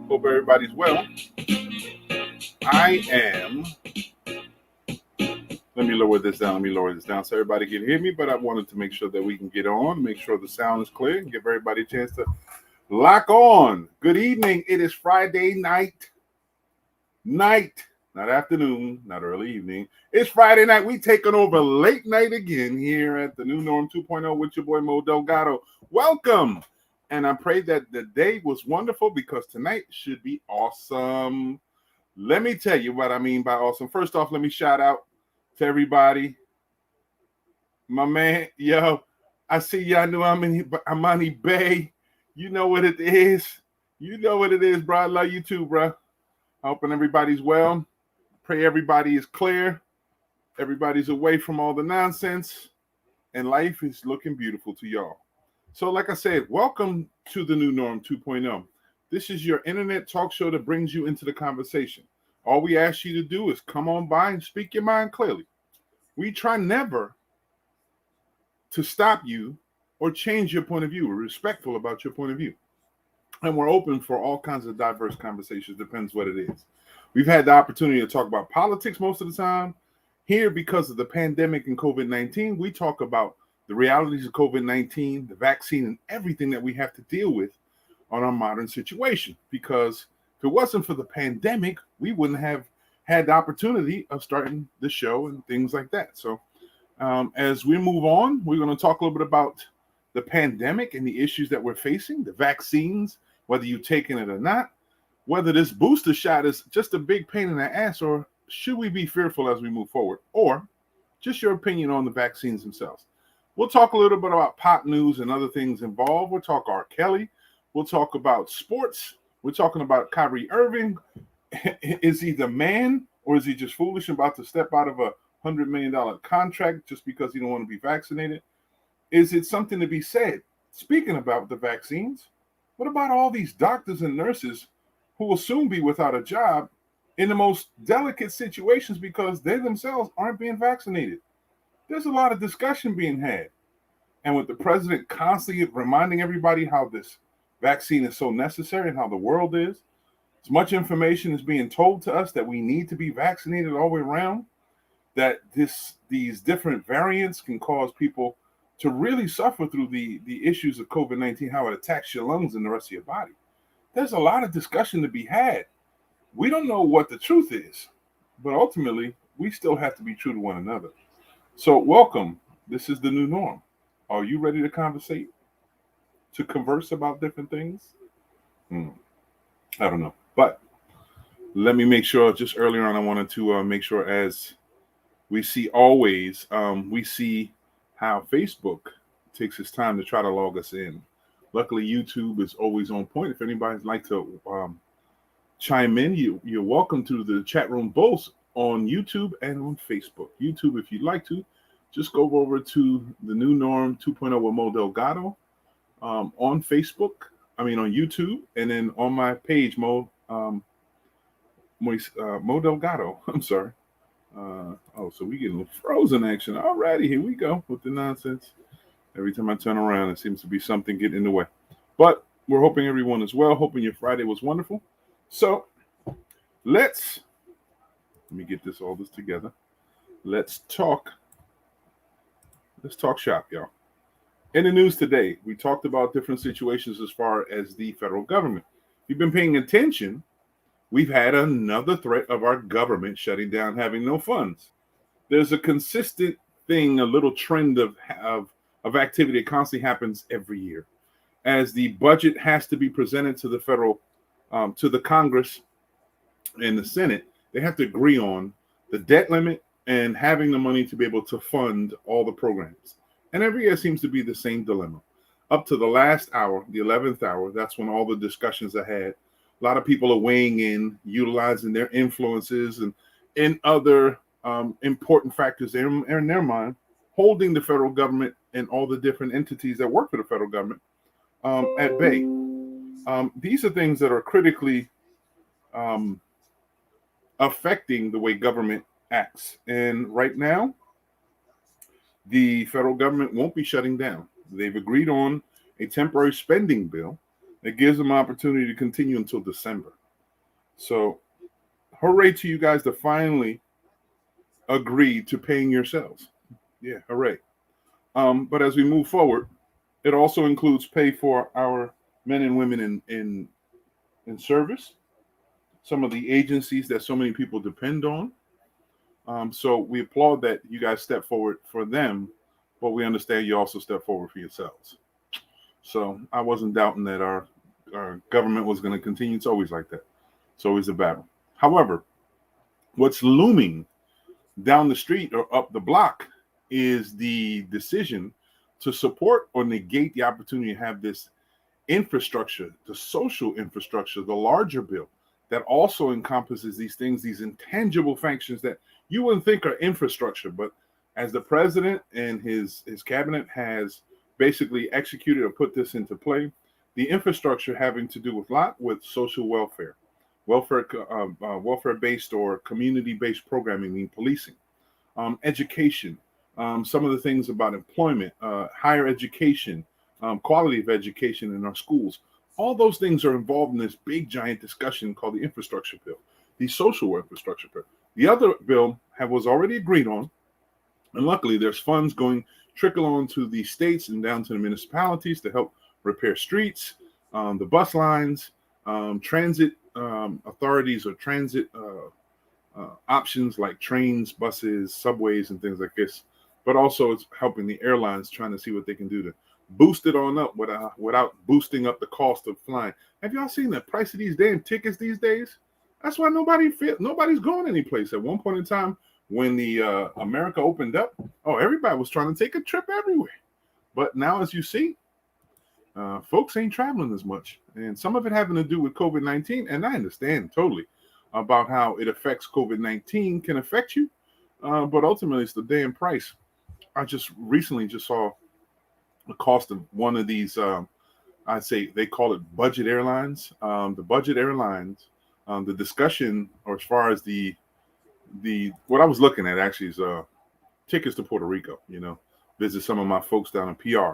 Hope everybody's well. I am. Let me lower this down so everybody can hear me. But I wanted to make sure that we can get on, make sure the sound is clear, and give everybody a chance to lock on. Good evening. It is Friday night, not afternoon, not early evening. It's Friday night. We taking over late night again here at the New Norm 2.0 with your boy Mo Delgado. Welcome. And I pray that the day was wonderful because tonight should be awesome. Let me tell you what I mean by awesome. First off, let me shout out to everybody. My man, yo, I see y'all know I'm in Amani Bay. You know what it is. You know what it is, bro. I love you too, bro. Hoping everybody's well. Pray everybody is clear. Everybody's away from all the nonsense. And life is looking beautiful to y'all. So like I said, welcome to the New Norm 2.0. This is your internet talk show that brings you into the conversation. All we ask you to do is come on by and speak your mind clearly. We try never to stop you or change your point of view. We're respectful about your point of view. And we're open for all kinds of diverse conversations, depends what it is. We've had the opportunity to talk about politics most of the time. Here, because of the pandemic and COVID-19, we talk about the realities of COVID-19, the vaccine, and everything that we have to deal with on our modern situation. Because if it wasn't for the pandemic, we wouldn't have had the opportunity of starting the show and things like that. So as we move on, we're going to talk a little bit about the pandemic and the issues that we're facing, the vaccines, whether you've taken it or not, whether this booster shot is just a big pain in the ass, or should we be fearful as we move forward, or just your opinion on the vaccines themselves. We'll talk a little bit about pop news and other things involved. We'll talk R. Kelly. We'll talk about sports. We're talking about Kyrie Irving. Is he the man, or is he just foolish about to step out of a $100 million contract just because he don't want to be vaccinated? Is it something to be said? Speaking about the vaccines, what about all these doctors and nurses who will soon be without a job in the most delicate situations because they themselves aren't being vaccinated? There's a lot of discussion being had. And with the president constantly reminding everybody how this vaccine is so necessary and how the world is, as much information is being told to us that we need to be vaccinated all the way around, that these different variants can cause people to really suffer through the issues of COVID-19, how it attacks your lungs and the rest of your body. There's a lot of discussion to be had. We don't know what the truth is, but ultimately, we still have to be true to one another. So welcome. This is the new norm. Are you ready to conversate? To converse about different things? I don't know. But let me make sure, just earlier on, I wanted to make sure, as we see always, we see how Facebook takes its time to try to log us in. Luckily, YouTube is always on point. If anybody'd like to chime in, you're welcome to the chat room both on YouTube and on Facebook. YouTube, if you'd like to, just go over to the New Norm 2.0 with Mo Delgado on Facebook. On YouTube, and then on my page, Mo Delgado. I'm sorry. So we get a little frozen action. Alrighty, here we go with the nonsense. Every time I turn around, it seems to be something getting in the way. But we're hoping everyone is well. Hoping your Friday was wonderful. So Let me get all this together. Let's talk shop, y'all. In the news today, we talked about different situations as far as the federal government. If you've been paying attention, we've had another threat of our government shutting down, having no funds. There's a consistent thing, a little trend of activity that constantly happens every year. As the budget has to be presented to the to the Congress and the Senate, they have to agree on the debt limit and having the money to be able to fund all the programs. And every year seems to be the same dilemma. Up to the last hour, the 11th hour, that's when all the discussions are had. A lot of people are weighing in, utilizing their influences and other important factors in their mind, holding the federal government and all the different entities that work for the federal government at bay. These are things that are critically affecting the way government acts. And right now, the federal government won't be shutting down. They've agreed on a temporary spending bill that gives them opportunity to continue until December. So, hooray to you guys to finally agree to paying yourselves. Yeah, hooray. But as we move forward, it also includes pay for our men and women in service, some of the agencies that so many people depend on. So we applaud that you guys step forward for them, but we understand you also step forward for yourselves. So I wasn't doubting that our government was going to continue. It's always like that. It's always a battle. However, what's looming down the street or up the block is the decision to support or negate the opportunity to have this infrastructure, the social infrastructure, the larger bill that also encompasses these things, these intangible functions that you wouldn't think are infrastructure. But as the president and his cabinet has basically executed or put this into play, the infrastructure having to do with social welfare, welfare-based or community-based programming, meaning policing, education, some of the things about employment, higher education, quality of education in our schools. All those things are involved in this big, giant discussion called the infrastructure bill, the social infrastructure bill. The other bill was already agreed on, and luckily there's funds trickle on to the states and down to the municipalities to help repair streets, the bus lines, transit authorities or transit options like trains, buses, subways, and things like this. But also it's helping the airlines trying to see what they can do to boost it on up without boosting up the cost of flying. Have y'all seen the price of these damn tickets these days? That's why nobody's going anyplace. At one point in time, when the America opened up, everybody was trying to take a trip everywhere. But now, as you see, folks ain't traveling as much, and some of it having to do with COVID-19. And I understand totally about how it affects COVID-19 can affect you, but ultimately it's the damn price. I just recently saw the cost of one of these, I'd say they call it budget airlines. The budget airlines, the discussion, or as far as the what I was looking at actually is tickets to Puerto Rico, visit some of my folks down in PR.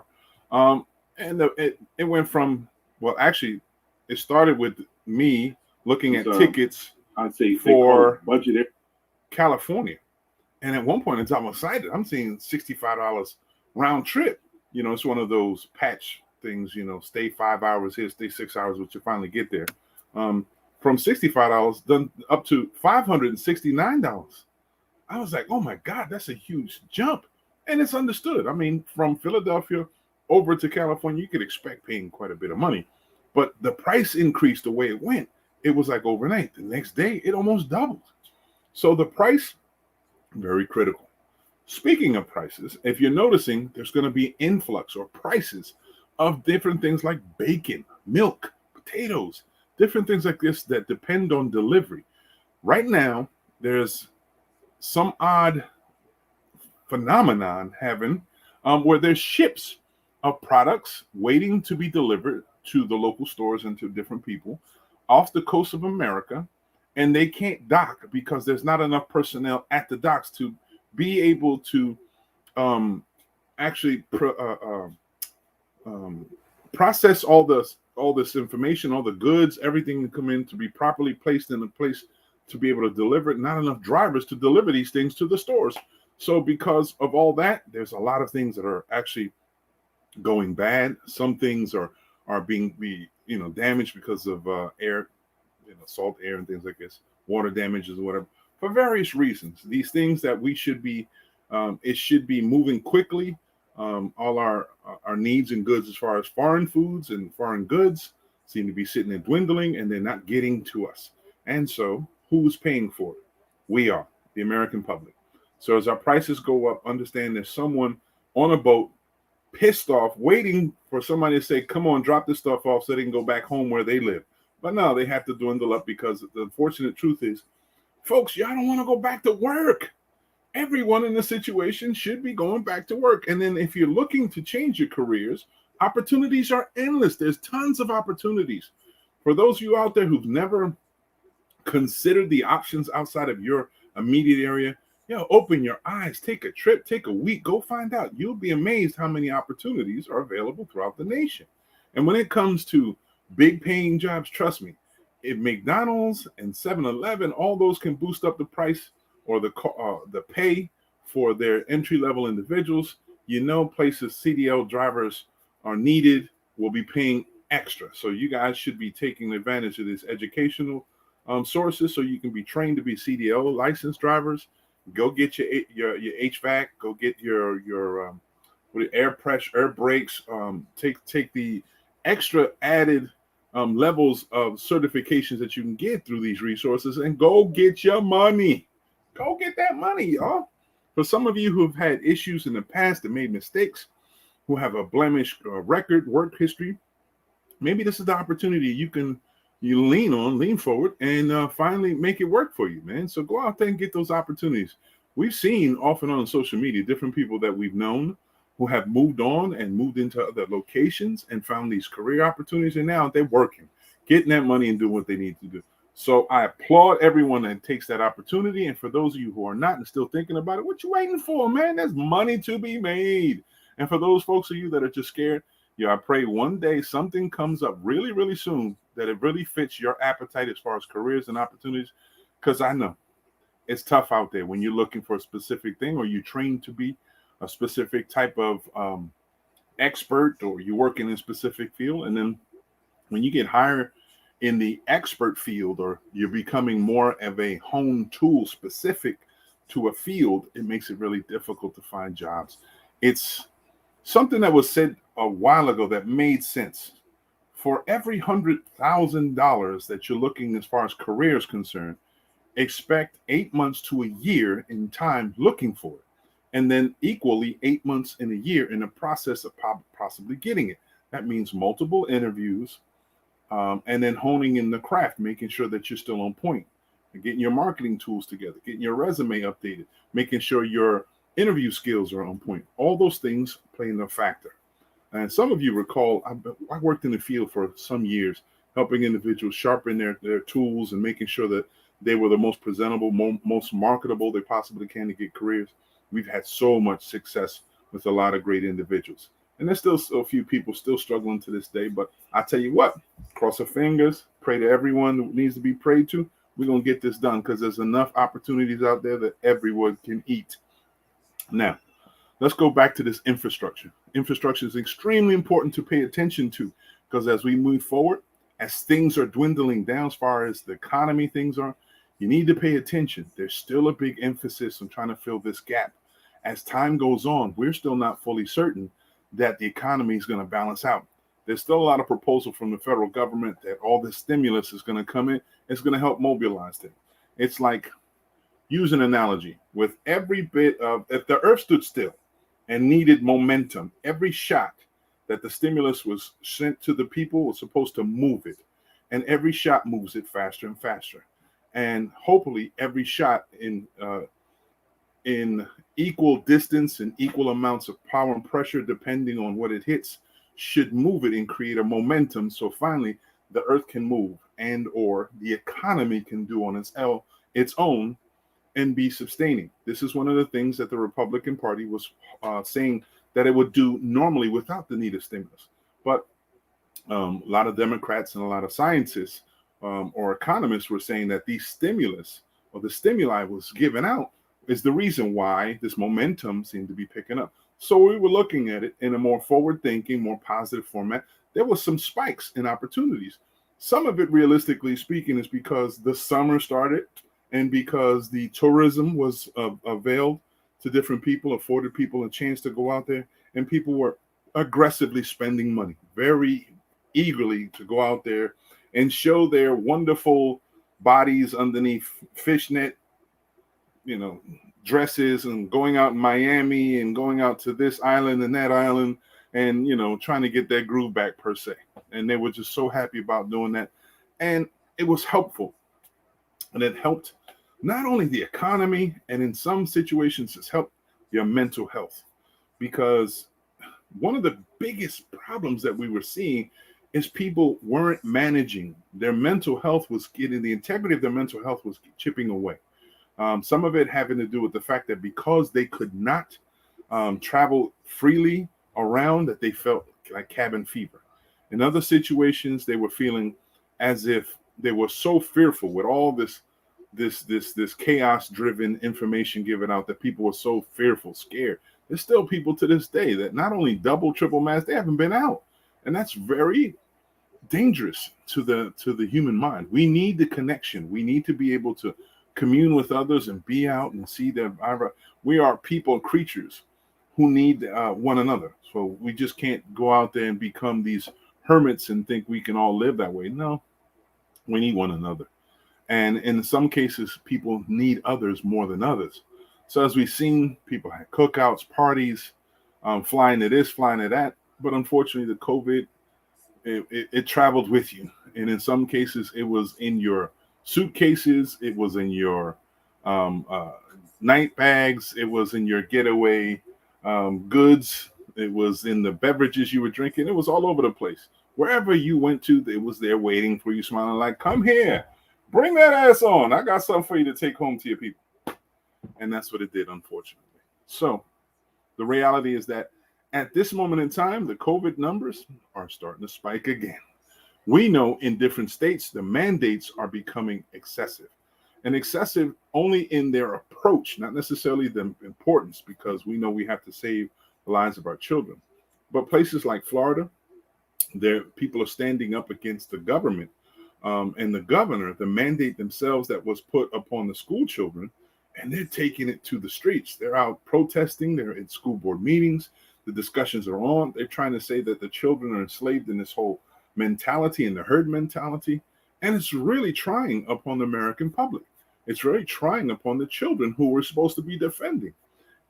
And it went from, actually, it started with me looking at tickets, I'd say, for budget California. And at one point in time, I'm excited. I'm seeing $65 round trip. It's one of those patch things, stay 5 hours here, stay 6 hours, but you finally get there. From $65 done up to $569. I was like, oh my God, that's a huge jump. And it's understood. I mean, from Philadelphia over to California, you could expect paying quite a bit of money. But the price increased the way it went. It was like overnight. The next day, it almost doubled. So the price, very critical. Speaking of prices, if you're noticing, there's going to be influx or prices of different things like bacon, milk, potatoes, different things like this that depend on delivery. Right now, there's some odd phenomenon happening where there's ships of products waiting to be delivered to the local stores and to different people off the coast of America, and they can't dock because there's not enough personnel at the docks to be able to actually process all this information, all the goods, everything to come in to be properly placed in a place to be able to deliver it, not enough drivers to deliver these things to the stores. So because of all that, there's a lot of things that are actually going bad. Some things are being damaged because of air, salt air and things like this, water damages or whatever, for various reasons. These things that we should be, it should be moving quickly. All our needs and goods as far as foreign foods and foreign goods seem to be sitting and dwindling, and they're not getting to us. And so who's paying for it? We are, the American public. So as our prices go up, understand there's someone on a boat pissed off, waiting for somebody to say, come on, drop this stuff off so they can go back home where they live. But no, they have to dwindle up because the unfortunate truth is, folks, y'all don't want to go back to work. Everyone in the situation should be going back to work. And then if you're looking to change your careers, opportunities are endless. There's tons of opportunities. For those of you out there who've never considered the options outside of your immediate area, open your eyes, take a trip, take a week, go find out. You'll be amazed how many opportunities are available throughout the nation. And when it comes to big paying jobs, trust me, if McDonald's and 7-Eleven, all those can boost up the price or the pay for their entry level individuals, places CDL drivers are needed, will be paying extra. So you guys should be taking advantage of this educational sources so you can be trained to be CDL licensed drivers. Go get your HVAC. Go get your air pressure, air brakes. Take the extra added levels of certifications that you can get through these resources, and go get your money. Go get that money, y'all. For some of you who have had issues in the past and made mistakes, who have a blemished record, work history, maybe this is the opportunity you lean forward and finally make it work for you, man. So go out there and get those opportunities. We've seen off and on social media different people that we've known who have moved on and moved into other locations and found these career opportunities, and now they're working, getting that money and doing what they need to do. So I applaud everyone that takes that opportunity. And for those of you who are not and still thinking about it, what you waiting for, man? There's money to be made. And for those folks of you that are just scared, I pray one day something comes up really, really soon that it really fits your appetite as far as careers and opportunities. Because I know it's tough out there when you're looking for a specific thing, or you're trained to be a specific type of expert, or you work in a specific field. And then when you get hired in the expert field, or you're becoming more of a home tool specific to a field, it makes it really difficult to find jobs. It's something that was said a while ago that made sense. For every $100,000 that you're looking as far as career is concerned, expect 8 months to a year in time looking for it. And then equally 8 months in a year in the process of possibly getting it. That means multiple interviews, and then honing in the craft, making sure that you're still on point, and getting your marketing tools together, getting your resume updated, making sure your interview skills are on point. All those things play in a factor. And some of you recall, I worked in the field for some years, helping individuals sharpen their tools and making sure that they were the most presentable, most marketable they possibly can to get careers. We've had so much success with a lot of great individuals. And there's still a few people still struggling to this day. But I tell you what, cross our fingers, pray to everyone who needs to be prayed to. We're going to get this done because there's enough opportunities out there that everyone can eat. Now, let's go back to this infrastructure. Infrastructure is extremely important to pay attention to, because as we move forward, as things are dwindling down as far as the economy things are, you need to pay attention. There's still a big emphasis on trying to fill this gap. As time goes on, we're still not fully certain that the economy is going to balance out. There's still a lot of proposal from the federal government that all this stimulus is going to come in. It's going to help mobilize things. It's like, use an analogy, with every bit of, if the earth stood still and needed momentum, every shot that the stimulus was sent to the people was supposed to move it. And every shot moves it faster and faster. And hopefully every shot in equal distance and equal amounts of power and pressure, depending on what it hits, should move it and create a momentum. So finally the earth can move, and or the economy can do on its own and be sustaining. This is one of the things that the Republican Party was saying that it would do normally without the need of stimulus. But a lot of Democrats and a lot of scientists or economists were saying that these stimulus or the stimuli was given out is the reason why this momentum seemed to be picking up. So we were looking at it in a more forward-thinking, more positive format. There was some spikes in opportunities. Some of it, realistically speaking, is because the summer started and because the tourism was availed to different people, afforded people a chance to go out there, and people were aggressively spending money, very eagerly to go out there and show their wonderful bodies underneath fishnet, dresses, and going out in Miami and going out to this island and that island and, trying to get that groove back per se. And they were just so happy about doing that. And it was helpful. And it helped not only the economy, and in some situations, it's helped your mental health. Because one of the biggest problems that we were seeing is people weren't managing. Their mental health was getting, the integrity of their mental health was chipping away. Some of it having to do with the fact that because they could not travel freely around, that they felt like cabin fever. In other situations, they were feeling as if they were so fearful with all this chaos-driven information given out that people were so fearful, scared. There's still people to this day that not only double, triple mask, they haven't been out, and that's very dangerous to the human mind. We need the connection. We need to be able to commune with others and be out and see them. We are people, creatures who need one another. So we just can't go out there and become these hermits and think we can all live that way. No, we need one another. And in some cases, people need others more than others. So as we've seen, people had cookouts, parties, flying to this, flying to that. But unfortunately, the COVID, it traveled with you. And in some cases, it was in your suitcases, it was in your night bags, it was in your getaway goods, it was in the beverages you were drinking, it was all over the place. Wherever you went to, it was there waiting for you, smiling like, come here, bring that ass on. I got something for you to take home to your people. And that's what it did, unfortunately. So the reality is that at this moment in time, the COVID numbers are starting to spike again. We know in different states, the mandates are becoming excessive, and excessive only in their approach, not necessarily the importance, because we know we have to save the lives of our children. But places like Florida, people are standing up against the government and the governor, the mandate themselves that was put upon the school children, and they're taking it to the streets. They're out protesting. They're in school board meetings. The discussions are on. They're trying to say that the children are enslaved in this whole mentality and the herd mentality. And it's really trying upon the American public. It's really trying upon the children who we're supposed to be defending.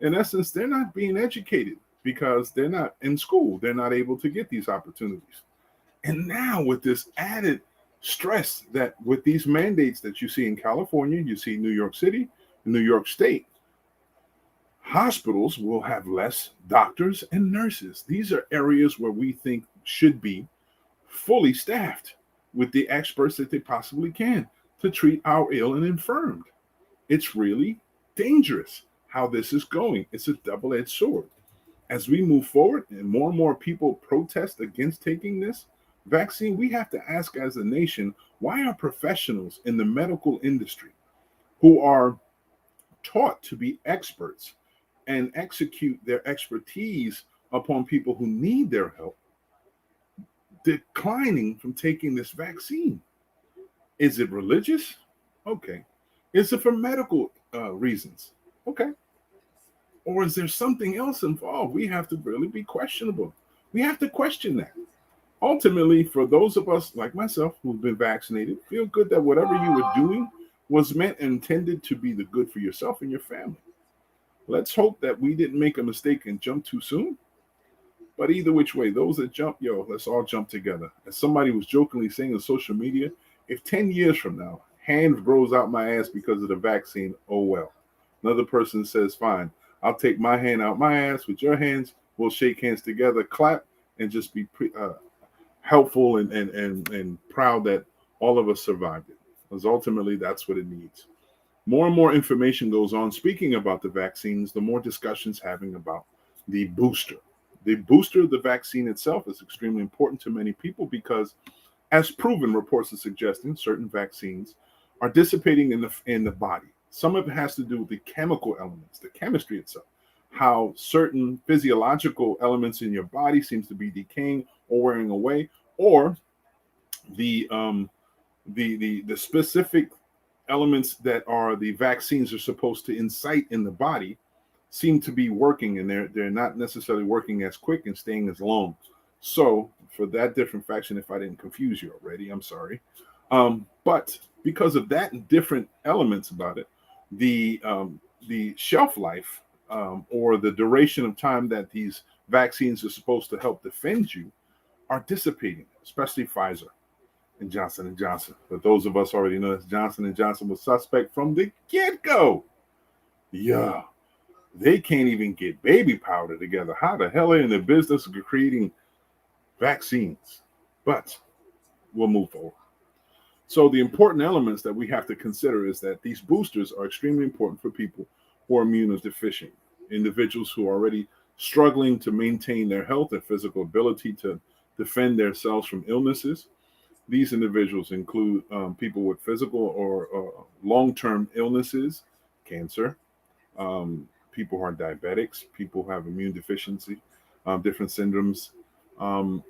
In essence, they're not being educated because they're not in school. They're not able to get these opportunities. And now with this added stress that with these mandates that you see in California, you see New York City, New York State, hospitals will have less doctors and nurses. These are areas where we think should be fully staffed with the experts that they possibly can to treat our ill and infirmed. It's really dangerous how this is going. It's a double-edged sword. As we move forward and more people protest against taking this vaccine, we have to ask as a nation, why are professionals in the medical industry who are taught to be experts and execute their expertise upon people who need their help declining from taking this vaccine? Is it religious? Okay. Is it for medical reasons? Okay. Or is there something else involved? We have to really be questionable. We have to question that. Ultimately, for those of us like myself who've been vaccinated, feel good that whatever you were doing was meant and intended to be the good for yourself and your family. Let's hope that we didn't make a mistake and jump too soon. But either which way, those that jump, let's all jump together. As somebody was jokingly saying on social media, if 10 years from now, hand grows out my ass because of the vaccine, oh well. Another person says, fine, I'll take my hand out my ass with your hands. We'll shake hands together, clap, and just be helpful and proud that all of us survived it. Because ultimately, that's what it needs. More and more information goes on. Speaking about the vaccines, the more discussions having about the booster. The booster of the vaccine itself is extremely important to many people because As proven, reports are suggesting certain vaccines are dissipating in the body. Some of it has to do with the chemical elements, the chemistry itself, how certain physiological elements in your body seems to be decaying or wearing away, or the the specific elements that are the vaccines are supposed to incite in the body seem to be working, and they're not necessarily working as quick and staying as long. So for that different faction, if I didn't confuse you already, I'm sorry. But because of that different elements about it, the shelf life, or the duration of time that these vaccines are supposed to help defend you are dissipating, especially Pfizer and Johnson and Johnson. But those of us already know that Johnson and Johnson was suspect from the get-go. Yeah, they can't even get baby powder together. How the hell are they in the business of creating vaccines? But we'll move forward. So the important elements that we have to consider is that these boosters are extremely important for people who are immunodeficient, individuals who are already struggling to maintain their health and physical ability to defend themselves from illnesses. These individuals include people with physical or long-term illnesses, cancer, people who are diabetics, people who have immune deficiency, different syndromes,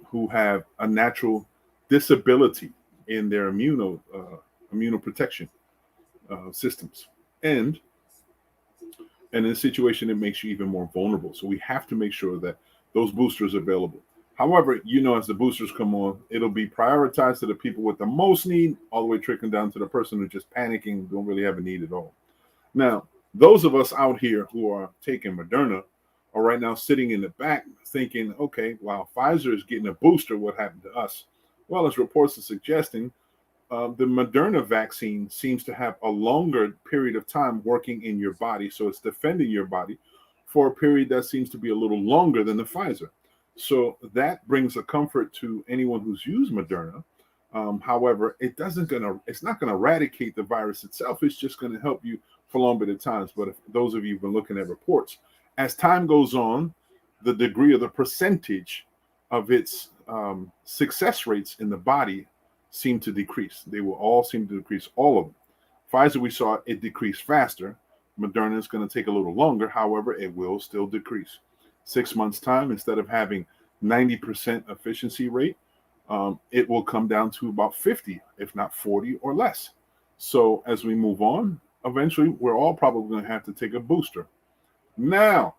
who have a natural disability in their immunoprotection systems, and in a situation that makes you even more vulnerable. So we have to make sure that those boosters are available. However, as the boosters come on, it'll be prioritized to the people with the most need, all the way trickling down to the person who's just panicking, don't really have a need at all. Now, those of us out here who are taking Moderna are right now sitting in the back thinking, okay, while Pfizer is getting a booster, what happened to us? Well, as reports are suggesting, the Moderna vaccine seems to have a longer period of time working in your body. So it's defending your body for a period that seems to be a little longer than the Pfizer. So that brings a comfort to anyone who's used Moderna. However, it's not going to eradicate the virus itself. It's just going to help you for a long bit of times. But if those of you who've been looking at reports, as time goes on, the degree or the percentage of its success rates in the body seem to decrease. They will all seem to decrease, all of them. Pfizer, we saw it decrease faster. Moderna is going to take a little longer. However, it will still decrease. 6 months' time, instead of having 90% efficiency rate, it will come down to about 50, if not 40 or less. So as we move on, eventually we're all probably going to have to take a booster. Now,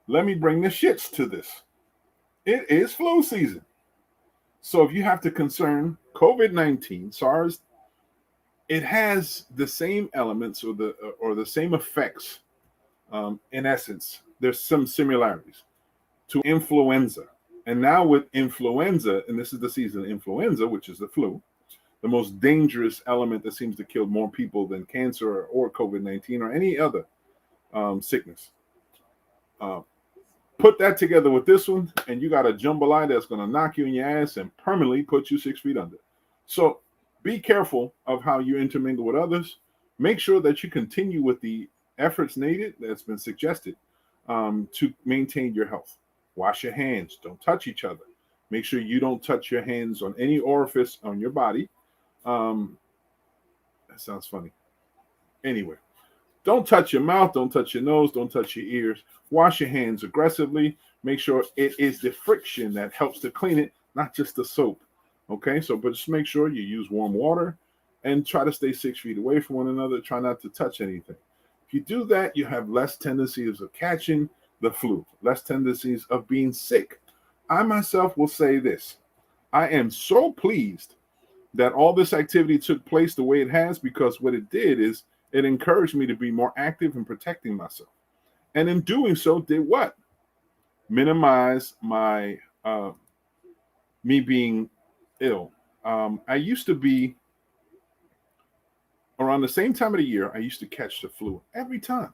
let me bring the shits to this. It is flu season. So if you have to concern COVID-19, SARS, it has the same elements or the same effects. In essence, there's some similarities to influenza. And now with influenza, and this is the season of influenza, which is the flu, the most dangerous element that seems to kill more people than cancer or COVID-19 or any other sickness. Put that together with this one, and you got a jambalaya that's going to knock you in your ass and permanently put you 6 feet under. So be careful of how you intermingle with others. Make sure that you continue with the efforts needed that's been suggested to maintain your health. Wash your hands. Don't touch each other. Make sure you don't touch your hands on any orifice on your body. That sounds funny. Anyway, don't touch your mouth. Don't touch your nose. Don't touch your ears. Wash your hands aggressively. Make sure it is the friction that helps to clean it, not just the soap. Okay, but just make sure you use warm water and try to stay 6 feet away from one another. Try not to touch anything. If you do that, you have less tendencies of catching the flu, less tendencies of being sick. I myself will say this. I am so pleased that all this activity took place the way it has, because what it did is it encouraged me to be more active in protecting myself. And in doing so, did what? Minimize my me being ill. I used to be, around the same time of the year, I used to catch the flu every time.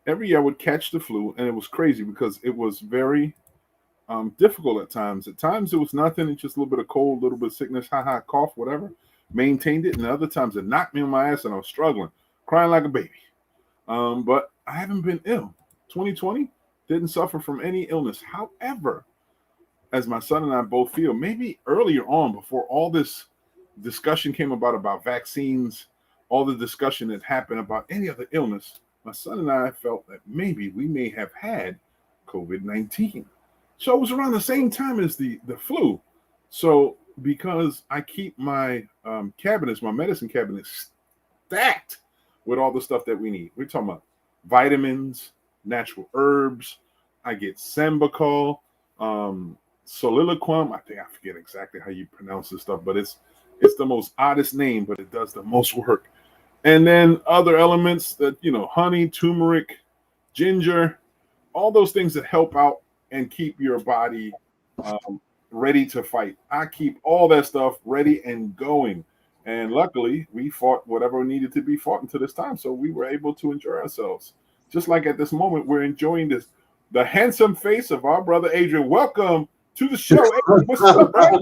Every year I would catch the flu, and it was crazy because it was very difficult at times. At times it was nothing. It's just a little bit of cold, a little bit of sickness, cough, whatever. Maintained it. And other times it knocked me on my ass and I was struggling, crying like a baby. But I haven't been ill. 2020 didn't suffer from any illness. However, as my son and I both feel, maybe earlier on, before all this discussion came about vaccines, all the discussion that happened about any other illness, my son and I felt that maybe we may have had COVID-19. So it was around the same time as the flu. So because I keep my cabinets, my medicine cabinets stacked with all the stuff that we need. We're talking about vitamins, natural herbs. I get Sembicol, Soliloquum. I forget exactly how you pronounce this stuff, but it's the most oddest name, but it does the most work. And then other elements that, honey, turmeric, ginger, all those things that help out and keep your body ready to fight. I keep all that stuff ready and going. And luckily, we fought whatever needed to be fought until this time. So we were able to enjoy ourselves. Just like at this moment, we're enjoying the handsome face of our brother Adrian. Welcome to the show. Adrian, what's up, bro?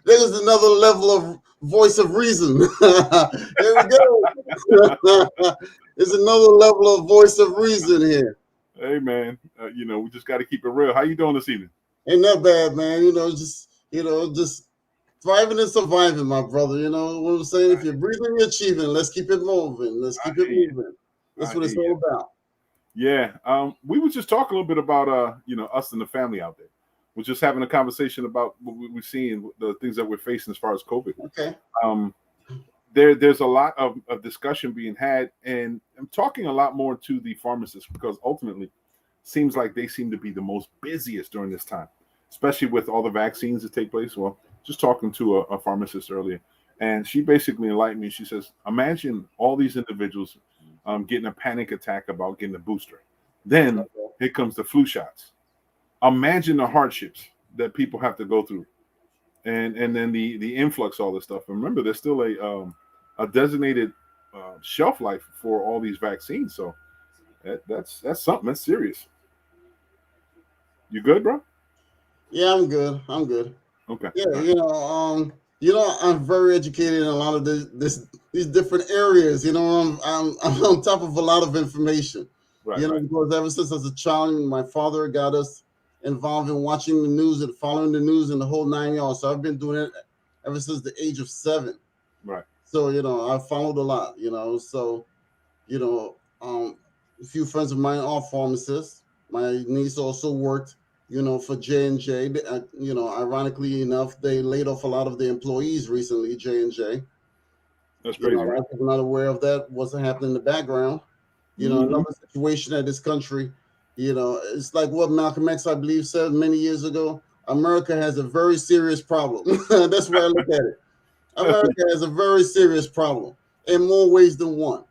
There's another level of voice of reason. Here we go. There's another level of voice of reason here. Hey, man. We just got to keep it real. How you doing this evening? Ain't that bad, man. Just thriving and surviving, my brother. You know what I'm saying? If you're breathing, you're achieving. Let's keep it moving. Let's keep it moving. That's what it's all about. Yeah. We were just talking a little bit about us and the family out there. We're just having a conversation about what we're seeing, the things that we're facing as far as COVID. Okay. There's a lot of discussion being had, and I'm talking a lot more to the pharmacists because ultimately seems like they seem to be the most busiest during this time, especially with all the vaccines that take place. Well, just talking to a pharmacist earlier, and she basically enlightened me. She says, imagine all these individuals getting a panic attack about getting a booster. Then here comes the flu shots. Imagine the hardships that people have to go through. And then the influx, all this stuff. And remember, there's still a designated shelf life for all these vaccines. So that's something that's serious. You good, bro? Yeah, I'm good. Okay. Yeah, I'm very educated in a lot of these different areas. I'm on top of a lot of information. Right, because ever since as a child, my father got us involved in watching the news and following the news and the whole 9 yards. So I've been doing it ever since the age of 7. Right. So, I followed a lot, So, a few friends of mine are pharmacists. My niece also worked, for J&J. Ironically enough, they laid off a lot of the employees recently, J&J. That's crazy. A lot of people not aware of that, what's happening in the background. Another situation in this country, it's like what Malcolm X, I believe, said many years ago. America has a very serious problem. That's where I look at it. America has a very serious problem in more ways than one.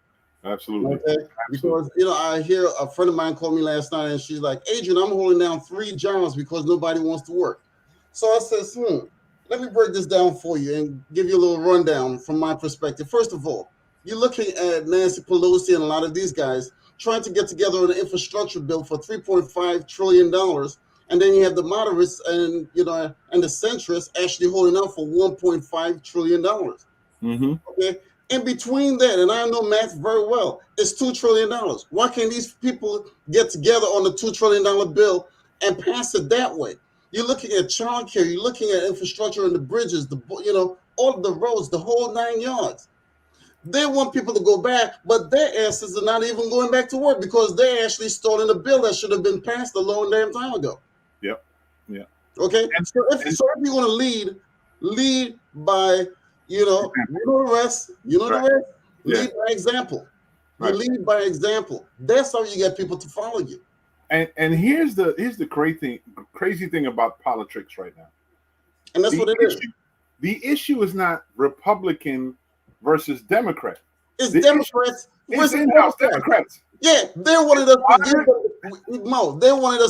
Absolutely. Okay? Because, I hear a friend of mine called me last night and she's like, Adrian, I'm holding down 3 jobs because nobody wants to work. So I says, let me break this down for you and give you a little rundown from my perspective. First of all, you're looking at Nancy Pelosi and a lot of these guys trying to get together an infrastructure bill for $3.5 trillion. And then you have the moderates and the centrists actually holding out for $1.5 trillion. Okay. In between that, and I know math very well, it's $2 trillion. Why can't these people get together on the $2 trillion bill and pass it that way? You're looking at childcare, you're looking at infrastructure and the bridges, all of the roads, the whole 9 yards. They want people to go back, but their asses are not even going back to work because they're actually stalling a bill that should have been passed a long damn time ago. Yep. Yeah. Okay. So if you want to lead by, the rest. Lead by example. You lead by example. That's how you get people to follow you. And here's the crazy thing about politics right now. And that's what it is. The issue is not Republican versus Democrat. It's Democrats versus Democrats. Yeah, they wanted us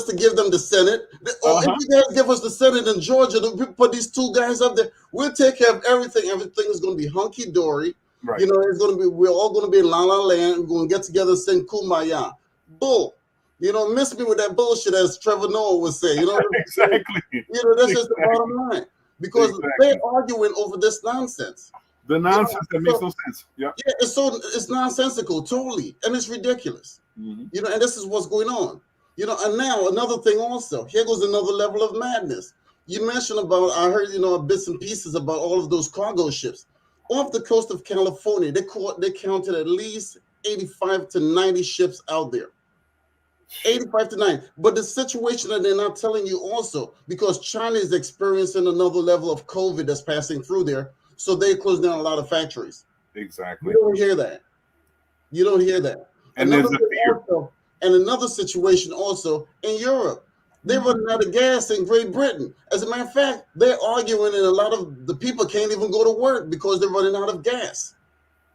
to give them the Senate. If you guys give us the Senate in Georgia, we put these 2 guys up there, we'll take care of everything. Everything is going to be hunky dory. Right. We're all going to be in La La Land. We're going to get together and sing Kumbaya. Bull. Miss me with that bullshit, as Trevor Noah would say. Exactly. That's just the bottom line. Because they're arguing over this nonsense. The nonsense that makes no sense. Yeah. Yeah, it's nonsensical, totally, and it's ridiculous. And this is what's going on. And now another thing also. Here goes another level of madness. You mentioned about, I heard, bits and pieces about all of those cargo ships. Off the coast of California, they counted at least 85 to 90 ships out there. 85 to 90. But the situation that they're not telling you also, because China is experiencing another level of COVID that's passing through there, so they closed down a lot of factories. Exactly. You don't hear that. You don't hear that. And there's a fear. And another situation also in Europe. They're running out of gas in Great Britain. As a matter of fact, they're arguing, and a lot of the people can't even go to work because they're running out of gas.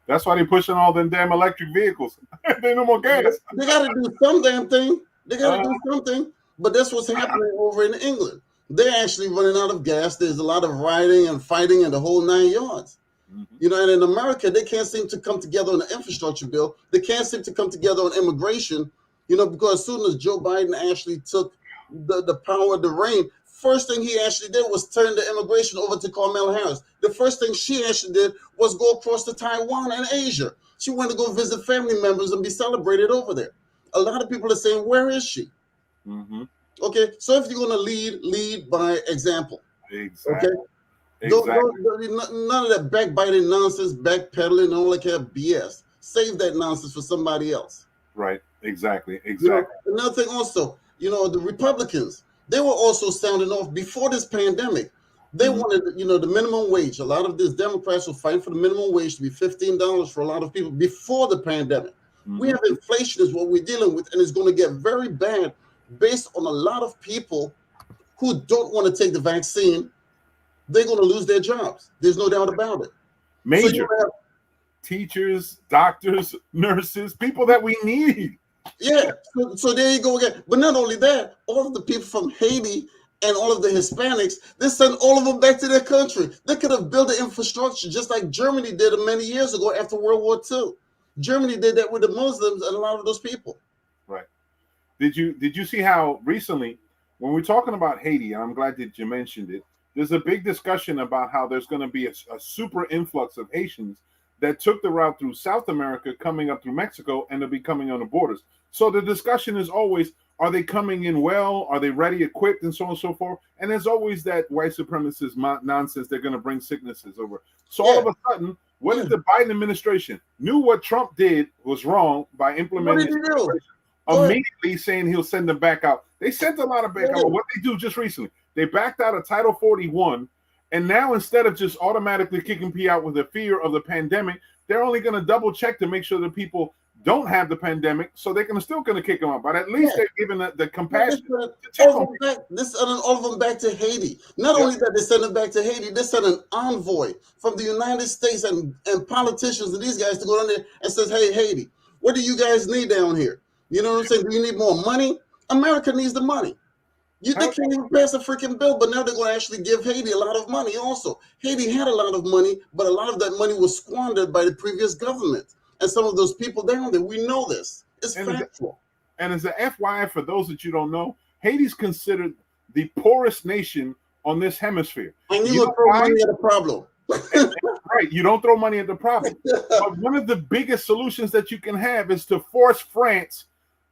That's why they're pushing all them damn electric vehicles. There's no more gas. They got to do some damn thing. They got to do something. But that's what's happening over in England. They're actually running out of gas. There's a lot of rioting and fighting and the whole 9 yards. And in America, they can't seem to come together on the infrastructure bill. They can't seem to come together on immigration, because as soon as Joe Biden actually took the power of the reign, first thing he actually did was turn the immigration over to Kamala Harris. The first thing she actually did was go across to Taiwan and Asia. She went to go visit family members and be celebrated over there. A lot of people are saying, where is she? Okay, so if you're going to lead by example. Exactly. Okay. None of that backbiting nonsense, backpedaling, all that kind of BS. Save that nonsense for somebody else. Right. Exactly. Another thing also, the Republicans, they were also sounding off before this pandemic. They wanted, the minimum wage. A lot of these Democrats were fighting for the minimum wage to be $15 for a lot of people before the pandemic. We have inflation is what we're dealing with, and it's going to get very bad based on a lot of people who don't want to take the vaccine. They're going to lose their jobs. There's no doubt about it. Major teachers, doctors, nurses, people that we need. Yeah. So there you go again. But not only that, all of the people from Haiti and all of the Hispanics, they sent all of them back to their country. They could have built the infrastructure just like Germany did many years ago after World War II. Germany did that with the Muslims and a lot of those people. Right. Did you see how recently, when we're talking about Haiti, and I'm glad that you mentioned it, there's a big discussion about how there's going to be a super influx of Haitians that took the route through South America, coming up through Mexico, and they'll be coming on the borders. So the discussion is always, are they coming in well? Are they ready, equipped, and so on and so forth? And there's always that white supremacist nonsense. They're going to bring sicknesses over. So all of a sudden, what is the Biden administration knew what Trump did was wrong by implementing immediately saying he'll send them back out. They sent a lot of back out. What they do just recently, they backed out of Title 41. And now instead of just automatically kicking P out with the fear of the pandemic, they're only going to double check to make sure that people don't have the pandemic, so they're still going to kick them out. But at least they're giving the compassion. This sending all of them back to Haiti. Not only that, they send them back to Haiti, they send an envoy from the United States and politicians and these guys to go down there and says, hey, Haiti, what do you guys need down here? You know what I'm saying? Do you need more money? America needs the money. They can't even pass a freaking bill, but now they're going to actually give Haiti a lot of money also. Haiti had a lot of money, but a lot of that money was squandered by the previous government. And some of those people down there, we know this. It's factual. And as an FYI, for those that you don't know, Haiti's considered the poorest nation on this hemisphere. And you don't throw money at the problem. Right, you don't throw money at the problem. But one of the biggest solutions that you can have is to force France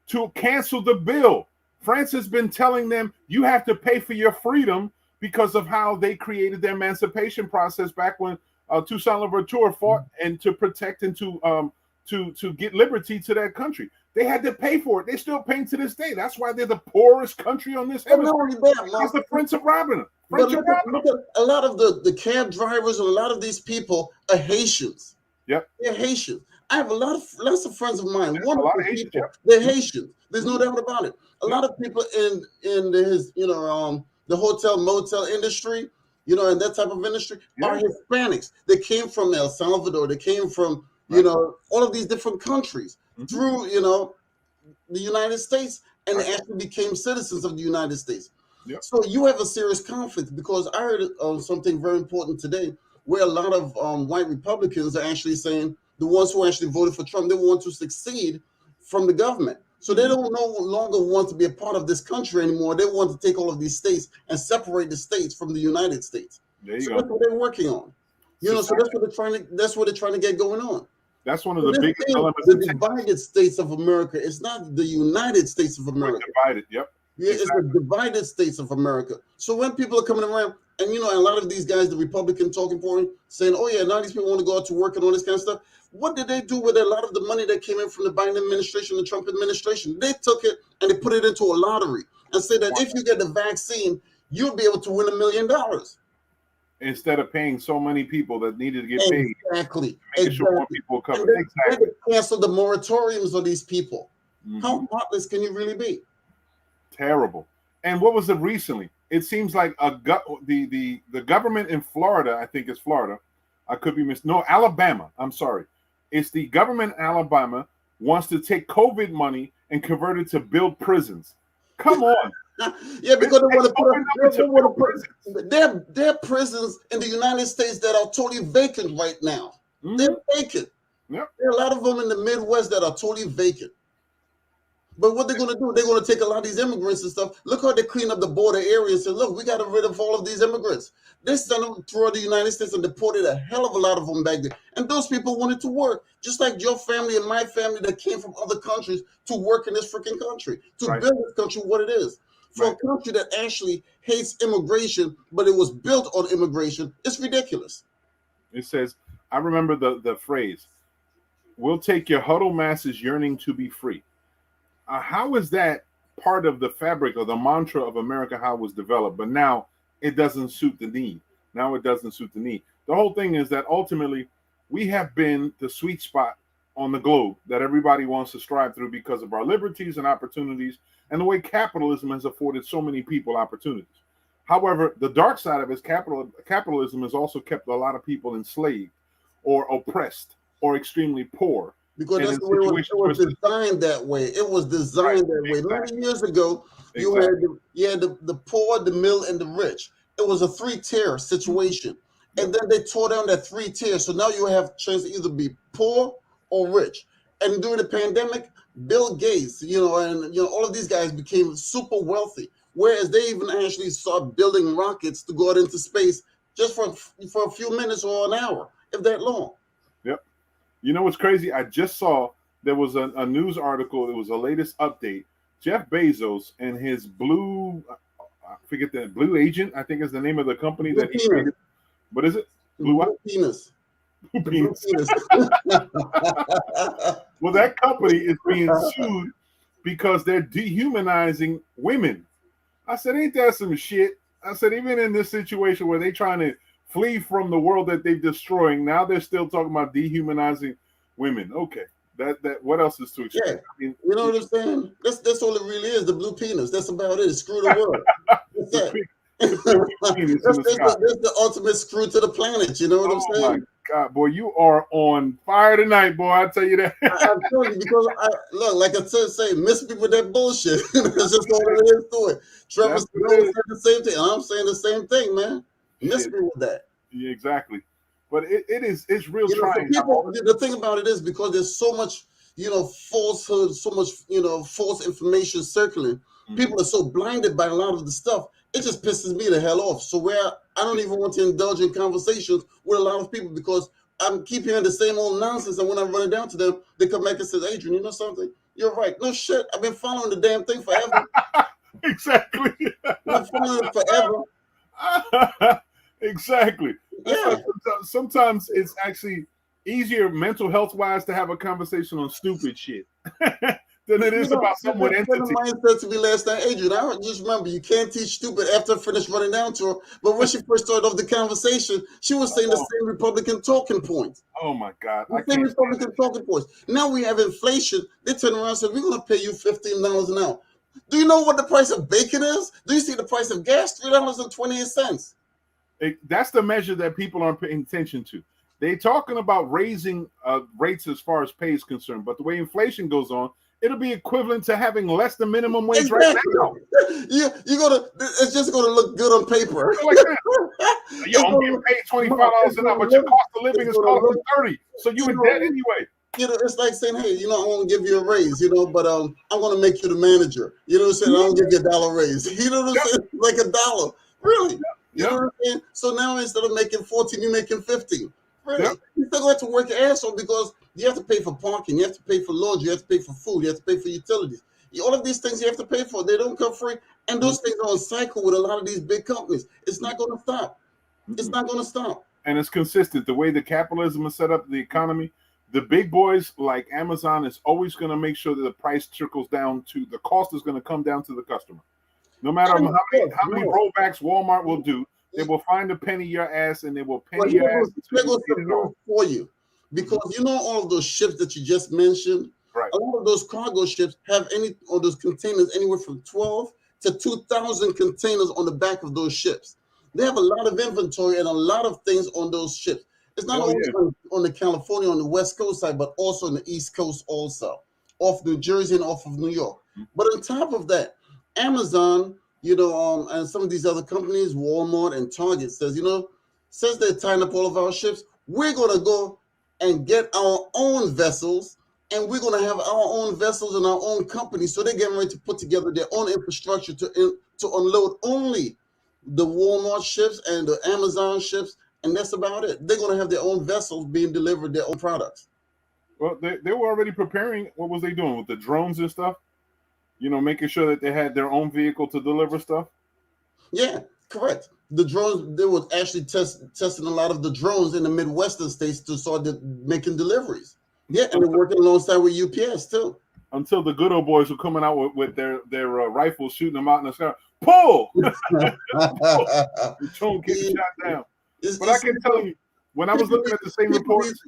to cancel the bill. France has been telling them you have to pay for your freedom because of how they created their emancipation process back when Toussaint Louverture fought and to protect and to get liberty to that country. They had to pay for it. They're still paying to this day. That's why they're the poorest country on this hemisphere. It's the Prince of robbing. Look at a lot of the cab drivers and a lot of these people are Haitians. Yep, they're Haitians. I have lots of friends of mine. There's wonderful people. They're Haitians. There's no doubt about it. A lot of people in the hotel motel industry, and that type of industry are Hispanics. They came from El Salvador. They came from all of these different countries through the United States, and they actually became citizens of the United States. Yep. So you have a serious conflict because I heard something very important today, where a lot of white Republicans are actually saying the ones who actually voted for Trump, they want to succeed from the government. So they don't no longer want to be a part of this country anymore. They want to take all of these states and separate the states from the United States. There you so go. That's what they're working on. So that's what they're trying to get going on. That's one of the biggest elements. The divided states of America. It's not the United States of America. We're divided. Yep. Yeah, it's the divided states of America. So when people are coming around, and a lot of these guys, the Republican talking point, saying, "Oh yeah, now these people want to go out to work and all this kind of stuff." What did they do with a lot of the money that came in from the Biden administration, the Trump administration? They took it and they put it into a lottery and said that if you get the vaccine, you'll be able to win $1 million. Instead of paying so many people that needed to get paid. Exactly. Sure more people covered. Exactly. Cancel the moratoriums of these people. Mm-hmm. How heartless can you really be? Terrible. And what was it recently? It seems like the government in Florida, I think it's Florida. I could be Alabama. I'm sorry. It's the government in Alabama wants to take COVID money and convert it to build prisons. Come on. Yeah, because they want to put their prisons in the United States that are totally vacant right now. Mm-hmm. They're vacant. Yep. There are a lot of them in the Midwest that are totally vacant. But what they're going to do, they're going to take a lot of these immigrants and stuff. Look how they clean up the border area and say, look, we got rid of all of these immigrants. They sent them throughout the United States and deported a hell of a lot of them back there. And those people wanted to work, just like your family and my family that came from other countries to work in this freaking country, to build this country what it is. For a country that actually hates immigration, but it was built on immigration, it's ridiculous. It says, I remember the phrase, we'll take your huddled masses yearning to be free. How is that part of the fabric or the mantra of America, how it was developed, but now it doesn't suit the need. Now it doesn't suit the need. The whole thing is that ultimately we have been the sweet spot on the globe that everybody wants to strive through because of our liberties and opportunities and the way capitalism has afforded so many people opportunities. However, the dark side of it is capitalism has also kept a lot of people enslaved or oppressed or extremely poor. Because that's the way it was designed that way. It was designed that way. Many years ago, you had the poor, the middle, and the rich. It was a 3-tier situation. And then they tore down that 3 tiers. So now you have a chance to either be poor or rich. And during the pandemic, Bill Gates, and all of these guys became super wealthy. Whereas they even actually started building rockets to go out into space just for a few minutes or an hour, if that long. Yep. You know what's crazy? I just saw there was a news article. It was the latest update. Jeff Bezos and his Blue Agent, I think is the name of the company that he created. What is it? Blue Penis. Blue Penis. Well, that company is being sued because they're dehumanizing women. I said, ain't that some shit? I said, even in this situation where they're trying to flee from the world that they're destroying, now they're still talking about dehumanizing women. Okay, that what else is to expect? Yeah. I mean, you know what I'm saying? That's all it really is. The blue penis. That's about it. Screw the world. That's that. That's the ultimate screw to the planet. You know what I'm saying? My God, boy, you are on fire tonight, boy. I tell you that. I'm telling you because like I said, miss me with that bullshit. That's just all it is to it. Trevor said the same thing. I'm saying the same thing, man. Miss me with that. Yeah, exactly. But it's real trying. People, the thing about it is because there's so much, falsehood, so much, false information circulating. Mm-hmm. People are so blinded by a lot of the stuff. It just pisses me the hell off. So where I don't even want to indulge in conversations with a lot of people because I keep hearing the same old nonsense. And when I run it down to them, they come back and say, Adrian, you know something? You're right. No shit. I've been following the damn thing forever. Exactly. I've been following it forever. Exactly. Yeah. Sometimes it's actually easier mental health wise to have a conversation on stupid shit than it is about someone entity. Mine said to me last night, Adrian, I just remember you can't teach stupid after I finished running down to her. But when she first started off the conversation, she was saying the same Republican talking points. Oh my God. The same Republican talking points. Now we have inflation. They turn around and say, we're going to pay you $15 an hour. Do you know what the price of bacon is? Do you see the price of gas? $3.28. That's the measure that people aren't paying attention to. They're talking about raising rates as far as pay is concerned, but the way inflation goes on, it'll be equivalent to having less than minimum wage right now. It's just gonna look good on paper. Like I'm getting paid $25 an hour, but your cost of living is costing $30. So you in debt anyway. It's like saying, hey, I want to give you a raise, but I'm gonna make you the manager. You know what I'm saying? I don't give you $1 raise. You know what I'm saying? Like $1. Really? You know what I'm saying? So now instead of making 14, you're making 15. Really? Yep. You still have to work your ass off because you have to pay for parking, you have to pay for laundry, you have to pay for food, you have to pay for utilities. All of these things you have to pay for. They don't come free. And those things are on cycle with a lot of these big companies. It's not going to stop. It's not going to stop. And it's consistent. The way the capitalism is set up, the economy, the big boys like Amazon is always going to make sure that the price trickles down to the cost is going to come down to the customer. No matter how many rollbacks Walmart will do, they will find a penny your ass and they will penny your ass for you. Because you know all of those ships that you just mentioned, right? A lot of those cargo ships have those containers anywhere from 12 to 2,000 containers on the back of those ships. They have a lot of inventory and a lot of things on those ships. It's not only on the California, on the West Coast side, but also on the East Coast also, off New Jersey and off of New York. But on top of that, Amazon, and some of these other companies, Walmart and Target says they're tying up all of our ships. We're going to go and get our own vessels, and we're going to have our own vessels and our own company. So they're getting ready to put together their own infrastructure to unload only the Walmart ships and the Amazon ships, and that's about it. They're going to have their own vessels being delivered their own products. Well, they were already preparing. What was they doing with the drones and stuff? Making sure that they had their own vehicle to deliver stuff. Yeah, correct. The drones, they were actually testing a lot of the drones in the Midwestern states to start making deliveries. Yeah, and they're working alongside with UPS too. Until the good old boys were coming out with their rifles, shooting them out in the sky. Pull! The drone getting shot down. But I can tell you, when I was looking at the same reports,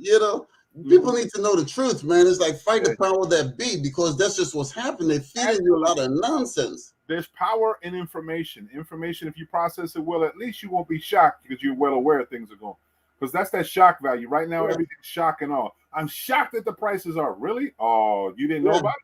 people need to know the truth, man. It's like fight the power that be, because that's just what's happening. They're feeding you a lot of nonsense. There's power in information. Information, if you process it well, at least you won't be shocked because you're well aware of things are going. Because that's that shock value. Right now, everything's shock and all. I'm shocked that the prices are. Really? Oh, you didn't know about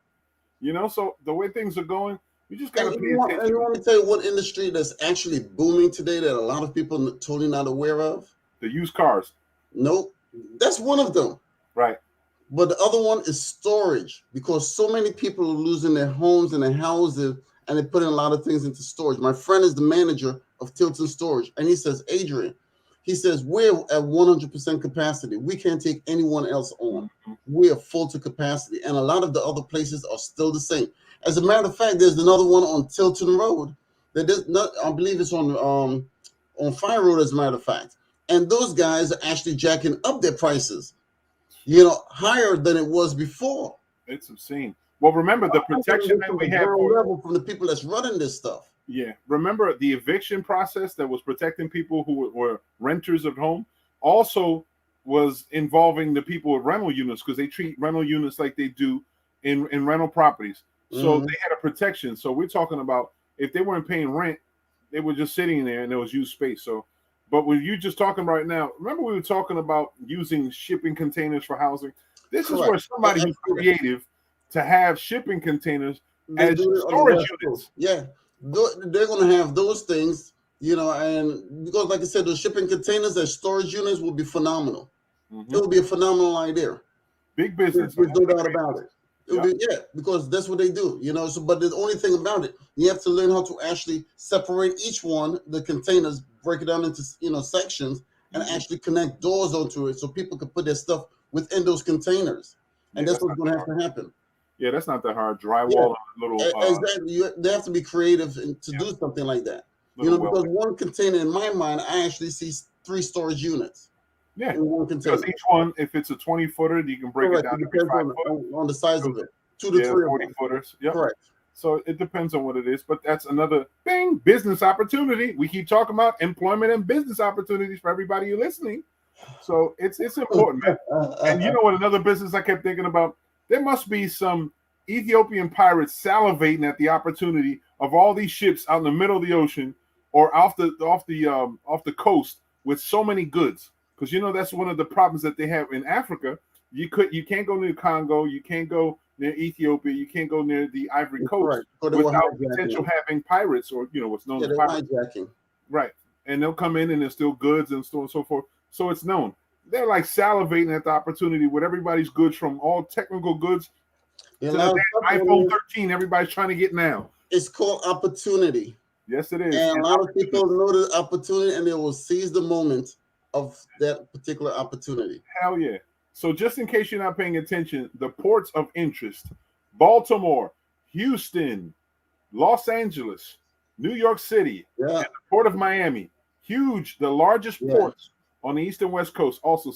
it? So the way things are going, you just got to pay attention. And you want to tell you what industry that's actually booming today that a lot of people are totally not aware of? The used cars. Nope. That's one of them. Right. But the other one is storage, because so many people are losing their homes and their houses, and they're putting a lot of things into storage. My friend is the manager of Tilton Storage, and he says, Adrian, we're at 100% capacity. We can't take anyone else on. We're full to capacity, and a lot of the other places are still the same. As a matter of fact, there's another one on Tilton Road that is not, I believe it's on Fire Road, as a matter of fact. And those guys are actually jacking up their prices, higher than it was before. It's obscene. Well, remember the protection that we have from the people that's running this stuff. Yeah. Remember the eviction process that was protecting people who were renters of home also was involving the people with rental units, because they treat rental units like they do in rental properties. So they had a protection. So we're talking about if they weren't paying rent, they were just sitting there and there was used space. So, but when you just talking right now, remember we were talking about using shipping containers for housing. This is where somebody who's creative to have shipping containers as storage units. Yeah, they're going to have those things, and because, like I said, those shipping containers as storage units will be phenomenal. It will be a phenomenal idea. Big business. There's no doubt about it. Because that's what they do, So, but the only thing about it, you have to learn how to actually separate each one, the containers, break it down into sections, and actually connect doors onto it so people can put their stuff within those containers. And that's what's going to have to happen. Yeah, that's not that hard. Drywall and little. Exactly. They have to be creative to do something like that. Because one container, in my mind, I actually see 3 storage units. Yeah, because each one, if it's a 20-footer, you can break it down to 5 on the size of it. 2 to 3 40-footers. Yeah, correct. So it depends on what it is, but that's another thing. Business opportunity. We keep talking about employment and business opportunities for everybody who's listening. So it's important, man. And you know what? Another business I kept thinking about. There must be some Ethiopian pirates salivating at the opportunity of all these ships out in the middle of the ocean or off the coast with so many goods. Because that's one of the problems that they have in Africa. You can't go near Congo, you can't go near Ethiopia, you can't go near the Ivory Coast without potential having pirates or what's known as pirates. Hijacking. Right. And they'll come in and there's still goods and so on and so forth. So it's known. They're like salivating at the opportunity with everybody's goods, from all technical goods to the iPhone 13 everybody's trying to get now. It's called opportunity. Yes, it is. And a lot of people know the opportunity and they will seize the moment of that particular opportunity. Hell yeah. So just in case you're not paying attention, the ports of interest: Baltimore, Houston, Los Angeles, New York City, Yeah. and the Port of Miami. Huge, the largest ports on the east and west coast. Also,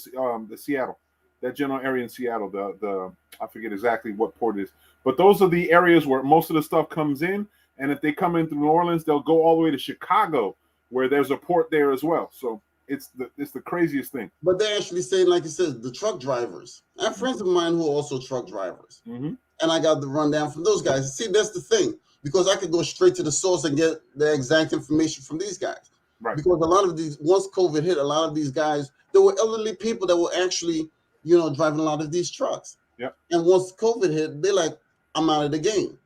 the Seattle, that general area in Seattle. The I forget exactly what port it is, but those are the areas where most of the stuff comes in. And if they come in through New Orleans, they'll go all the way to Chicago, where there's a port there as well. So it's the craziest thing. But they're actually saying, like you said, the truck drivers. I have friends of mine who are also truck drivers. Mm-hmm. And I got the rundown from those guys. See, that's the thing. Because I could go straight to the source and get the exact information from these guys. Right. Because a lot of these, once COVID hit, a lot of these guys, there were elderly people that were actually, you know, driving a lot of these trucks. Yeah. And once COVID hit, they're like, I'm out of the game.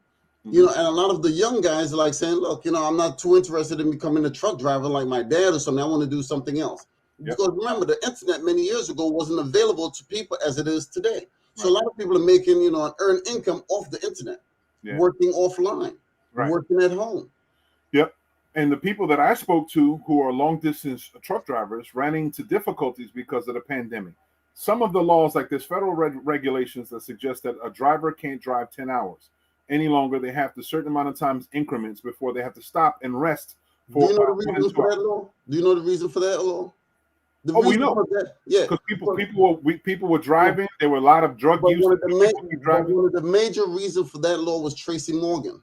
Mm-hmm. You know, and a lot of the young guys are like saying, look, you know, I'm not too interested in becoming a truck driver like my dad or something. I want to do something else. Yep. Because remember, the internet many years ago wasn't available to people as it is today. So a lot of people are making, you know, an earned income off the internet, working offline, working at home. Yep. And the people that I spoke to who are long distance truck drivers ran into difficulties because of the pandemic. Some of the laws, like there's federal regulations that suggest that a driver can't drive 10 hours any longer. They have to certain amount of times increments before they have to stop and rest. Do you know the reason for that law? Do you know the reason for that law? We know. Because people were driving. There were a lot of drug use. One of the major reasons for that law was Tracy Morgan.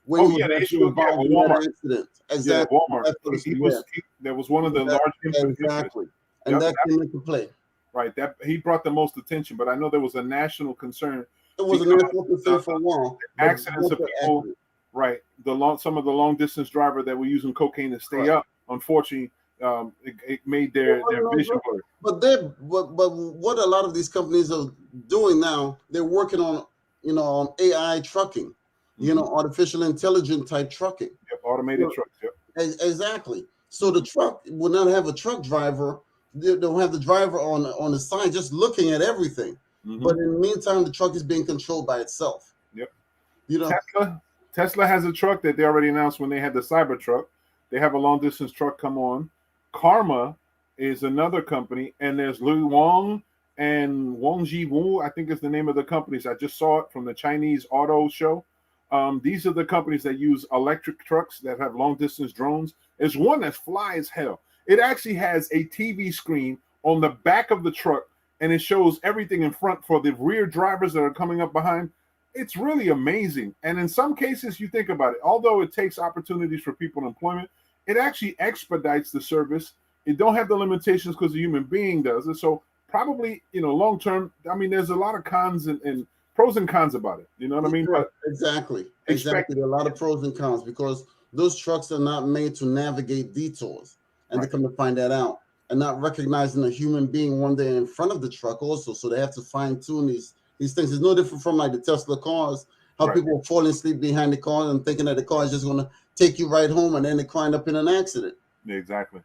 When the issue with Walmart incident. Exactly. Yeah, Walmart. There was one of the large exactly. And that came into play. Right. That he brought the most attention, but I know there was a national concern. It was a national concern for a while. Accidents of people. Right. Some of the long distance driver that were using cocaine to stay up. Unfortunately, it made their vision blurred. But what a lot of these companies are doing now, they're working on, you know, on AI trucking, you know, artificial intelligence type trucking. Yep, automated trucks. Yep. Exactly. So the truck will not have a truck driver. They'll have the driver on the side just looking at everything. Mm-hmm. But in the meantime, the truck is being controlled by itself. Yep. You know, Tesla has a truck that they already announced when they had the Cybertruck. They have a long distance truck come on. Karma is another company, and there's Lu Wang and Wang Jiwu, I think is the name of the companies. I just saw it from the Chinese auto show. These are the companies that use electric trucks that have long distance drones. There's one that's fly as hell. It actually has a TV screen on the back of the truck, and it shows everything in front for the rear drivers that are coming up behind. It's really amazing. And in some cases, you think about it, although it takes opportunities for people in employment, it actually expedites the service. It don't have the limitations because the human being does it. So probably, you know, long term, I mean, there's a lot of cons and pros and cons about it. You know what I mean? But exactly. There are a lot of pros and cons because those trucks are not made to navigate detours. And they come to find that out. And not recognizing a human being one day in front of the truck also. So they have to fine tune these things. It's no different from like the Tesla cars, how people are falling asleep behind the car and thinking that the car is just going to take you right home, and then they wind up in an accident. Exactly.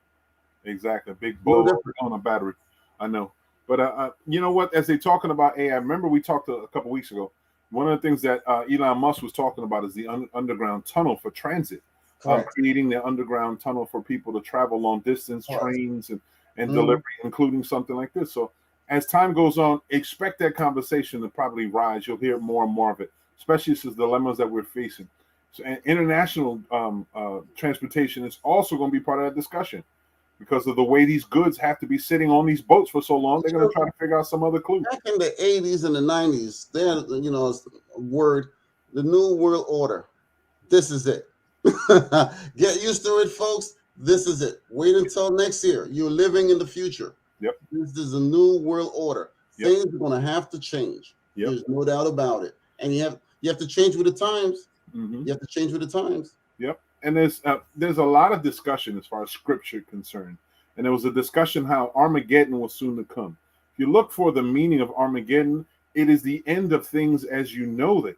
Big blow on a battery. I know. But you know what? As they're talking about AI, remember we talked a couple weeks ago. One of the things that Elon Musk was talking about is the underground tunnel for transit. Creating the underground tunnel for people to travel long distance, trains and delivery, including something like this. So as time goes on, expect that conversation to probably rise. You'll hear more and more of it, especially since the dilemmas that we're facing. So, and international transportation is also going to be part of that discussion because of the way these goods have to be sitting on these boats for so long. They're going to try to figure out some other clue. Back in the 80s and the 90s, they had, you know, a word, the New World Order. This is it. Get used to it, folks. This is it. Wait until next year. You're living in the future. Yep. This is a new world order. Things are going to have to change. Yep. There's no doubt about it. And you have to change with the times. Mm-hmm. You have to change with the times. Yep. And there's a lot of discussion as far as scripture concerned. And there was a discussion how Armageddon was soon to come. If you look for the meaning of Armageddon, it is the end of things as you know it.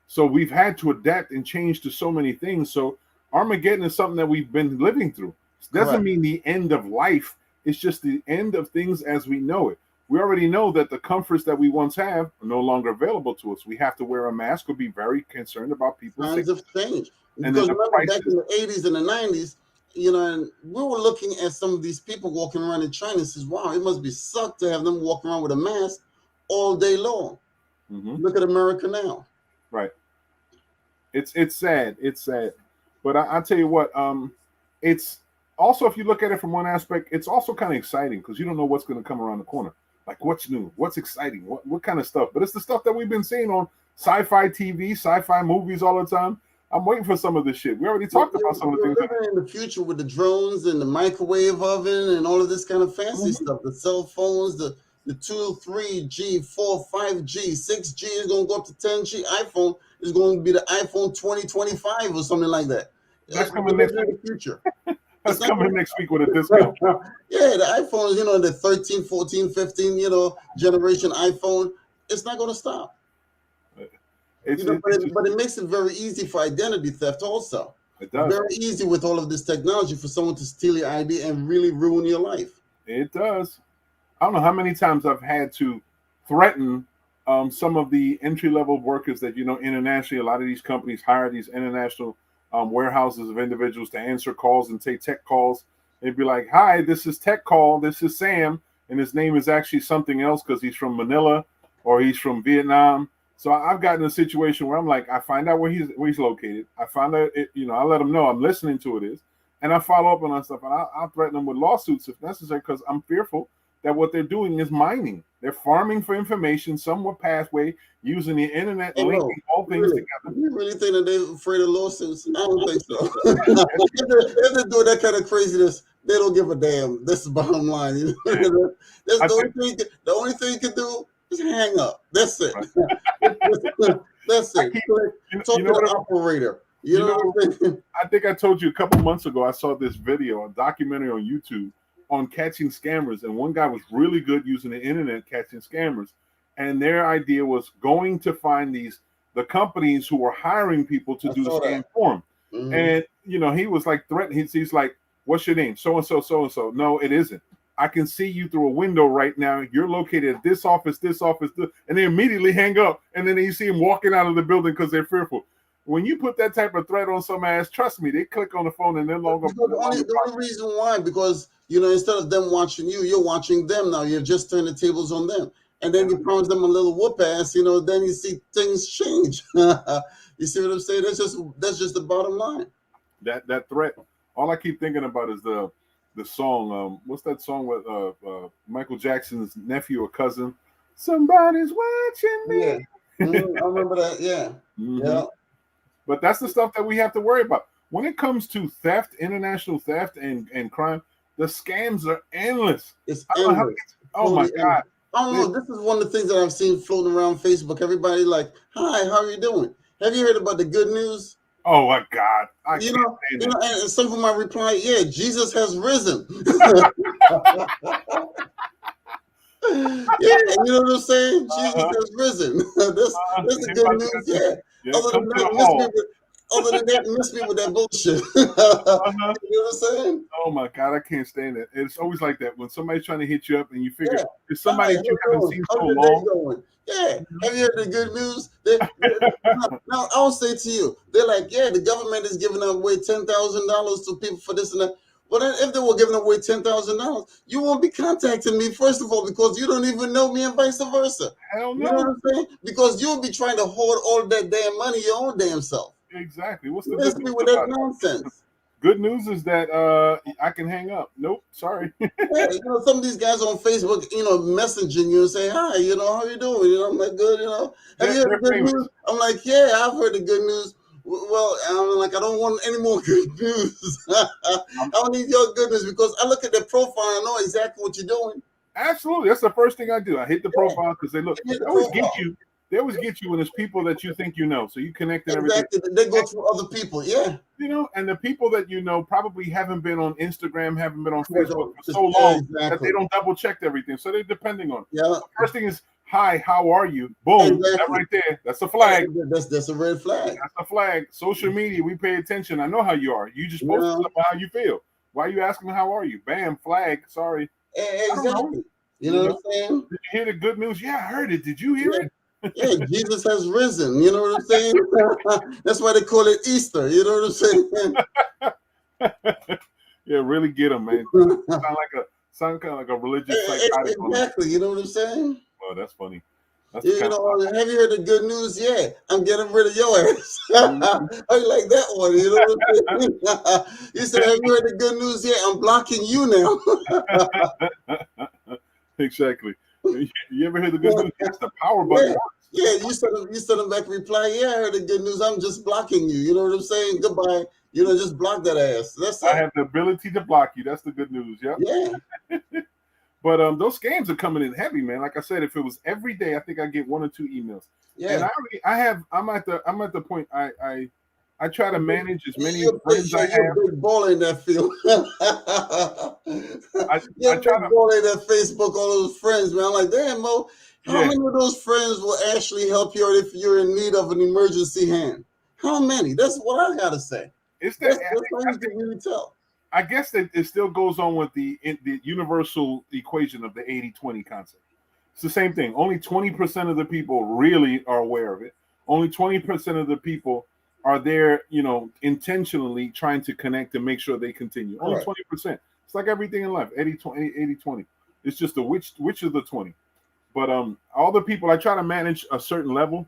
So we've had to adapt and change to so many things. So Armageddon is something that we've been living through. It doesn't mean the end of life. It's just the end of things as we know it. We already know that the comforts that we once have are no longer available to us. We have to wear a mask or be very concerned about people's safety. Times have changed. And because remember back in the 80s and the 90s, you know, and we were looking at some of these people walking around in China and says, wow, it must be sucked to have them walking around with a mask all day long. Mm-hmm. Look at America now. Right. It's sad. It's sad. But I tell you what, it's also, if you look at it from one aspect, it's also kind of exciting because you don't know what's going to come around the corner. Like what's new, what's exciting, what kind of stuff. But it's the stuff that we've been seeing on sci-fi TV, sci-fi movies all the time. I'm waiting for some of this shit. We already talked about some of the things. We're living in the future with the drones and the microwave oven and all of this kind of fancy stuff. The cell phones, the 2, 3G, 4, 5G, 6G is going to go up to 10G. iPhone is going to be the iPhone 2025 or something like that. That's coming next week. In the future. That's coming next week with a discount. Yeah, the iPhone, the 13, 14, 15, generation iPhone, it's not going to stop. But it makes it very easy for identity theft also. It does. Very easy with all of this technology for someone to steal your ID and really ruin your life. It does. I don't know how many times I've had to threaten some of the entry-level workers that, internationally, a lot of these companies hire these international warehouses of individuals to answer calls and take tech calls. They'd be like, hi, this is tech call. This is Sam. And his name is actually something else because he's from Manila or he's from Vietnam. So I've gotten a situation where I'm like, I find out where he's located. I find out, I let him know I'm listening to it, and I follow up on that stuff. And I'll threaten them with lawsuits if necessary because I'm fearful that what they're doing is mining. They're farming for information, somewhat pathway, using the internet, linking all things together. You really think that they're afraid of lawsuits? I don't think so. if they're doing that kind of craziness, they don't give a damn. This is bottom line. The only thing you can do is hang up. That's it. That's it. Talk to the operator. I think I told you a couple months ago, I saw this video, a documentary on YouTube on catching scammers. And one guy was really good using the internet catching scammers. And their idea was going to find the companies who were hiring people to do the scam for him. Mm-hmm. And, he was like threatening. He's like, what's your name? So-and-so, so-and-so. No, it isn't. I can see you through a window right now. You're located at this office, and they immediately hang up. And then you see them walking out of the building because they're fearful. When you put that type of threat on some ass, trust me, they click on the phone and they're longer. The only reason why, because, instead of them watching you, you're watching them now. You've just turned the tables on them. And then you promise them a little whoop ass, then you see things change. You see what I'm saying? That's just the bottom line. That threat. All I keep thinking about is the song. What's that song with Michael Jackson's nephew or cousin? Somebody's watching me. Yeah. I remember that. Yeah. Mm-hmm. Yeah. But that's the stuff that we have to worry about. When it comes to theft, international theft and crime, the scams are endless. It's endless. Oh my God. I don't know. This is one of the things that I've seen floating around Facebook. Everybody like, hi, how are you doing? Have you heard about the good news? Oh my God. And some of my reply, yeah, Jesus has risen. Yeah, you know what I'm saying? Jesus has risen. That's the good news. Yeah. Other than that, miss me with that bullshit. You know what I'm saying? Oh my God, I can't stand it. It's always like that when somebody's trying to hit you up and you figure it's somebody that you haven't seen so long. Yeah, have you heard the good news? Now I'll say to you, they're like, yeah, the government is giving away $10,000 to people for this and that. But if they were giving away $10,000, you won't be contacting me, first of all, because you don't even know me and vice versa. Hell no. You know what I'm saying? Because you'll be trying to hoard all that damn money your own damn self. Exactly. What's the Miss me with that nonsense? Good news is that I can hang up. Nope, sorry. Yeah, some of these guys on Facebook, messaging you and say, hi, how you doing? I'm like, good, Have you heard the good news? I'm like, yeah, I've heard the good news. Well, I'm like, I don't want any more good news. I don't need your good news because I look at their profile and I know exactly what you're doing. Absolutely. That's the first thing I do. I hit the profile because they always get you. They always get you when it's people that you think you know. So you connect and everything. Exactly. They go through other people. Yeah. And the people that probably haven't been on Instagram, haven't been on Facebook for so long that they don't double check everything. So they're depending on it. Yeah. The first thing is, hi, how are you? Boom. That right there. That's a flag. That's a red flag. That's a flag. Social media, we pay attention. I know how you are. You just posted about how you feel. Why are you asking me how are you? Bam, flag. Sorry. Exactly. You know what I'm saying? Did you hear the good news? Yeah, I heard it. Did you hear it? Yeah, Jesus has risen. You know what I'm saying? That's why they call it Easter. You know what I'm saying? Yeah, really get them, man. Sound kind of like a religious psychotic. Exactly. You know what I'm saying? Oh, that's funny. You know, have you heard the good news? Yeah, I'm getting rid of your ass. How you like that one? You know what I'm saying? He said, have you heard the good news? Yeah, I'm blocking you now. Exactly. You ever hear the good news? Yes, the power button. Yeah, you send them back a reply. Yeah, I heard the good news. I'm just blocking you. You know what I'm saying? Goodbye. You know, just block that ass. That's it. I have the ability to block you. That's the good news. Yep. Yeah. But those scams are coming in heavy, man. Like I said, if it was every day, I think I get 1 or 2 emails. Yeah. And I'm at the point I try to manage as many friends I have. You're a big baller in that field. You're a big baller in that Facebook, all those friends, man. I'm like, damn, Mo, how many of those friends will actually help you out if you're in need of an emergency hand? How many? That's what I gotta say. That's how you can really tell. I guess that it still goes on with the universal equation of the 80-20 concept. It's the same thing. Only 20% of the people really are aware of it. Only 20% of the people are there, you know, intentionally trying to connect and make sure they continue. Only 20%. It's like everything in life, 80-20. It's just which of the 20. But all the people, I try to manage a certain level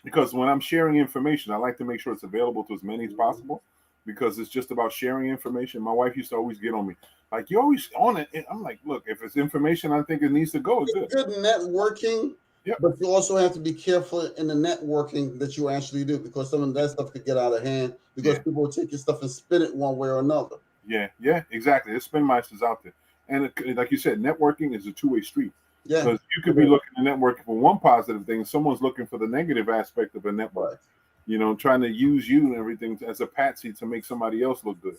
because when I'm sharing information, I like to make sure it's available to as many as possible because it's just about sharing information. My wife used to always get on me, like, you're always on it. And I'm like, look, if it's information I think it needs to go, it's good. Good networking. Yep. But you also have to be careful in the networking that you actually do because some of that stuff could get out of hand because people will take your stuff and spin it one way or another. Yeah, exactly. There's spin meisters out there. And like you said, networking is a two-way street. Yeah. Because you could be looking to network for one positive thing, someone's looking for the negative aspect of a network. Right. You know, trying to use you and everything as a patsy to make somebody else look good.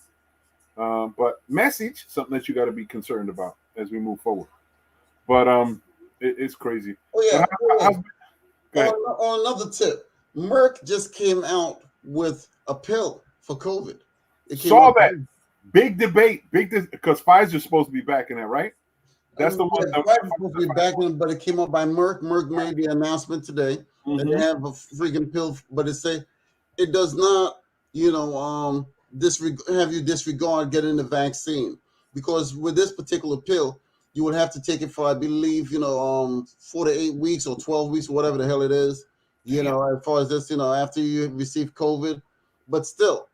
But message, something that you got to be concerned about as we move forward. But it's crazy. Oh yeah. On another tip, Merck just came out with a pill for COVID. Saw that big debate, because Pfizer's supposed to be backing that, right? That's the one. Pfizer's supposed to be backing it, but it came up by Merck. Merck made the announcement today that they have a freaking pill, but it does not, you know, have you disregard getting the vaccine because with this particular pill, you would have to take it for, I believe, 4 to 8 weeks or 12 weeks, whatever the hell it is, you know, as far as this, after you receive COVID. But still,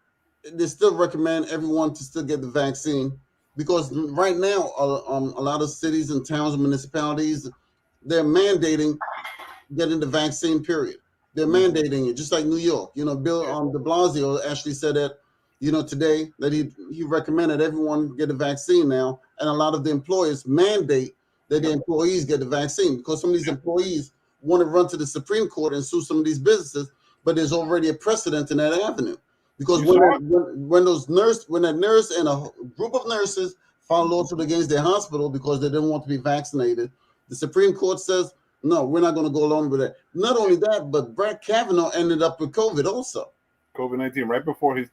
they still recommend everyone to still get the vaccine because right now, a lot of cities and towns and municipalities, they're mandating getting the vaccine, period. They're mandating it, just like New York. You know, Bill de Blasio actually said that, today that he recommended everyone get a vaccine now, and a lot of the employers mandate that the employees get the vaccine because some of these employees want to run to the Supreme Court and sue some of these businesses, but there's already a precedent in that avenue because when that nurse and a group of nurses filed a lawsuit against their hospital because they didn't want to be vaccinated, the Supreme Court says, no, we're not going to go along with that. Not only that, but Brett Kavanaugh ended up with COVID also. COVID-19 right before his,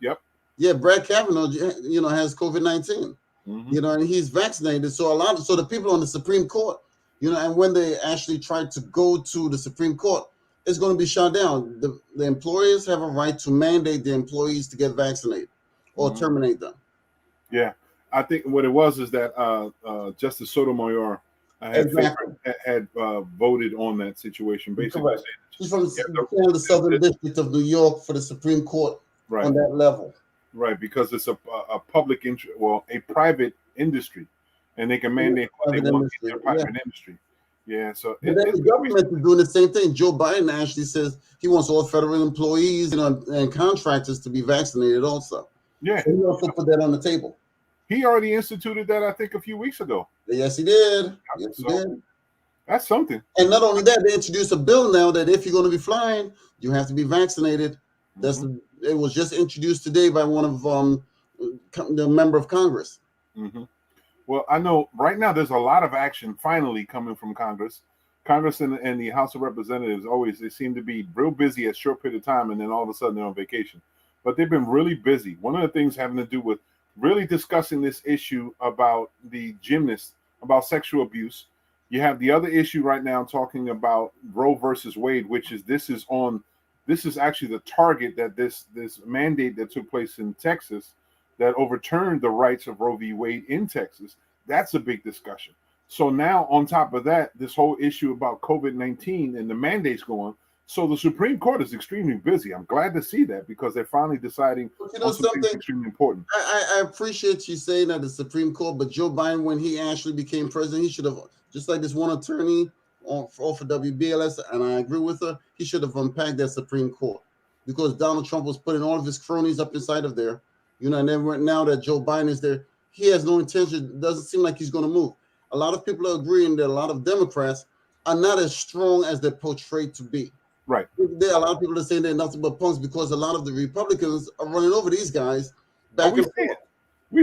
Yeah, Brett Kavanaugh, has COVID-19, and he's vaccinated. So the people on the Supreme Court, and when they actually try to go to the Supreme Court, it's going to be shut down. The employers have a right to mandate the employees to get vaccinated or terminate them. Yeah, I think what it was is that Justice Sotomayor had voted on that situation. Basically, she's from the Southern District of New York for the Supreme Court on that level. Right, because it's a public interest, a private industry, and they can mandate what they want in their private industry. Yeah, so the government is doing the same thing. Joe Biden actually says he wants all federal employees, and contractors to be vaccinated also. Yeah, so he also put that on the table. He already instituted that, I think, a few weeks ago. Yes, he did. Yes, he did. That's something. And not only that, they introduced a bill now that if you're going to be flying, you have to be vaccinated. It was just introduced today by one of the member of Congress. Well, I know right now there's a lot of action finally coming from Congress. Congress and the House of Representatives they seem to be real busy at a short period of time, and then all of a sudden they're on vacation. But they've been really busy. One of the things having to do with really discussing this issue about the gymnasts, about sexual abuse. You have the other issue right now talking about Roe versus Wade, this is actually the target that this mandate that took place in Texas that overturned the rights of Roe v. Wade in Texas. That's a big discussion. So now, on top of that, this whole issue about COVID-19 and the mandates going. So the Supreme Court is extremely busy. I'm glad to see that because they're finally deciding on some things extremely important. I appreciate you saying that the Supreme Court, but Joe Biden, when he actually became president, he should have, just like this one attorney for WBLS, and I agree with her, he should have unpacked that Supreme Court because Donald Trump was putting all of his cronies up inside of there. And then now that Joe Biden is there, he has no intention. It doesn't seem like he's going to move. A lot of people are agreeing that a lot of Democrats are not as strong as they're portrayed to be. Right. There are a lot of people that say they're nothing but punks because a lot of the Republicans are running over these guys back and forth. We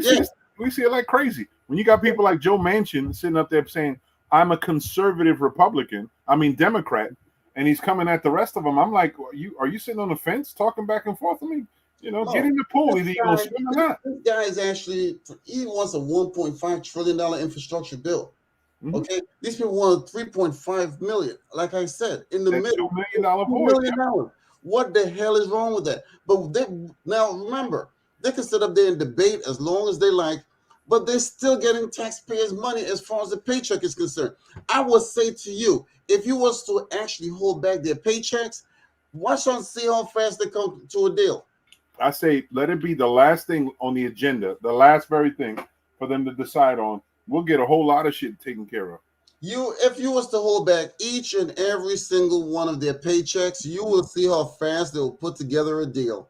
see it like crazy. When you got people like Joe Manchin sitting up there saying, I'm a conservative Democrat, and he's coming at the rest of them. I'm like, are you sitting on the fence talking back and forth? Get in the pool. Either you're going to swim or not. This guy is actually, he wants a $1.5 trillion infrastructure bill. Mm-hmm. Okay, these people want $3.5 million. Like I said, in the middle, $2 million. What the hell is wrong with that? But now remember, they can sit up there and debate as long as they like, but they're still getting taxpayers' money as far as the paycheck is concerned. I would say to you, if you was to actually hold back their paychecks, watch and see how fast they come to a deal. I say let it be the last thing on the agenda, the last very thing for them to decide on. We'll get a whole lot of shit taken care of. If you was to hold back each and every single one of their paychecks, you will see how fast they will put together a deal.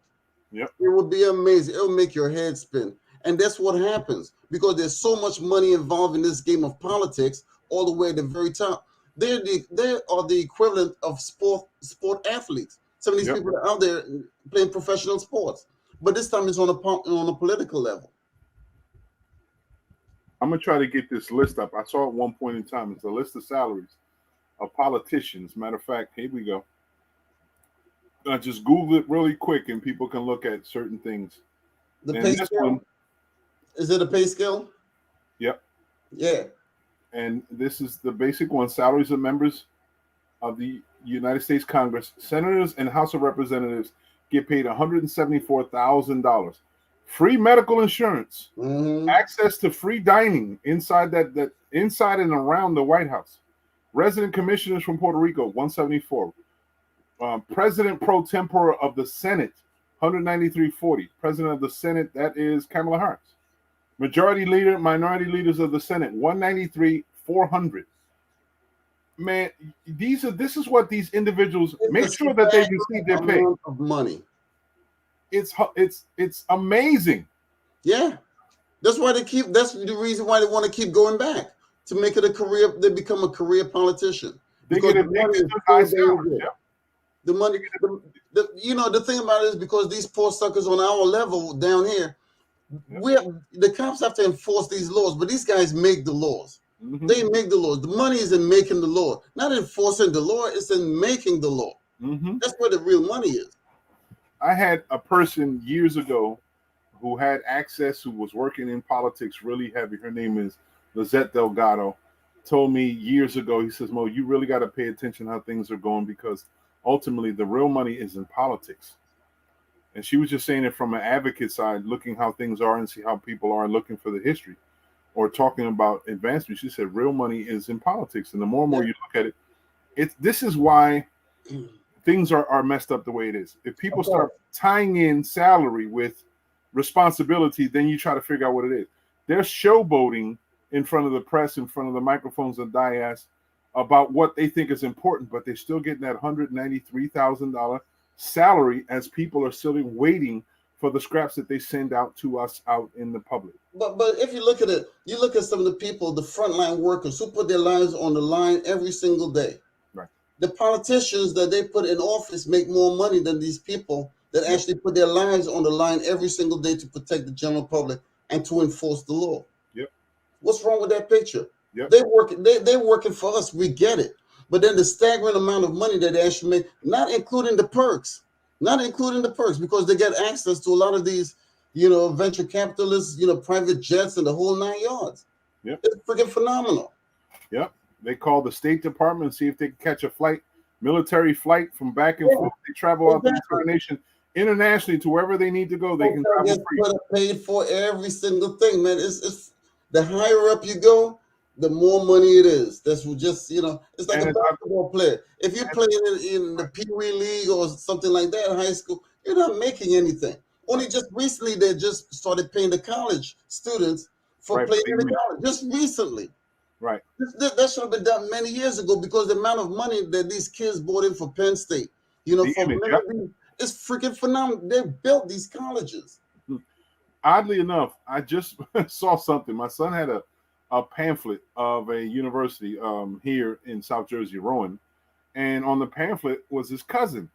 Yep. It would be amazing. It will make your head spin. And that's what happens because there's so much money involved in this game of politics all the way at the very top. They are the equivalent of sport athletes. Some of these people are out there playing professional sports. But this time it's on a political level. I'm going to try to get this list up. I saw at one point in time. It's a list of salaries of politicians. Matter of fact, here we go. I just Googled it really quick and people can look at certain things. The pay scale? Is it a pay scale? Yep. Yeah. And this is the basic one. Salaries of members of the United States Congress, senators and House of Representatives get paid $174,000. Free medical insurance, access to free dining inside inside and around the White House. Resident commissioners from Puerto Rico, 174. President pro tempore of the Senate, 193.40. President of the Senate, that is Kamala Harris. Majority leader, minority leaders of the Senate, 193,400. Man, this is what these individuals make sure that they receive their pay of money. It's amazing. Yeah, that's why that's the reason why they want to keep going back to make it a career. They become a career politician. They get the money. The thing about it is because these poor suckers on our level down here, the cops have to enforce these laws, but these guys make the laws. Mm-hmm. They make the laws. The money is in making the law, not enforcing the law. It's in making the law. Mm-hmm. That's where the real money is. I had a person years ago who had access, who was working in politics really heavy. Her name is Lizette Delgado. Told me years ago, he says, Mo, you really got to pay attention how things are going because ultimately the real money is in politics. And she was just saying it from an advocate side, looking how things are and see how people are looking for the history or talking about advancement. She said real money is in politics. And the more and more you look at it, this is why things are messed up the way it is. If people start tying in salary with responsibility, then you try to figure out what it is. They're showboating in front of the press, in front of the microphones and dais about what they think is important, but they're still getting that $193,000 salary as people are still waiting for the scraps that they send out to us out in the public. But if you look at it, you look at some of the people, the frontline workers who put their lives on the line every single day. The politicians that they put in office make more money than these people that actually put their lives on the line every single day to protect the general public and to enforce the law. Yep. What's wrong with that picture? Yep. They're working for us. We get it. But then the staggering amount of money that they actually make, not including the perks, because they get access to a lot of these, venture capitalists, private jets and the whole 9 yards. Yep. It's freaking phenomenal. Yep. They call the State Department and see if they can catch a military flight from back and forth. They travel out the entire nation internationally to wherever they need to go. They can travel free. Paid for every single thing, man. It's the higher up you go, the more money it is. That's just, it's like And a it's, basketball player. If you're playing in the Pee Wee League or something like that in high school, you're not making anything. Only just recently they just started paying the college students for right, playing in the college. Just recently. right. That should have been done many years ago because the amount of money that these kids brought in for Penn State, The for image, many yep. of these, it's freaking phenomenal. They built these colleges. Oddly enough, I just saw something. My son had a pamphlet of a university here in South Jersey, Rowan, and on the pamphlet was his cousin.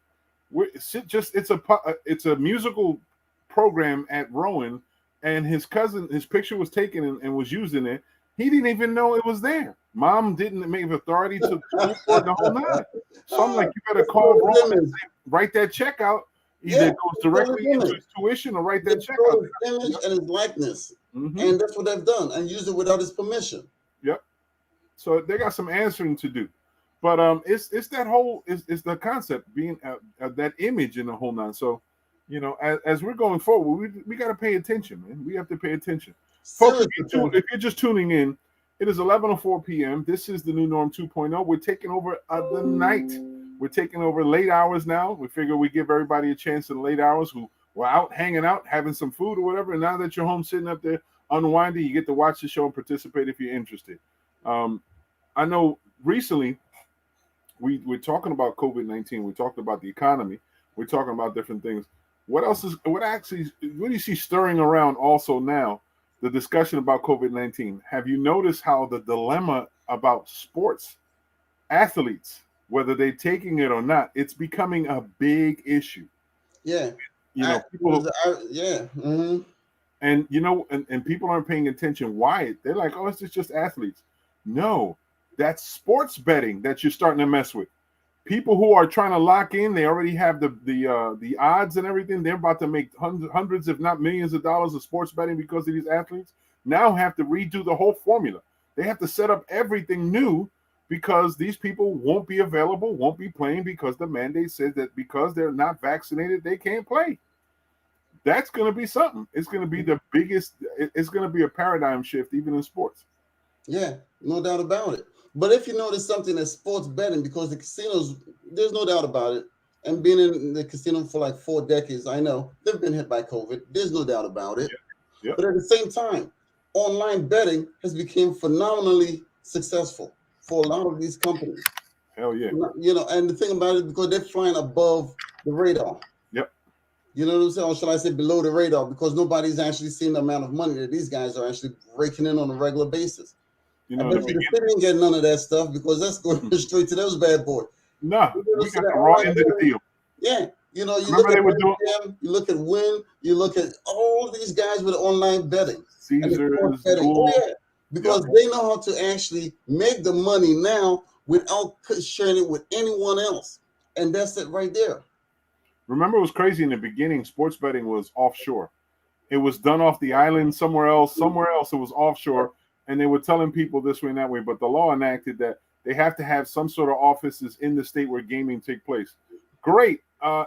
It's a musical program at Rowan, and his cousin, his picture was taken and was used in it. He didn't even know it was there. Mom didn't make authority to school for the whole nine. So I'm like, you better call Rowan and say, write that check out. Either it goes directly into his tuition or write that check out. His image and his likeness, Mm-hmm. and that's what they've done, and use it without his permission. Yep. So they got some answering to do, but it's that whole it's the concept being that image in the whole nine. So, as we're going forward, we got to pay attention, man. We have to pay attention, folks. If you're just tuning in, it is 11:04 p.m. This is the New Norm 2.0. We're taking over the night. We're taking over late hours now. We figure we give everybody a chance in the late hours who were out hanging out, having some food or whatever. And now that you're home sitting up there unwinding, you get to watch the show and participate if you're interested. I know recently we're talking about COVID-19. We talked about the economy. We're talking about different things. What do you see stirring around also now? The discussion about COVID-19. Have you noticed how the dilemma about sports athletes, whether they're taking it or not, it's becoming a big issue. Yeah. People. Yeah. Mm-hmm. And and people aren't paying attention. Why? They're like, oh, it's just athletes. No, that's sports betting that you're starting to mess with. People who are trying to lock in, they already have the odds and everything. They're about to make hundreds, if not millions of dollars of sports betting because of these athletes. Now have to redo the whole formula. They have to set up everything new because these people won't be available, won't be playing because the mandate says that because they're not vaccinated, they can't play. That's going to be something. It's going to be the biggest. It's going to be a paradigm shift even in sports. Yeah, no doubt about it. But if you notice something as sports betting, because the casinos, there's no doubt about it. And being in the casino for like 4 decades, I know they've been hit by COVID. There's no doubt about it. Yeah. Yep. But at the same time, online betting has become phenomenally successful for a lot of these companies. Hell yeah. And the thing about it, because they're flying above the radar. Yep. You know what I'm saying? Or should I say below the radar? Because nobody's actually seeing the amount of money that these guys are actually raking in on a regular basis. I bet you the city ain't getting none of that stuff because that's going straight to those bad boys. No, we got the raw end of the deal. Yeah. You look at you look at Win, you look at all these guys with online betting. Caesars, because they know how to actually make the money now without sharing it with anyone else. And that's it right there. Remember, it was crazy in the beginning. Sports betting was offshore. It was done off the island somewhere else. Somewhere else it was offshore. And they were telling people this way and that way. But the law enacted that they have to have some sort of offices in the state where gaming take place. Great.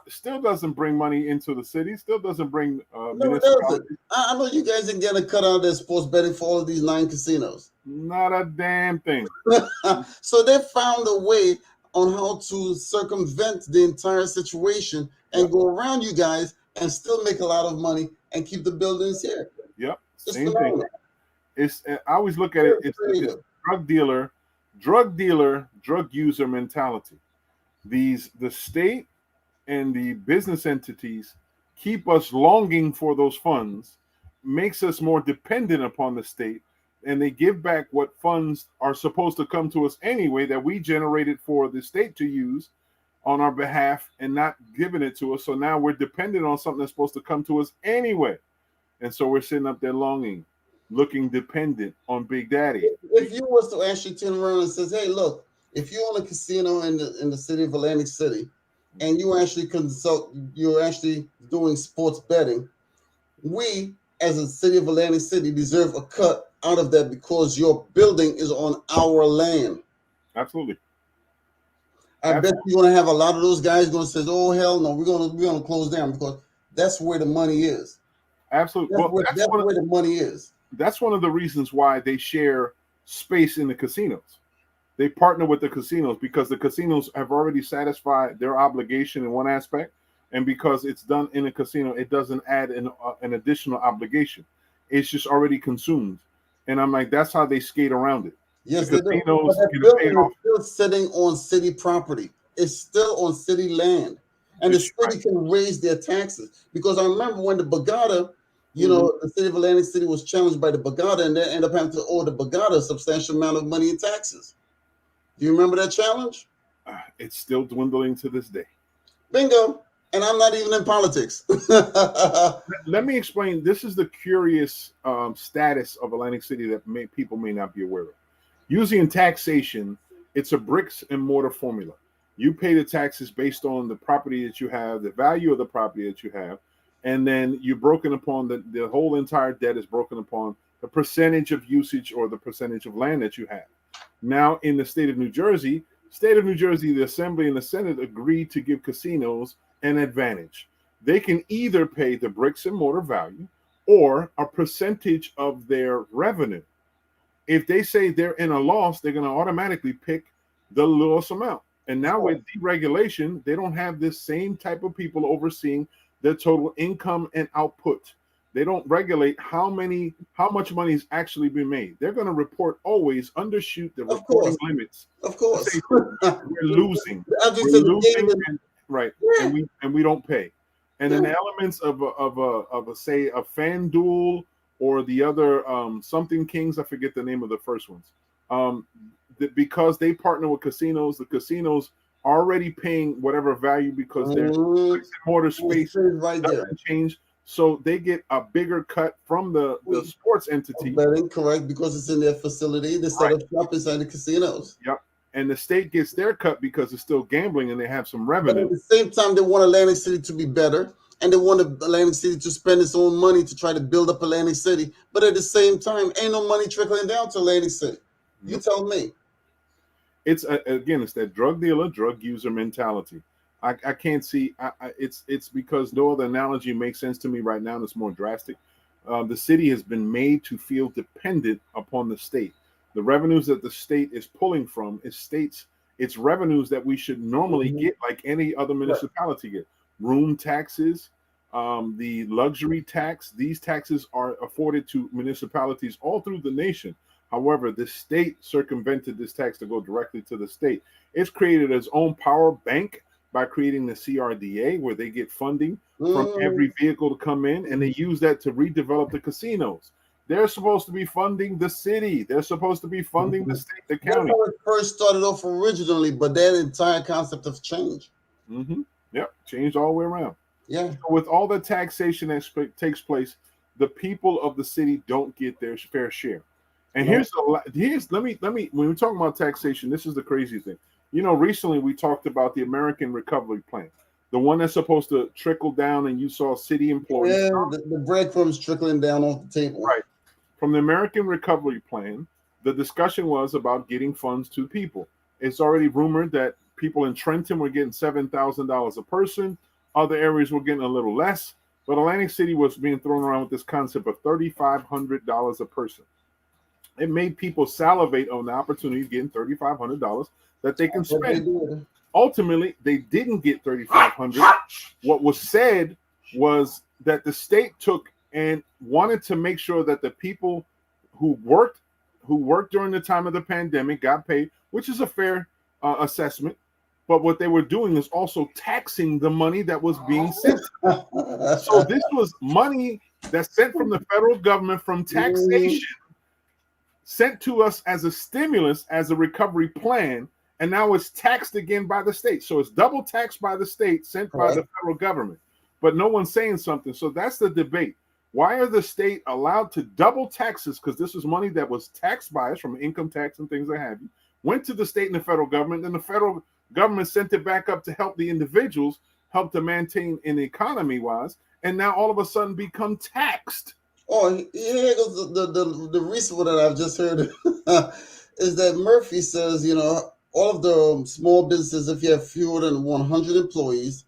Still doesn't bring money into the city. Still doesn't bring no, it doesn't. I know you guys didn't get a cut out of their sports betting for all of these 9 casinos. Not a damn thing. So they found a way on how to circumvent the entire situation and go around you guys and still make a lot of money and keep the buildings here. Yep. Same thing. I always look at it. It's drug dealer, drug user mentality. The state and the business entities keep us longing for those funds, makes us more dependent upon the state, and they give back what funds are supposed to come to us anyway that we generated for the state to use on our behalf and not giving it to us. So now we're dependent on something that's supposed to come to us anyway. And so we're sitting up there longing, looking dependent on Big Daddy. If you was to actually turn around and says, hey, look, if you own a casino in the city of Atlantic City and you're actually doing sports betting, we as a city of Atlantic City deserve a cut out of that because your building is on our land. Absolutely. I bet you're going to have a lot of those guys going to say, oh, hell no, we're going to close down because that's where the money is. Absolutely. That's where the money is. That's one of the reasons why they share space in the casinos. They partner with the casinos because the casinos have already satisfied their obligation in one aspect, and because it's done in a casino, it doesn't add an additional obligation. It's just already consumed, and I'm like, that's how they skate around it. Yes, The they do. But casinos that get paid building off. is still sitting on city property. It's still on city land. And the It's city right. can raise their taxes. Because I remember when the Bagada, Mhm. the city of Atlantic City was challenged by the Bagada, and they ended up having to owe the Bagada a substantial amount of money in taxes. Do you remember that challenge? It's still dwindling to this day. Bingo. And I'm not even in politics. Let me explain. This is the curious status of Atlantic City that people may not be aware of. Using taxation, it's a bricks and mortar formula. You pay the taxes based on the property that you have, the value of the property that you have, and then you're broken upon the whole entire debt is broken upon the percentage of usage or the percentage of land that you have. Now, in the state of New Jersey, the Assembly and the Senate agreed to give casinos an advantage. They can either pay the bricks and mortar value or a percentage of their revenue. If they say they're in a loss, they're going to automatically pick the loss amount. And now with deregulation, they don't have this same type of people overseeing the total income and output. They don't regulate how much money is actually being made. They're going to report always undershoot the reporting limits. Of course. Say, we're losing. I just We're said losing, David, and, right? Yeah. And we don't pay. And then Yeah. the elements of say a FanDuel or the other something Kings, I forget the name of the first ones. Because they partner with casinos, the casinos are already paying whatever value because their mortar space right there. doesn't change. So they get a bigger cut from the sports entity. Betting, correct, because it's in their facility. They set up shop inside the casinos. Yep. And the state gets their cut because it's still gambling and they have some revenue. But at the same time, they want Atlantic City to be better, and they want Atlantic City to spend its own money to try to build up Atlantic City. But at the same time, ain't no money trickling down to Atlantic City. You tell me. It's again, it's that drug dealer, drug user mentality. I can't see. It's because no other analogy makes sense to me right now. It's more drastic. The city has been made to feel dependent upon the state. The revenues that the state is pulling from it's revenues that we should normally get like any other municipality get. Room taxes, the luxury tax. These taxes are afforded to municipalities all through the nation. However, the state circumvented this tax to go directly to the state. It's created its own power bank by creating the CRDA, where they get funding from every vehicle to come in, and they use that to redevelop the casinos. They're supposed to be funding the city. They're supposed to be funding the state, the county. That's how it first started off originally, but that entire concept has changed. Yep, changed all the way around. Yeah. So with all the taxation that takes place, the people of the city don't get their fair share. And here's let me when we're talking about taxation, this is the crazy thing. Recently we talked about the American Recovery Plan, the one that's supposed to trickle down, and you saw city employees. Yeah, the breadcrumbs trickling down off the table. Right. From the American Recovery Plan, the discussion was about getting funds to people. It's already rumored that people in Trenton were getting $7,000 a person. Other areas were getting a little less, but Atlantic City was being thrown around with this concept of $3,500 a person. It made people salivate on the opportunity of getting $3,500 that they can spend. Ultimately, they didn't get $3,500. What was said was that the state took and wanted to make sure that the people who worked during the time of the pandemic got paid, which is a fair assessment. But what they were doing is also taxing the money that was being sent. So this was money that's sent from the federal government from taxation, sent to us as a stimulus, as a recovery plan, and now it's taxed again by the state. So it's double taxed by the state, sent by the federal government. But no one's saying something. So that's the debate. Why are the state allowed to double taxes? Because this is money that was taxed by us from income tax and things like that. Went to the state and the federal government, and the federal government sent it back up to help the individuals, help to maintain an economy-wise, and now all of a sudden become taxed. Oh, here goes the recent one that I've just heard is that Murphy says, all of the small businesses, if you have fewer than 100 employees,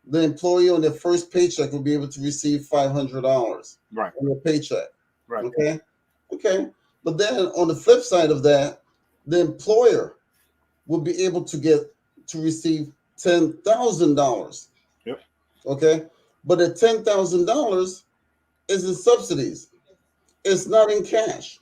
the employee on their first paycheck will be able to receive $500 on their paycheck. Right. Okay. But then on the flip side of that, the employer will be able to receive $10,000. Yep. Okay, but the $10,000 is in subsidies. It's not in cash.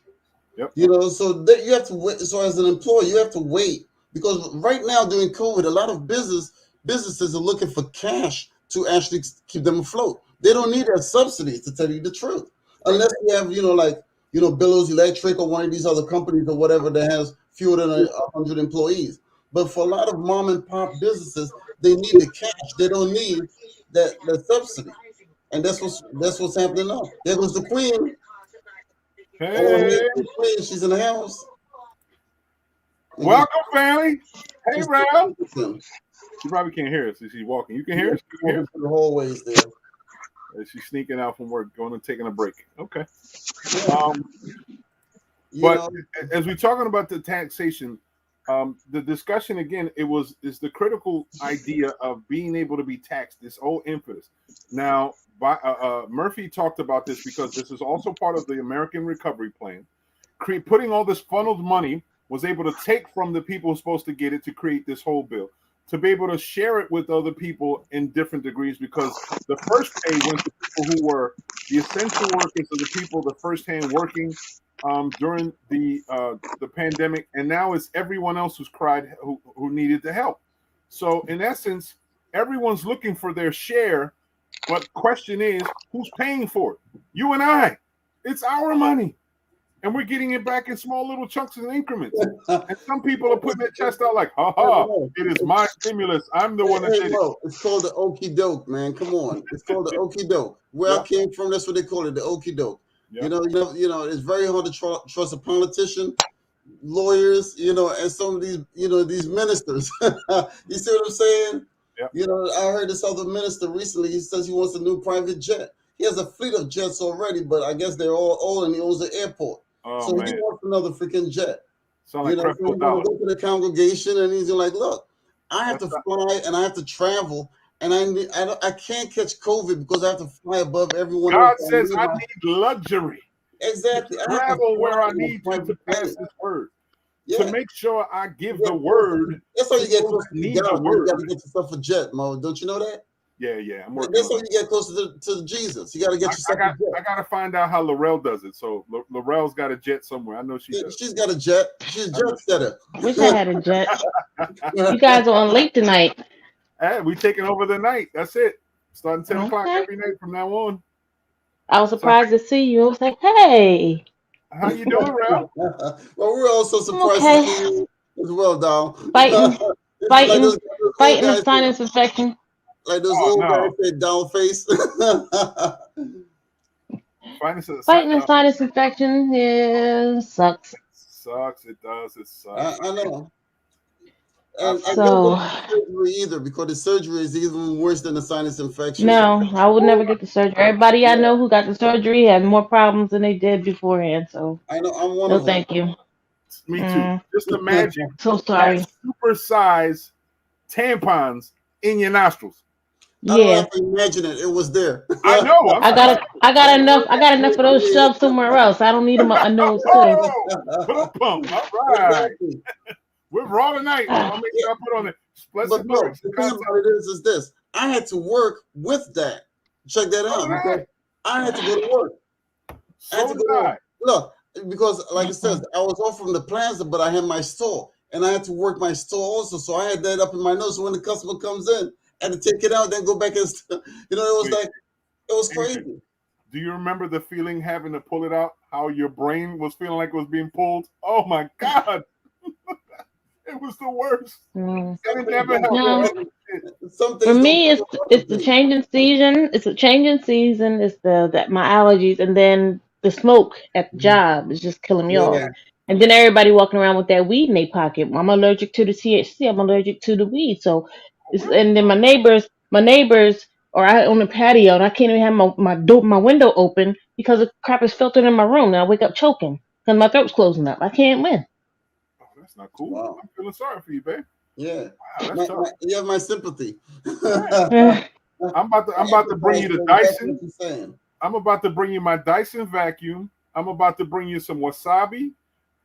Yep. So that you have to wait. So as an employee, you have to wait because right now during COVID, a lot of businesses are looking for cash to actually keep them afloat. They don't need that subsidies, to tell you the truth, unless you have Billows Electric or one of these other companies or whatever that has fewer than 100 employees. But for a lot of mom and pop businesses, they need the cash. They don't need that subsidy, and that's what's happening now. There goes the queen. Oh, Hey, hey, queen, she's in the house. welcome, family. Hey, She's Ralph. walking She probably can't hear us. She's walking. You can hear us? You can hear us? through the hallways there. She's sneaking out from work, going and taking a break. Okay. Yeah. But as we're talking about the taxation, the discussion again, is the critical idea of being able to be taxed. This whole impetus. Now, Murphy talked about this because this is also part of the American Recovery Plan. Putting all this funneled money was able to take from the people who's supposed to get it to create this whole bill, to be able to share it with other people in different degrees, because the first pay went to people who were the essential workers, of the people, the firsthand working during the pandemic, and now it's everyone else who needed the help. So in essence, everyone's looking for their share, but the question is, who's paying for it? You and I. It's our money. And we're getting it back in small little chunks and increments. And some people are putting their chest out like, it is my stimulus. I'm the one that did it. It's called the okie doke, man. Come on. It's called the okie doke. Where I came from, that's what they call it, the okie doke. Yep. It's very hard to trust a politician, lawyers, and some of these, these ministers. You see what I'm saying? Yep. I heard this other minister recently. He says he wants a new private jet. He has a fleet of jets already, but I guess they're all old, and he owns the airport. So he wants another freaking jet. Sound like so he's gonna go to the congregation, and he's like, "Look, I have to fly and I have to travel, and I can't catch COVID because I have to fly above everyone God else. says I need luxury. Exactly. I travel where I need to pass this word. To make sure I give the word. That's how you get close to God. You got to get yourself a jet, Mo. Don't you know that? Yeah. I'm working. That's how you get closer to Jesus. You got to get yourself a jet. I got to find out how Laurel does it. So Laurel's got a jet somewhere. I know she does. She's got a jet. She's a jet setter. Wish I had a jet. You guys are on late tonight. Hey, we taking over the night. That's it. Starting 10 o'clock every night from now on. I was surprised to see you. I was like, hey. How you doing, Ralph? Well, we're also surprised to see you as well, Dal. Fighting a sinus infection. Like those old guys said, down face. Fighting a sinus infection sucks. It does. It sucks. I know. And I don't get the surgery either, because the surgery is even worse than the sinus infection. No, I would never get the surgery. Everybody I know who got the surgery had more problems than they did beforehand. So I know I'm one of them. Thank you. Me too. Just imagine. So sorry. Super-sized tampons in your nostrils. I don't have to imagine it. It was there. I know. I got enough of those shoved somewhere else. I don't need them. I know too. Put a pump. All right. Exactly. We're raw tonight. I'll make sure I put on it. But no, the thing about it is this. I had to work with that. Check that out. Because I had to go to work. I had to go to work. Look, because like I said, I was off from the plaza, but I had my store. And I had to work my store also. So I had that up in my nose. So when the customer comes in, I had to take it out, then go back and, it was crazy. Do you remember the feeling having to pull it out? How your brain was feeling like it was being pulled? Oh my God. It was the worst. It never happened. For me, it's the changing season. It's a changing season. It's my allergies, and then the smoke at the job is just killing me off. And then everybody walking around with that weed in their pocket. I'm allergic to the THC. I'm allergic to the weed. So, and then my neighbors, or I on the patio, and I can't even have my window open because the crap is filtered in my room. Now I wake up choking because my throat's closing up. I can't win. That's not cool. Wow. I'm feeling sorry for you, babe. Yeah. Wow, you have my sympathy. I'm about to bring you the Dyson. I'm about to bring you my Dyson vacuum. I'm about to bring you some wasabi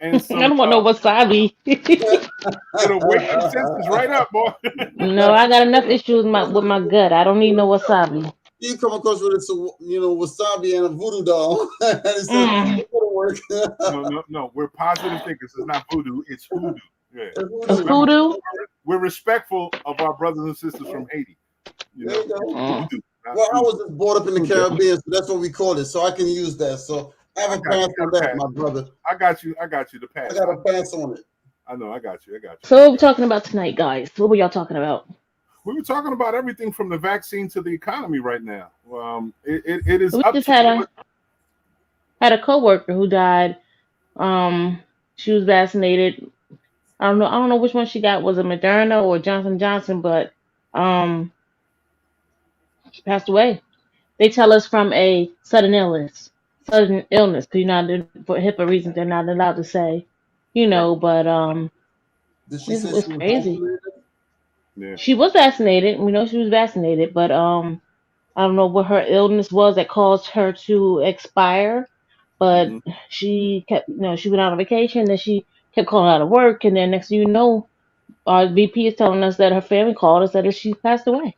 and I some. don't want no wasabi. It'll wake your senses right up, boy. No, I got enough issues with my gut. I don't need no wasabi. You come across with wasabi and a voodoo doll. And it says, Mm. it'll work. No. We're positive thinkers. It's not voodoo. It's hoodoo. Yeah. A voodoo? We're respectful of our brothers and sisters from Haiti. There you go. Voodoo, Well, I was just brought up in the Caribbean, so that's what we call it. So I can use that. So I have a pass on that, my brother. I got you. The pass. I got a pass on it. I know. I got you. So what are we talking about tonight, guys? What were y'all talking about? We were talking about everything from the vaccine to the economy right now. It is We up just to had a coworker who died. She was vaccinated. I don't know which one she got. Was it Moderna or Johnson Johnson? But she passed away. They tell us from a sudden illness. Because for HIPAA reasons they're not allowed to say, But Did she say it's she was crazy. vaccinated? Yeah. She was vaccinated. We know she was vaccinated, but I don't know what her illness was that caused her to expire. But she kept, she went out on vacation, and she kept calling out of work, and then next thing you know, our VP is telling us that her family called us that she passed away.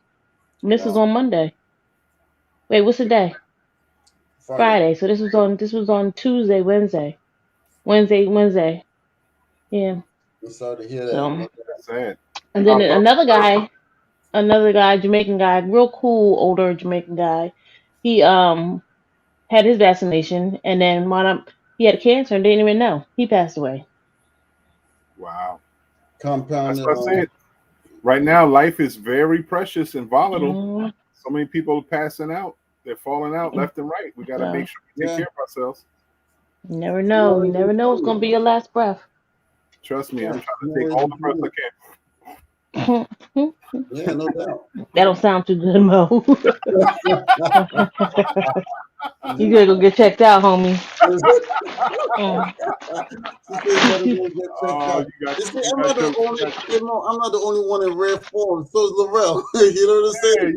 And this was on Monday. Wait, what's the day? Friday. So this was on Tuesday, Wednesday. Yeah. I'm sorry to hear that. So, That's sad. and then another guy, Jamaican guy, real cool older Jamaican guy. He had his vaccination, and then he had cancer and didn't even know. He passed away. Wow. Compounded. That's what I said. Right now, life is very precious and volatile. So many people are passing out. They're falling out left and right. We got to make sure we take care of ourselves. You never know. You never know what's going to be your last breath. Trust me, I'm trying to take all the breaths I can. Yeah, no doubt. That don't sound too good, Mo. You gotta go get checked out, homie. I'm not the only one in rare form. So is Laurel. You know what I'm saying?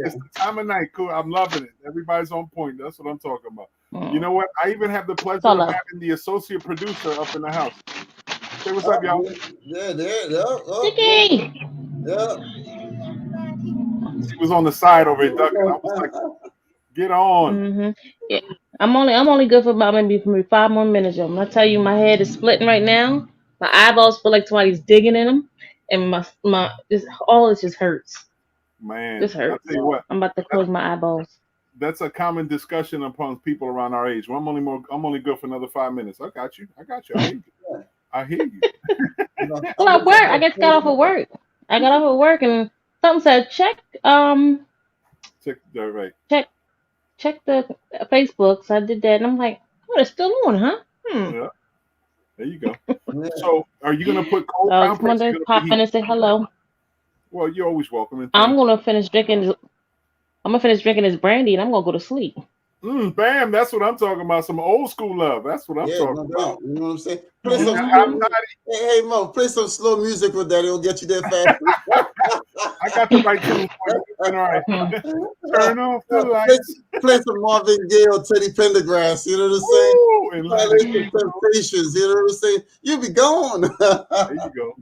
It's the time of night. Cool. I'm loving it. Everybody's on point. That's what I'm talking about. You know what? I even have the pleasure of having the associate producer up in the house. Say what's up, y'all. Yeah. Vicky! Yeah. She was on the side over here ducking. I was like, get on. Yeah. I'm only good for about maybe 5 more minutes. When I tell you my head is splitting right now, my eyeballs feel like somebody's digging in them, and all this just hurts. Man, this hurts. I'll tell you what, I'm about to close my eyeballs. That's a common discussion among people around our age. Well, I'm only good for another 5 minutes. I got you. I hear you. Well, at work, I just got off of work. And something said check the Facebook. So I did that, and I'm like, oh, it's still on, huh? Yeah. There you go. So, are you gonna put cold down? Come on, pop in and say hello. Well, you're always welcome. I'm gonna finish drinking this brandy, and I'm gonna go to sleep. Bam! That's what I'm talking about. Some old school love. That's what I'm talking about. You know what I'm saying? Hey, Mo, play some slow music with that. It'll get you there fast. I got the right tune for you. All right. Turn off the lights. Play some Marvin Gaye or Teddy Pendergrass. You know what I'm saying? Temptations. You know what I'm saying? You'll be gone. There you go.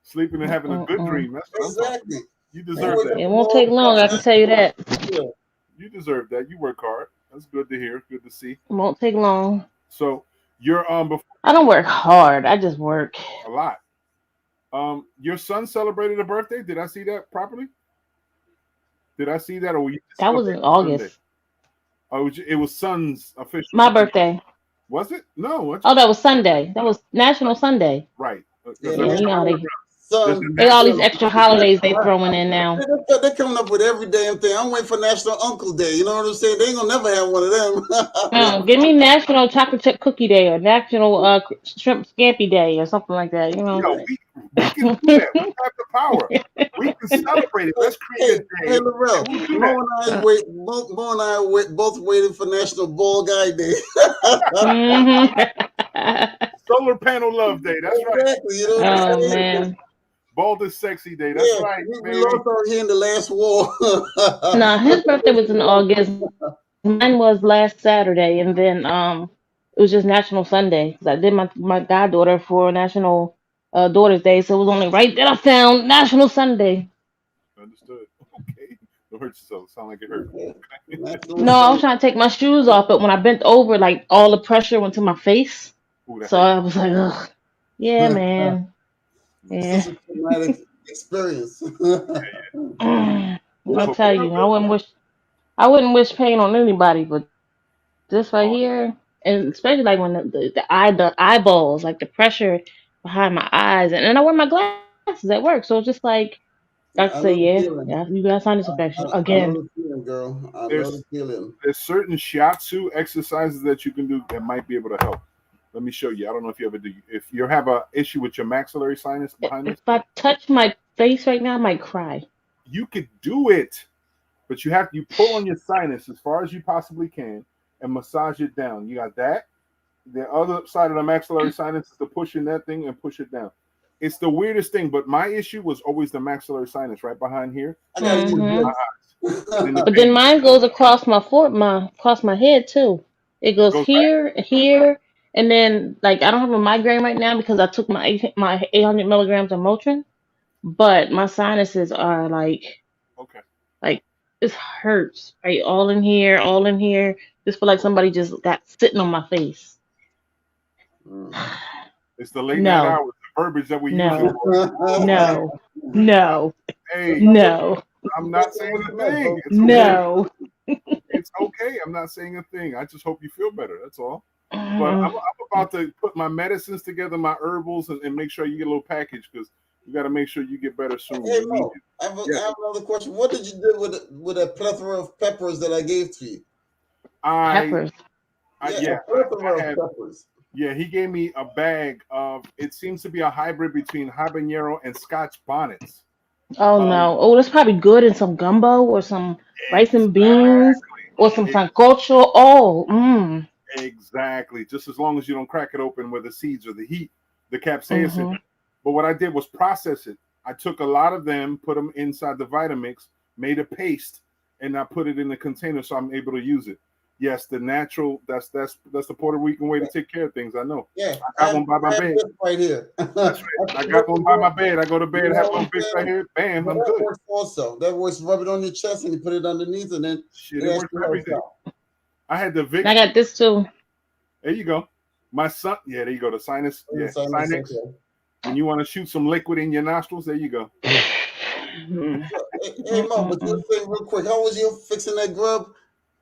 Sleeping and having a good dream. That's what I'm talking about. You deserve that. It won't take long. I can tell you that. You deserve that. You work hard. That's good to hear. Good to see. It won't take long. So you're I don't work hard. I just work a lot. Your son celebrated a birthday. Did I see that properly? Did I see that, or that was in August? Oh, it was son's official. My birthday. Was it? No. Oh, that was Sunday. That was National Sunday. Right. They all these extra holidays they throwing in now. They're coming up with every damn thing. I'm waiting for National Uncle Day. You know what I'm saying? They ain't gonna never have one of them. Give me National Chocolate Chip Cookie Day or National Shrimp Scampi Day or something like that. We can do that. We have the power. We can celebrate it. Let's create a day. Hey, Laurel, Mo and I are both waiting for National Ball Guy Day. Solar Panel Love Day. That's right. Exactly. You know what I'm saying? Man. Bald is Sexy Day. That's right. We lost out here in the last war. His birthday was in August. mine was last Saturday, and then it was just National Sunday because I did my goddaughter for National Daughters Day, so it was only right that I found National Sunday. Understood. Okay. Don't hurt yourself. Sound like it hurt. Okay. National No, I was Sunday. trying to take my shoes off, but when I bent over, like all the pressure went to my face, Ooh, that so hurt. I was like, ugh, yeah, man, yeah. Such a traumatic experience. I I'll hope you tell feel you, better. I wouldn't wish pain on anybody, but this right Oh, here, and especially like when the eyeballs, like the pressure behind my eyes, and then I wear my glasses at work, so it's just like doctor say, I know the yeah, feeling. you got sinus infection I again. know the feeling, girl. I know the there's feeling. there's certain shiatsu exercises that you can do that might be able to help. Let me show you. I don't know if you ever do. If you have a issue with your maxillary sinus behind If this, I touch my face right now, I might cry. you could do it, but you pull on your sinus as far as you possibly can and massage it down. You got that. The other side of the maxillary sinus is to push in that thing and push it down. It's the weirdest thing, but my issue was always the maxillary sinus right behind here, I gotta and use Hmm. and then the But base then mine goes across across my head too. It goes goes back. here, here, and then like I don't have a migraine right now because I took my 800 milligrams of Motrin, but my sinuses are Okay. like it hurts right all in here, all in here. Just feel like somebody just got sitting on my face. Mm. It's the late night No, hours, the verbiage that we're using. no, Boy. no, no, Hey, no, I'm not saying a thing. Bro. It's okay. no. It's okay. I'm not saying a thing. I just hope you feel better. That's all. But Mm. I'm about to put my medicines together, my herbals, and make sure you get a little package because you got to make sure you get better soon. Hey We need Mo, you. I Yes. have another question. What did you do with a plethora of peppers that I gave to you? I, Peppers. Yeah, a yeah, plethora I of have. peppers. Yeah, he gave me a bag of. It seems to be a hybrid between habanero and Scotch bonnets. Oh Um, no. Oh, that's probably good in some gumbo or some rice and beans or some exactly. sancocho. Oh, mm. Exactly. Just as long as you don't crack it open where the seeds or the heat, the capsaicin. Mm-hmm. But what I did was process it. I took a lot of them, put them inside the Vitamix, made a paste, and I put it in the container so I'm able to use it. Yes, the natural. That's the Puerto Rican way to take care of things. I know. Yeah, I got one by I my have bed. this right here. That's right. I got one by my bed. I go to bed, You have know a what little I'm bit right saying? here. Bam, But I'm that good. works also. That works. Rub it on your chest and you put it underneath, and then Shit, it it works actually for helps everything. out. I had the And I Vicks. got this too. There you go. My son. Yeah, there you go. The sinus. Yeah, Sinex. Okay. When you want to shoot some liquid in your nostrils, there you go. Mm. So, hey Mo, but Mm-mm-mm. just say real quick, how was you fixing that grub?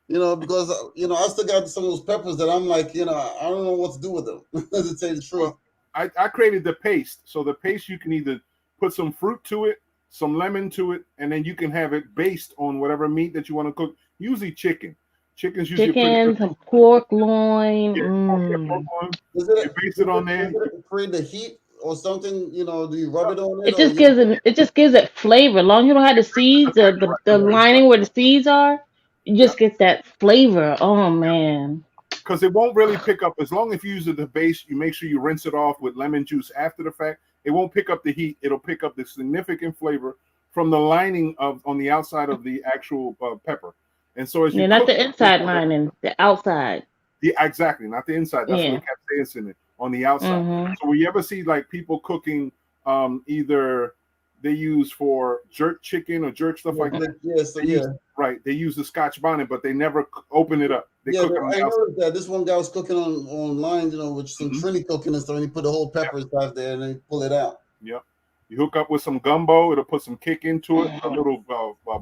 You know, because I still got some of those peppers that I'm like, I don't know what to do with them. To tell you the truth. Well, I created the paste. So the paste you can either put some fruit to it, some lemon to it, and then you can have it based on whatever meat that you want to cook. Usually chicken. Chicken's usually a pretty good. Chicken, some pork loin. Yeah, pork Mm. loin. Does it You base it on does there. it create the heat or something? Do you rub it on it It or just you? gives it flavor. As long as you don't have the seeds, the lining where the seeds are, you Yeah, just get that flavor. Oh man. because it won't really pick up as long as you use it the base. You make sure you rinse it off with lemon juice after the fact. It won't pick up the heat. It'll pick up the significant flavor from the lining of on the outside of the actual pepper. And so as you Yeah, not cook the inside lining, the outside. exactly, not the inside. That's where Yeah. the capsaicin in it on the outside. Mhm. So when you ever see like people cooking, either they use for jerk chicken or jerk stuff like that. Yeah, so They yeah. use, right. They use the Scotch bonnet, but they never open it up. They Yeah, cook it on I the outside. noticed that this one guy was cooking online, with some Mhm. Trini cooking and stuff, and he put the whole pepper inside there and then pull it out. Yep. You hook up with some gumbo. It'll put some kick into it. A little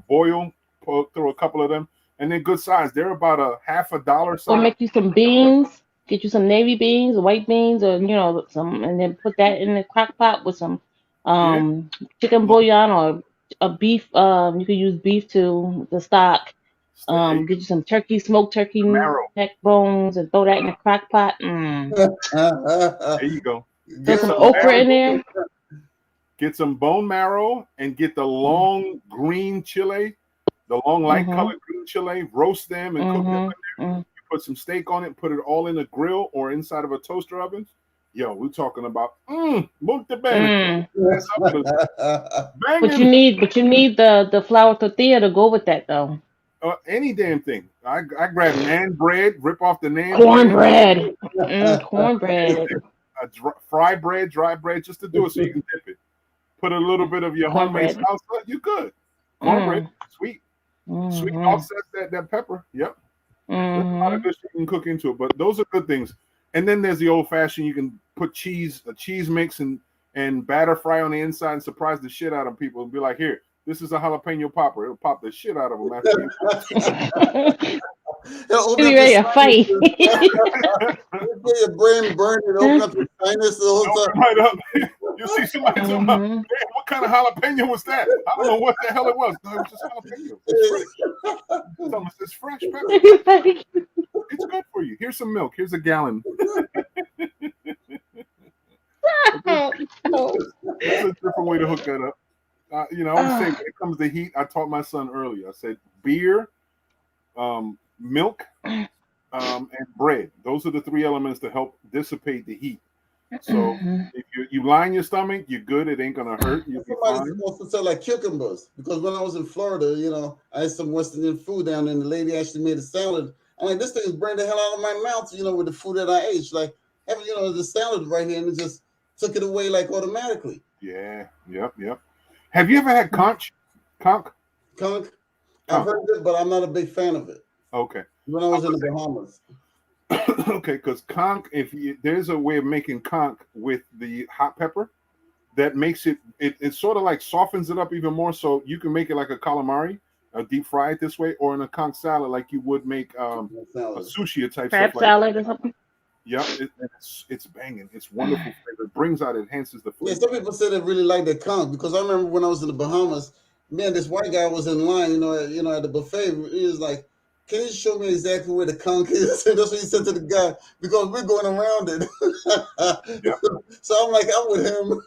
boil. Throw a couple of them, and they're good size. They're about a $50 Or size. make you some beans. Get you some navy beans, white beans, or some, and then put that in the crock pot with some Yeah. chicken bouillon or a beef. You could use beef too, the stock. There you Get you some turkey, smoked turkey go. Marrow. neck bones, and throw that in the crock pot. Mm. There you go. Throw Get some some Girl, okra in marrow. there. Get some bone marrow and get the Mm. long green chili, the long light Mhm. colored green chili. Roast them and cook them. Mhm. Mm. You put some steak on it. Put it all in a grill or inside of a toaster oven. Yo, we're talking about molto bene. Mm. That's something But banging. you need the flour tortilla to go with that though. Any damn thing. I grab naan bread, rip off the naan Cornbread. Cornbread. fry bread, dry bread, just to do it so you can dip it. Put a little bit of your homemade Cornbread. salsa. You good. Cornbread, sweet. Sweet offsets that pepper. Yep. There's a lot of good shit you can cook into it, but those are good things. And then there's the old fashioned. You can put a cheese mix and batter fry on the inside and surprise the shit out of people and be like, here, this is a jalapeno popper. It'll pop the shit out of them after you. You'll be ready to fight. Your brain burning and open up your sinus the whole time. Right up. You see somebody talking about, man, what kind of jalapeno was that? I don't know what the hell it was. No, it was just jalapeno. It's fresh. It's fresh pepper. It's good for you. Here's some milk. Here's a gallon. That's a different way to hook that up. I always say when it comes to heat, I taught my son earlier. I said beer, milk, and bread. Those are the three elements to help dissipate the heat. So if you line your stomach, you're good. It ain't gonna hurt. Somebody's supposed to sell like cucumbers because when I was in Florida, I had some West Indian food down there, and the lady actually made a salad. I'm like, this thing is burning the hell out of my mouth, with the food that I ate. Like, having the salad right here, and it just took it away like automatically. Yeah. Yep. Have you ever had conch? Conch? I've heard it, but I'm not a big fan of it. Okay. When I was in the Bahamas. Okay, because conch, there's a way of making conch with the hot pepper that makes it sort of like softens it up even more. So you can make it like a calamari, deep fry it this way, or in a conch salad like you would make a sushi type crab stuff salad or something. Yep, it's banging. It's wonderful flavor. It brings out, enhances the flavor. Yeah, some people say they really like the conch because I remember when I was in the Bahamas, man, this white guy was in line, at the buffet. He was like, "Can you show me exactly where the conch is?" And that's what he said to the guy because we're going around it. Yep. So I'm like, I'm with him.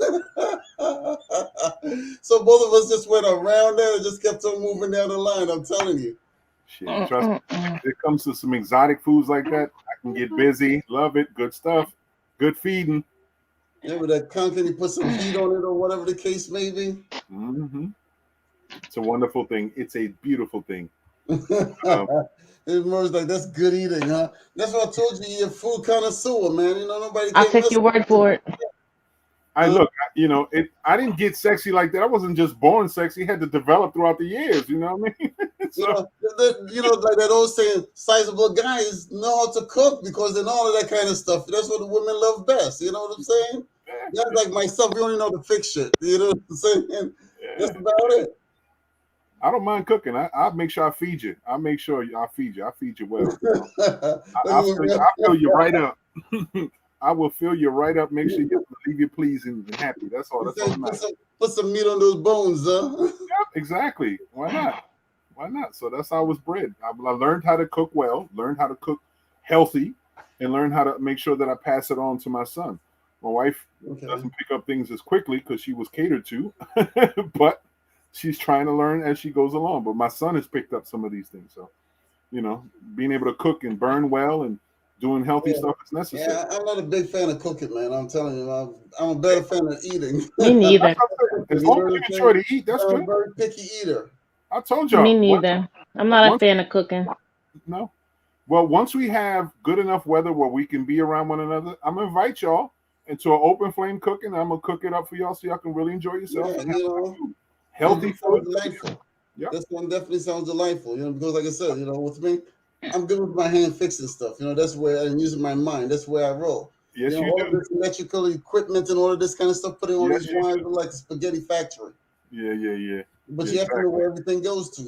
So both of us just went around there and just kept on moving down the line. I'm telling you. Shit, trust me. When it comes to some exotic foods like that, I can get busy. Love it. Good stuff. Good feeding. Yeah, with that conch, and you put some heat on it or whatever the case may be. Mm-hmm. It's a wonderful thing. It's a beautiful thing. It's more like that's good eating, huh? That's what I told you. You're a food connoisseur, man. Nobody. I'll take your word for it. I I didn't get sexy like that. I wasn't just born sexy. It had to develop throughout the years. You know what I mean? So, like that old saying, sizable guys know how to cook because they know all of that kind of stuff. That's what the women love best. You know what I'm saying? That's like myself. We only know the fix shit. You know what I'm saying? Yeah. That's about it. I don't mind cooking. I'll make sure I feed you. I'll make sure I feed you. I feed you well. I'll fill you right up. I will fill you right up. Make sure you leave you pleased and happy. That's all. That's all. Put some meat on those bones, huh? Yep, exactly. Why not? Why not? So that's how I was bred. I learned how to cook well, learned how to cook healthy, and learned how to make sure that I pass it on to my son. My wife doesn't pick up things as quickly because she was catered to, but she's trying to learn as she goes along. But my son has picked up some of these things. So, being able to cook and burn well and doing healthy stuff is necessary. Yeah, I'm not a big fan of cooking, man. I'm telling you, I'm a better fan of eating. Me neither. As long as you enjoy to eat, that's good. I'm a very picky eater. I told y'all. Me neither. I'm not a fan of cooking. No. Well, once we have good enough weather where we can be around one another, I'm gonna invite y'all into an open flame cooking. I'm gonna cook it up for y'all so y'all can really enjoy yourself. Yeah, healthy food. Delightful. Yep. This one definitely sounds delightful. Because like I said, with me, I'm good with my hand fixing stuff. That's where I'm using my mind. That's where I roll. Yes, you all do. This electrical equipment and all of this kind of stuff, putting all these wires like a spaghetti factory. Yeah. But you have to know where everything goes to,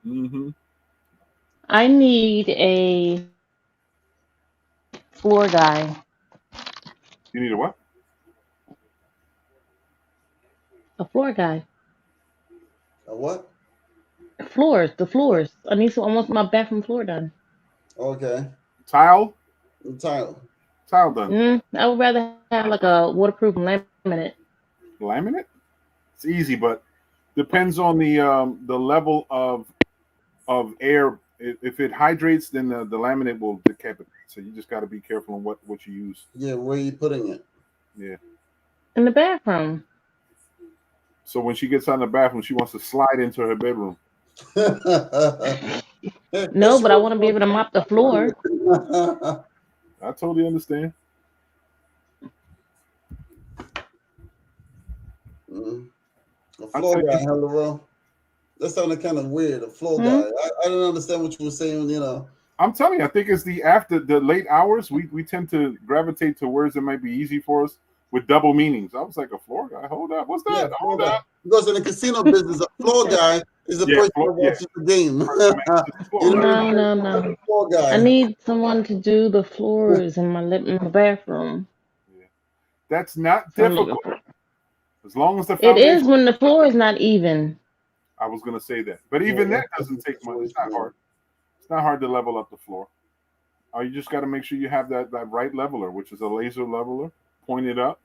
Mm-hmm. I need a floor guy. You need a what? A floor guy. A what? The floors. I want my bathroom floor done. Okay. Tile done. I would rather have like a waterproof laminate. Laminate? It's easy, but depends on the level of air. If it hydrates, then the laminate will decapitate. So you just got to be careful on what you use. Yeah, where are you putting it? Yeah. In the bathroom. So when she gets out in the bathroom, she wants to slide into her bedroom. No, but I want to be able to mop the floor. I totally understand. A floor guy, hello. That sounded kind of weird. A floor guy. I didn't understand what you were saying. I'm telling you, I think it's after the late hours, we tend to gravitate to words that might be easy for us with double meanings. I was like, a floor guy. Hold up, what's that? Yeah, Hold up. Because in the casino business, a floor guy is the person that watches the game. No. Floor guy. I need someone to do the floors in my bathroom. Yeah. That's not difficult. As long as the It foundation. is when the floor is not even. I was going to say that. But even that doesn't take much. It's not hard. It's not hard to level up the floor. You just got to make sure you have that right leveler, which is a laser leveler. Point it up.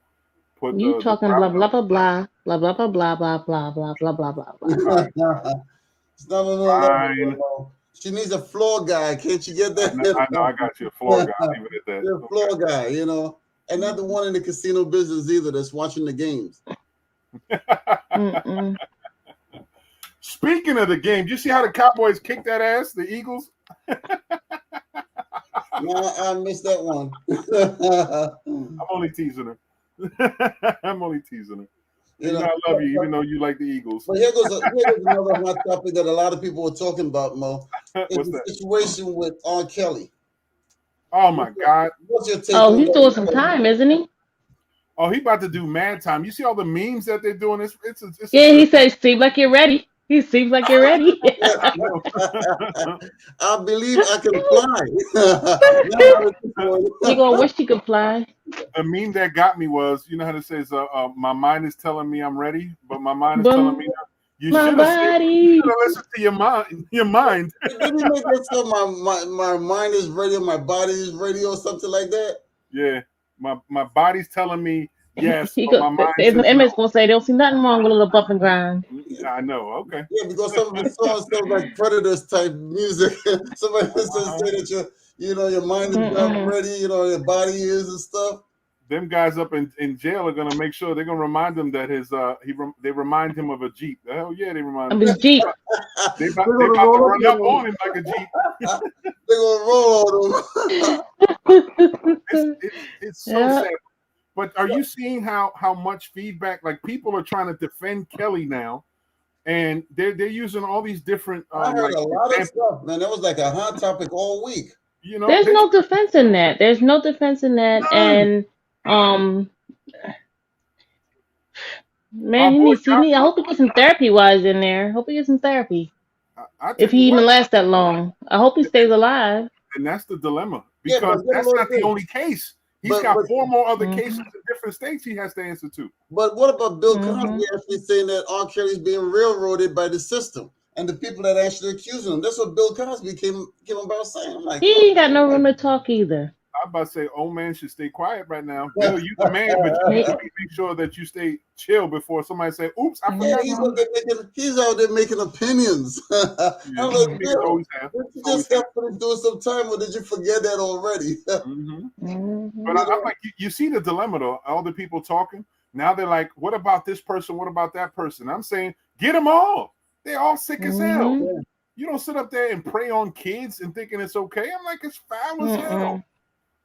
Put you talking blah blah blah blah blah blah blah blah blah blah blah blah blah blah blah. It's not level. She needs a floor guy. Can't you get that? I know. I got you a floor guy. Leave it at that. You're a floor guy, and not the one in the casino business either that's watching the games. Speaking of the game, do you see how the Cowboys kicked that ass? The Eagles. No, I missed that one. I'm only teasing her. I'm only teasing her. I love you, even though you like the Eagles. But here goes another hot topic that a lot of people were talking about, Mo. It's the situation with R. Kelly. Oh my God! What's your take? Oh, he's doing some time, isn't he? Oh, he about to do mad time. You see all the memes that they're doing? It's he says, "Seems like you're ready." He seems like you're ready. I believe I can fly. You're gonna wish you could fly. The meme that got me was, you know how it says, "My mind is telling me I'm ready, but my mind is telling me you should have listened to your mind." Your mind. Didn't you make that so my mind is ready, my body is ready, or something like that? Yeah, my body's telling me yes, but my mind says Emmett's gonna say they don't see nothing wrong with a little buff and grind. I know. Okay. Yeah, because some of the songs sound like Predators type music. Somebody says that your mind is not ready, your body is and stuff. Them guys up in jail are gonna make sure they're gonna remind him that they remind him of a Jeep. The hell yeah, they remind him of his Jeep. They about to run up on him like a Jeep. They're gonna roll on him. It's so sad. But are you seeing how much feedback? Like people are trying to defend Kelly now, and they're using all these different. I heard a lot of stuff, man. That was like a hot topic all week. There's no defense in that. There's no defense in that, and man, I hope he gets some therapy wise in there. Hope he gets some therapy. If he even lasts that long, I hope he stays alive. And that's the dilemma because that's not the only case. He's got 4 more other cases in different states he has to answer to. But what about Bill Cosby actually saying that R. Kelly's being railroaded by the system and the people that actually accusing him? That's what Bill Cosby came about saying. I'm like, he ain't got no room to talk either. I'm about to say, old man should stay quiet right now. Bill, you the man, but you need to make sure that you stay chill before somebody say, "Oops, I forgot." He's out there making opinions. I'm like, Bill, did you just have to do some time, or did you forget that already? But I'm like, you see the dilemma though. All the people talking now, they're like, "What about this person? What about that person?" I'm saying, get them all. They're all sick as hell. You don't sit up there and prey on kids and thinking it's okay. I'm like, it's foul as hell.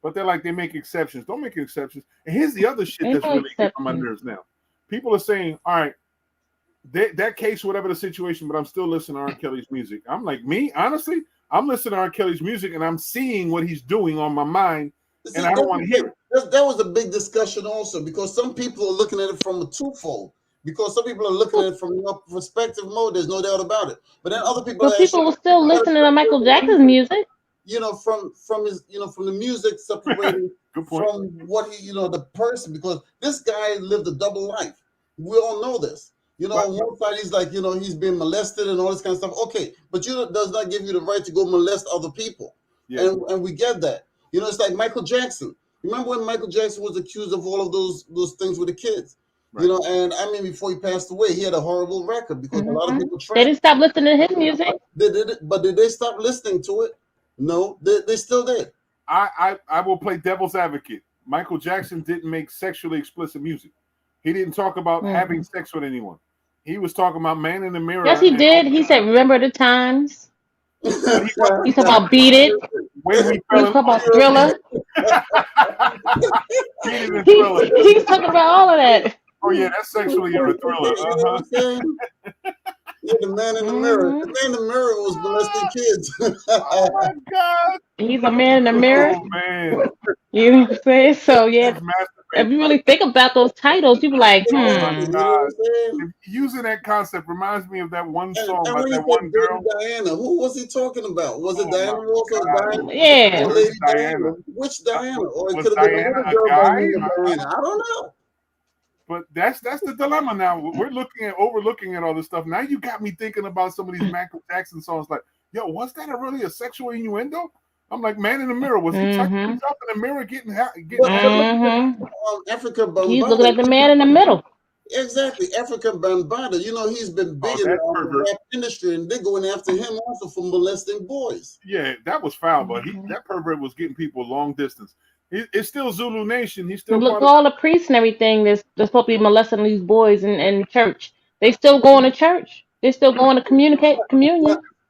But they're like, they make exceptions. Don't make exceptions. And here's the other shit that's really getting on my nerves now. People are saying, all right, that case, whatever the situation, but I'm still listening to R. Kelly's music. I'm like, me, honestly, I'm listening to R. Kelly's music and I'm seeing what he's doing on my mind, and I don't want to hear it. That was a big discussion also, because some people are looking at it from a twofold. Because some people are looking at it from your perspective mode, there's no doubt about it. But then other people were still listening to Michael Jackson's music. From his, from the music separated from what he, the person, because this guy lived a double life. We all know this. On one side he's like, he's been molested and all this kind of stuff. Okay, but does not give you the right to go molest other people. Yeah. And we get that. It's like Michael Jackson. Remember when Michael Jackson was accused of all of those things with the kids? Right. And I mean, before he passed away, he had a horrible record because a lot of people they didn't stop listening to his music. But did they stop listening to it? No, they still did. I will play devil's advocate. Michael Jackson didn't make sexually explicit music. He didn't talk about having sex with anyone. He was talking about man in the mirror. Yes, he did. He said, "Remember the times." He's talking about Beat It. When we He's fell in talking love. about Thriller. Beat It and Thriller. He's talking about all of that. Oh yeah, that's sexually in a Thriller. You know what I'm saying? Yeah, the man in the mirror. The man in the mirror was molesting kids. Oh my God. He's a man in the mirror. Oh man. You know what I'm saying? So yeah, That's if masturbation. you really think about those titles, you be like, Oh my You know God. what I'm saying? Using that concept reminds me of that one song And by when he that said one Dirty girl. Diana, who was he talking about? Was it Oh Diana my Ross or God. Diana? Yeah. Or Lady Diana. Diana? Which Diana? Or it Was could have been Diana another a girl by guy? the name of Diana. I don't know. But that's the dilemma now. We're overlooking at all this stuff. Now you got me thinking about some of these Michael Jackson songs. Like, yo, was that really a sexual innuendo? I'm like, man in the mirror. Was he touching himself in the mirror, getting But Africa He's looking at the Bambaataa. man in the middle. Exactly, Africa Bambaataa. You know, he's been big in the rap industry, and they're going after him also for molesting boys. Yeah, that was foul, but that pervert was getting people long distance. It's still Zulu Nation. He's still Look, all the priests and everything that's supposed to be molesting these boys in church. They still going to church. They still going to communion.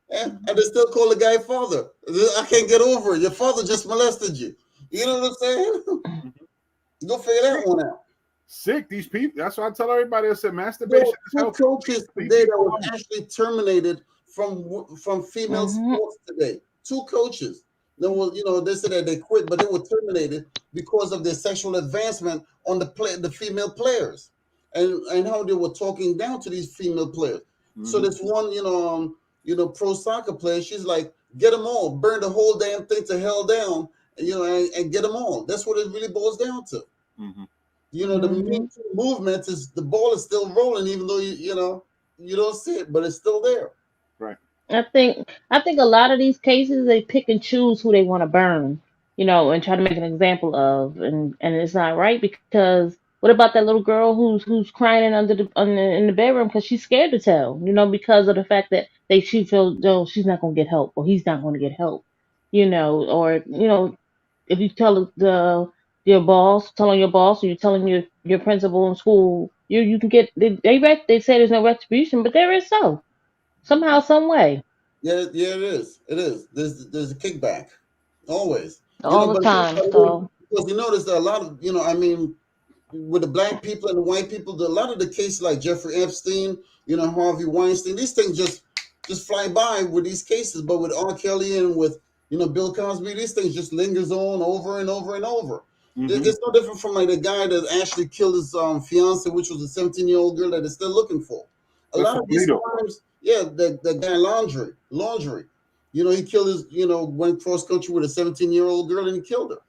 And they still call the guy father. I can't get over it. Your father just molested you. You know what I'm saying? Go figure that one out. Sick, these people. That's why I tell everybody. I said masturbation is healthy. Coaches today that was actually terminated from female sports today. 2 coaches. There was, they said that they quit, but they were terminated because of their sexual advancement on the female players, and how they were talking down to these female players. So this one, pro soccer player, she's like, get them all, burn the whole damn thing to hell down, and get them all. That's what it really boils down to. The Me Too movement the ball is still rolling, even though you don't see it, but it's still there. Right. I think a lot of these cases they pick and choose who they want to burn, and try to make an example of, and it's not right because what about that little girl who's crying in the bedroom because she's scared to tell, because of the fact that she feels she's not gonna get help or he's not gonna get help, or if you tell your boss, telling your boss, or you're telling your principal in school, you can get they say there's no retribution, but there is somehow, some way. Yeah, it is. It is. There's a kickback, always. All the time. So because you notice that a lot of with the black people and the white people, a lot of the cases like Jeffrey Epstein, Harvey Weinstein, these things just fly by with these cases. But with R. Kelly and with Bill Cosby, these things just lingers on over and over and over. It's no different from like the guy that actually killed his fiance, which was a 17-year-old girl that is still looking for. A lot of these crimes, the guy laundry. He killed his, went cross country with a 17-year-old girl and he killed her.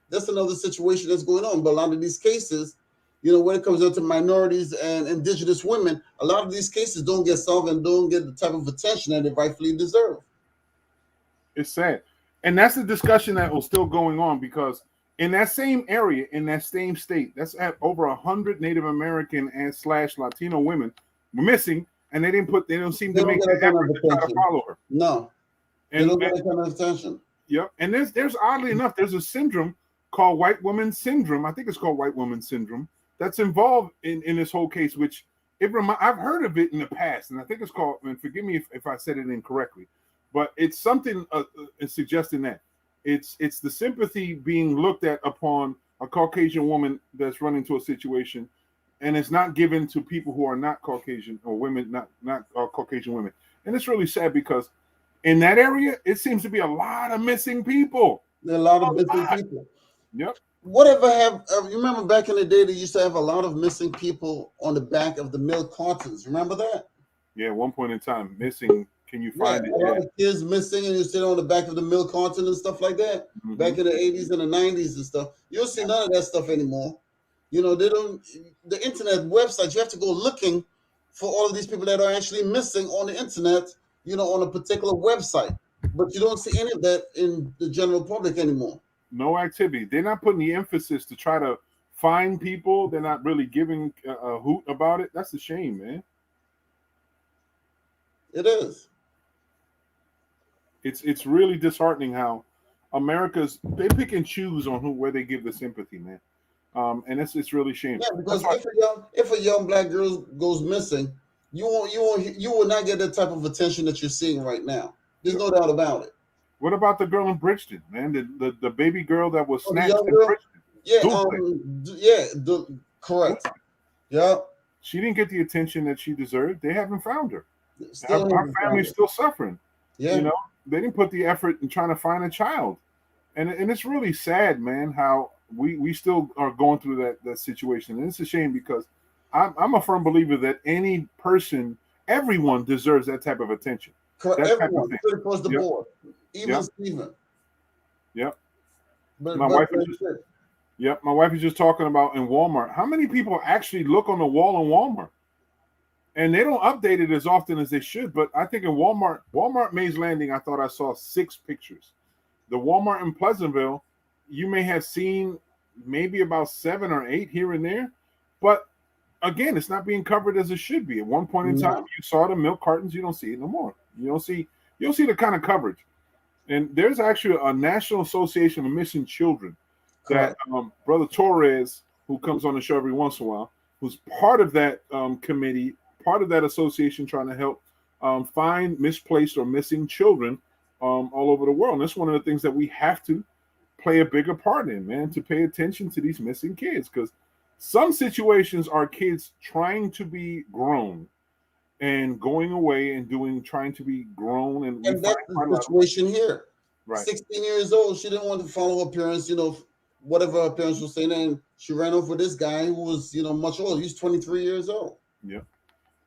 That's another situation that's going on. But a lot of these cases, when it comes down to minorities and indigenous women, a lot of these cases don't get solved and don't get the type of attention that they rightfully deserve. It's sad. And that's the discussion that was still going on because in that same area, in that same state, that's at over 100 Native American and / Latino women were missing, and they don't seem to make the effort to try to follow her. No. They don't get that kind of attention. Yep. And there's oddly enough, there's a syndrome called white woman syndrome. I think it's called white woman syndrome that's involved in this whole case, which I've heard of it in the past, and I think it's called, and forgive me if I said it incorrectly, but it's something suggesting that it's the sympathy being looked at upon a Caucasian woman that's run into a situation, and it's not given to people who are not Caucasian or women, not Caucasian women. And it's really sad because in that area, it seems to be a lot of missing people. There are a lot of missing people. Yep. Whatever you remember back in the day, they used to have a lot of missing people on the back of the milk cartons. Remember that? Yeah, at one point in time, missing. Can you find it? A lot of kids missing, and you sit on the back of the milk carton and stuff like that. Back in the 80s and the 90s and stuff. You don't see none of that stuff anymore. They don't. The internet websites, you have to go looking for all of these people that are actually missing on the internet. On a particular website, but you don't see any of that in the general public anymore. No activity. They're not putting the emphasis to try to find people. They're not really giving a hoot about it. That's a shame, man. It is. It's really disheartening how they pick and choose on where they give the sympathy, man. And it's really shameful. Yeah, because if a young black girl goes missing, you will not get that type of attention that you're seeing right now. There's no doubt about it. What about the girl in Bridgeton, man? The baby girl that was snatched young in girl? Bridgeton. Correct. Yeah. She didn't get the attention that she deserved. They haven't found her. Still Our family's still suffering. Yeah. You know, they didn't put the effort in trying to find a child. And it's really sad, man, how we still are going through that situation. And it's a shame because I'm a firm believer that any person, everyone deserves that type of attention. Correct. That Everyone, across the board. Even Stephen. Yep. My wife is just talking about in Walmart. How many people actually look on the wall in Walmart? And they don't update it as often as they should. But I think in Walmart Mays Landing, I thought I saw 6 pictures. The Walmart in Pleasantville, you may have seen maybe about 7 or 8 here and there. But again, it's not being covered as it should be. At one point in time, you saw the milk cartons. You don't see it no more. You don't see the kind of coverage. And there's actually a National Association of Missing Children that Brother Torres, who comes on the show every once in a while, who's part of that committee, part of that association trying to help find misplaced or missing children all over the world. And that's one of the things that we have to play a bigger part in, man, to pay attention to these missing kids. Because some situations are kids trying to be grown and going away and trying to be grown. And that's the situation here. Right. 16 years old. She didn't want to follow her parents, whatever her parents were saying. And she ran over with this guy who was, much older. He's 23 years old. Yeah.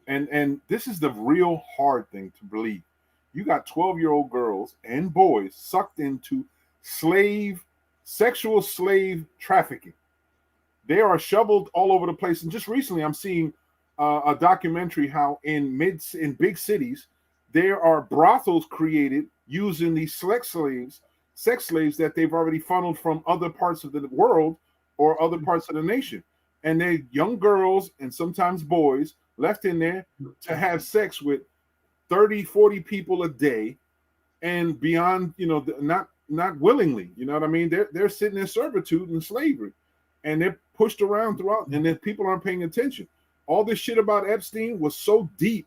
And this is the real hard thing to believe. You got 12-year-old girls and boys sucked into sexual slave trafficking. They are shoveled all over the place. And just recently, I'm seeing a documentary how in big cities, there are brothels created using these sex slaves that they've already funneled from other parts of the world or other parts of the nation. And they're young girls and sometimes boys left in there to have sex with 30, 40 people a day and beyond, not willingly. You know what I mean? They're sitting in servitude and slavery. And they're pushed around throughout, and then people aren't paying attention. All this shit about Epstein was so deep,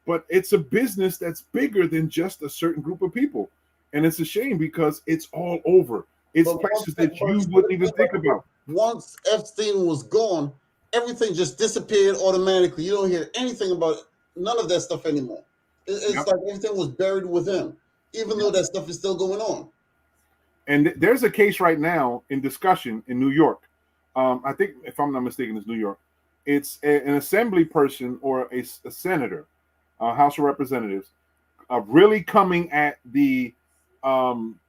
but it's a business that's bigger than just a certain group of people. And it's a shame because it's all over. It's places that you wouldn't even think about. Once Epstein was gone, everything just disappeared automatically. You don't hear anything about none of that stuff anymore. It's like everything was buried with him, even though that stuff is still going on. And there's a case right now in discussion in New York. I think, if I'm not mistaken, it's New York. It's an assembly person or a senator, House of Representatives, really coming at the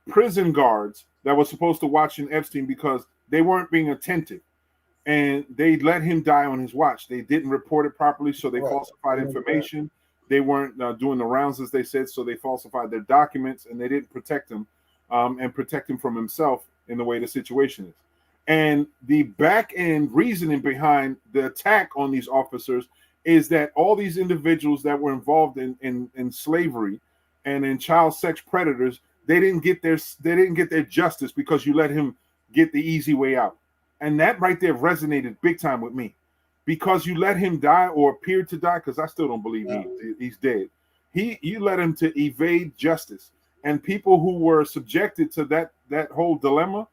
prison guards that were supposed to watch Epstein because they weren't being attentive. And they let him die on his watch. They didn't report it properly, so they falsified information. They weren't doing the rounds, as they said, so they falsified their documents, and they didn't protect him and protect him from himself in the way the situation is. And the back end reasoning behind the attack on these officers is that all these individuals that were involved in slavery and in child sex predators, they didn't get their justice because you let him get the easy way out. And that right there resonated big time with me, because you let him die or appeared to die, because I still don't believe he's dead. You let him to evade justice, and people who were subjected to that whole dilemma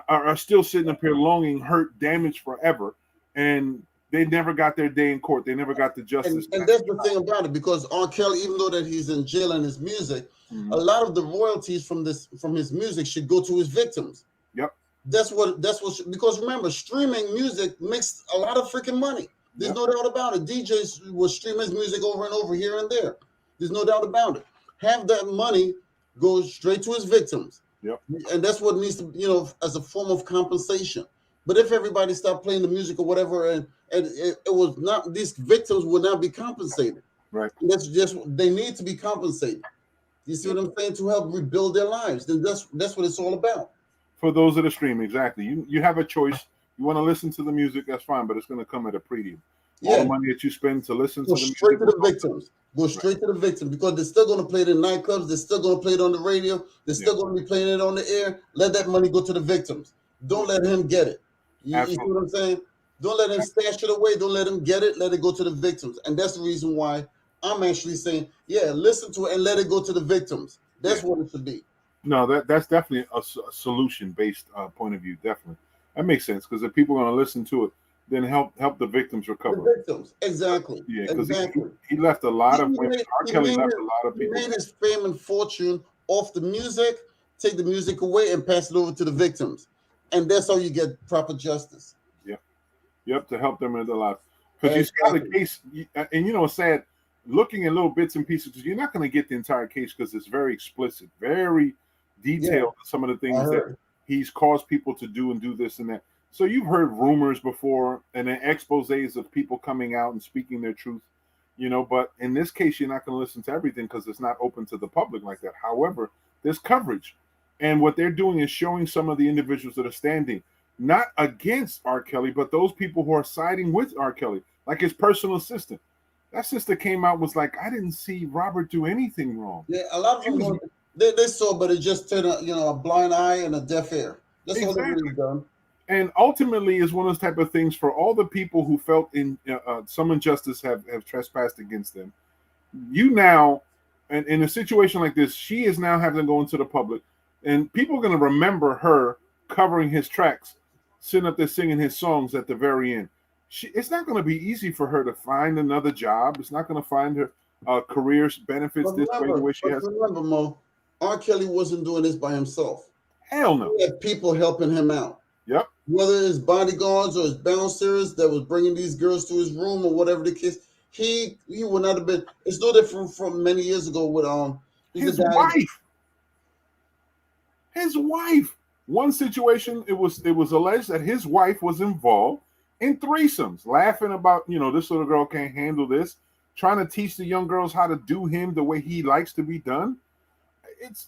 are still sitting up here longing, hurt, damaged forever, and they never got their day in court. They never got the justice. And that's the thing about it, because R. Kelly, even though that he's in jail and his music, a lot of the royalties from his music should go to his victims. Yep. That's what because remember, streaming music makes a lot of freaking money. There's no doubt about it. DJs will stream his music over and over here and there. There's no doubt about it. Have that money go straight to his victims. Yep. And that's what needs to, as a form of compensation. But if everybody stopped playing the music or whatever, and it was not, these victims would not be compensated. Right. That's just, they need to be compensated. You see what I'm saying? To help rebuild their lives. Then that's what it's all about. For those that are streaming, exactly. You have a choice. You want to listen to the music, that's fine, but it's going to come at a premium. All the money that you spend to listen to the music. Go straight to the victims. Go straight to the victims, because they're still going to play it in nightclubs. They're still going to play it on the radio. They're still going to be playing it on the air. Let that money go to the victims. Don't let him get it. You see what I'm saying? Don't let him stash it away. Don't let him get it. Let it go to the victims. And that's the reason why I'm actually saying, yeah, listen to it and let it go to the victims. That's what it should be. No, that's definitely a solution based point of view. Definitely, that makes sense because if people are going to listen to it, then help the victims recover. The victims, exactly. Yeah, because exactly. he left a lot of women. R. Kelly made left his, a lot of he people. made his fame and fortune off the music. Take the music away and pass it over to the victims, and that's how you get proper justice. Yep, to help them in their lives. Because you saw the case, and it's sad looking at little bits and pieces because you're not going to get the entire case because it's very explicit, very detailed. Some of the things that he's caused people to do and do this and that. So you've heard rumors before and then exposés of people coming out and speaking their truth, but in this case, you're not going to listen to everything because it's not open to the public like that. However, there's coverage. And what they're doing is showing some of the individuals that are standing not against R. Kelly, but those people who are siding with R. Kelly, like his personal assistant. That sister came out was like, I didn't see Robert do anything wrong. Yeah, a lot of them they saw, but it just turned a blind eye and a deaf ear. That's all they've really done. And ultimately, is one of those type of things for all the people who felt in some injustice have trespassed against them. You now, and in a situation like this, she is now having to go into the public, and people are going to remember her covering his tracks, sitting up there singing his songs at the very end. It's not going to be easy for her to find another job. It's not going to find her career benefits the way she has. Remember, Mo, R. Kelly wasn't doing this by himself. Hell no. He had people helping him out. Yep. Whether it's bodyguards or his bouncers that was bringing these girls to his room or whatever the case, he would not have been. It's no different from many years ago with his wife. His wife. One situation, it was alleged that his wife was involved in threesomes, laughing about, this little girl can't handle this, trying to teach the young girls how to do him the way he likes to be done.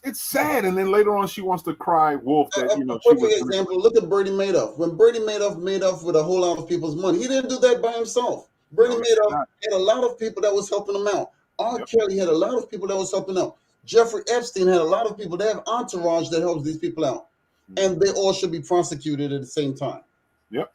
It's sad. And then later on, she wants to cry wolf that, she was. Example, look at Bernie Madoff. When Bernie Madoff made off with a whole lot of people's money, he didn't do that by himself. Bernie Madoff had a lot of people that was helping him out. R. Kelly had a lot of people that was helping out. Jeffrey Epstein had a lot of people. They have entourage that helps these people out. And they all should be prosecuted at the same time. Yep.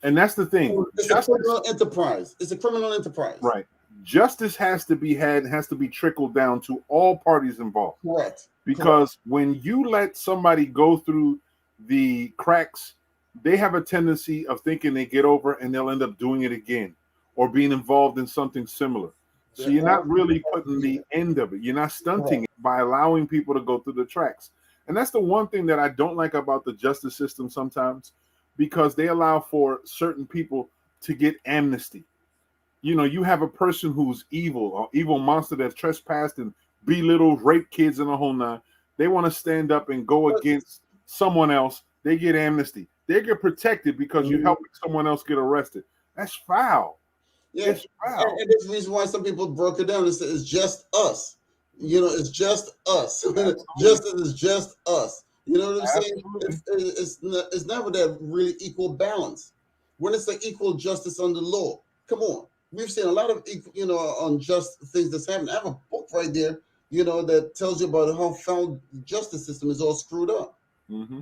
And that's the thing. It's a criminal enterprise. It's a criminal enterprise. Right. Justice has to be trickled down to all parties involved. Correct. Because when you let somebody go through the cracks, they have a tendency of thinking they get over and they'll end up doing it again or being involved in something similar. So you're not really putting the end of it. You're not stunting it by allowing people to go through the tracks. And that's the one thing that I don't like about the justice system sometimes, because they allow for certain people to get amnesty. You have a person who's evil, an evil monster that's trespassed and belittled, raped kids and a whole nine. They want to stand up and go against someone else. They get amnesty. They get protected because you're helping someone else get arrested. That's foul. Yeah, it's foul. And that's the reason why some people broke it down. It's just us. It's just us. Justice is just us. You know what I'm saying? It's never that really equal balance. When it's an equal justice under law, come on. We've seen a lot of unjust things that's happened. I have a book right there, that tells you about how foul the justice system is all screwed up. Mm-hmm.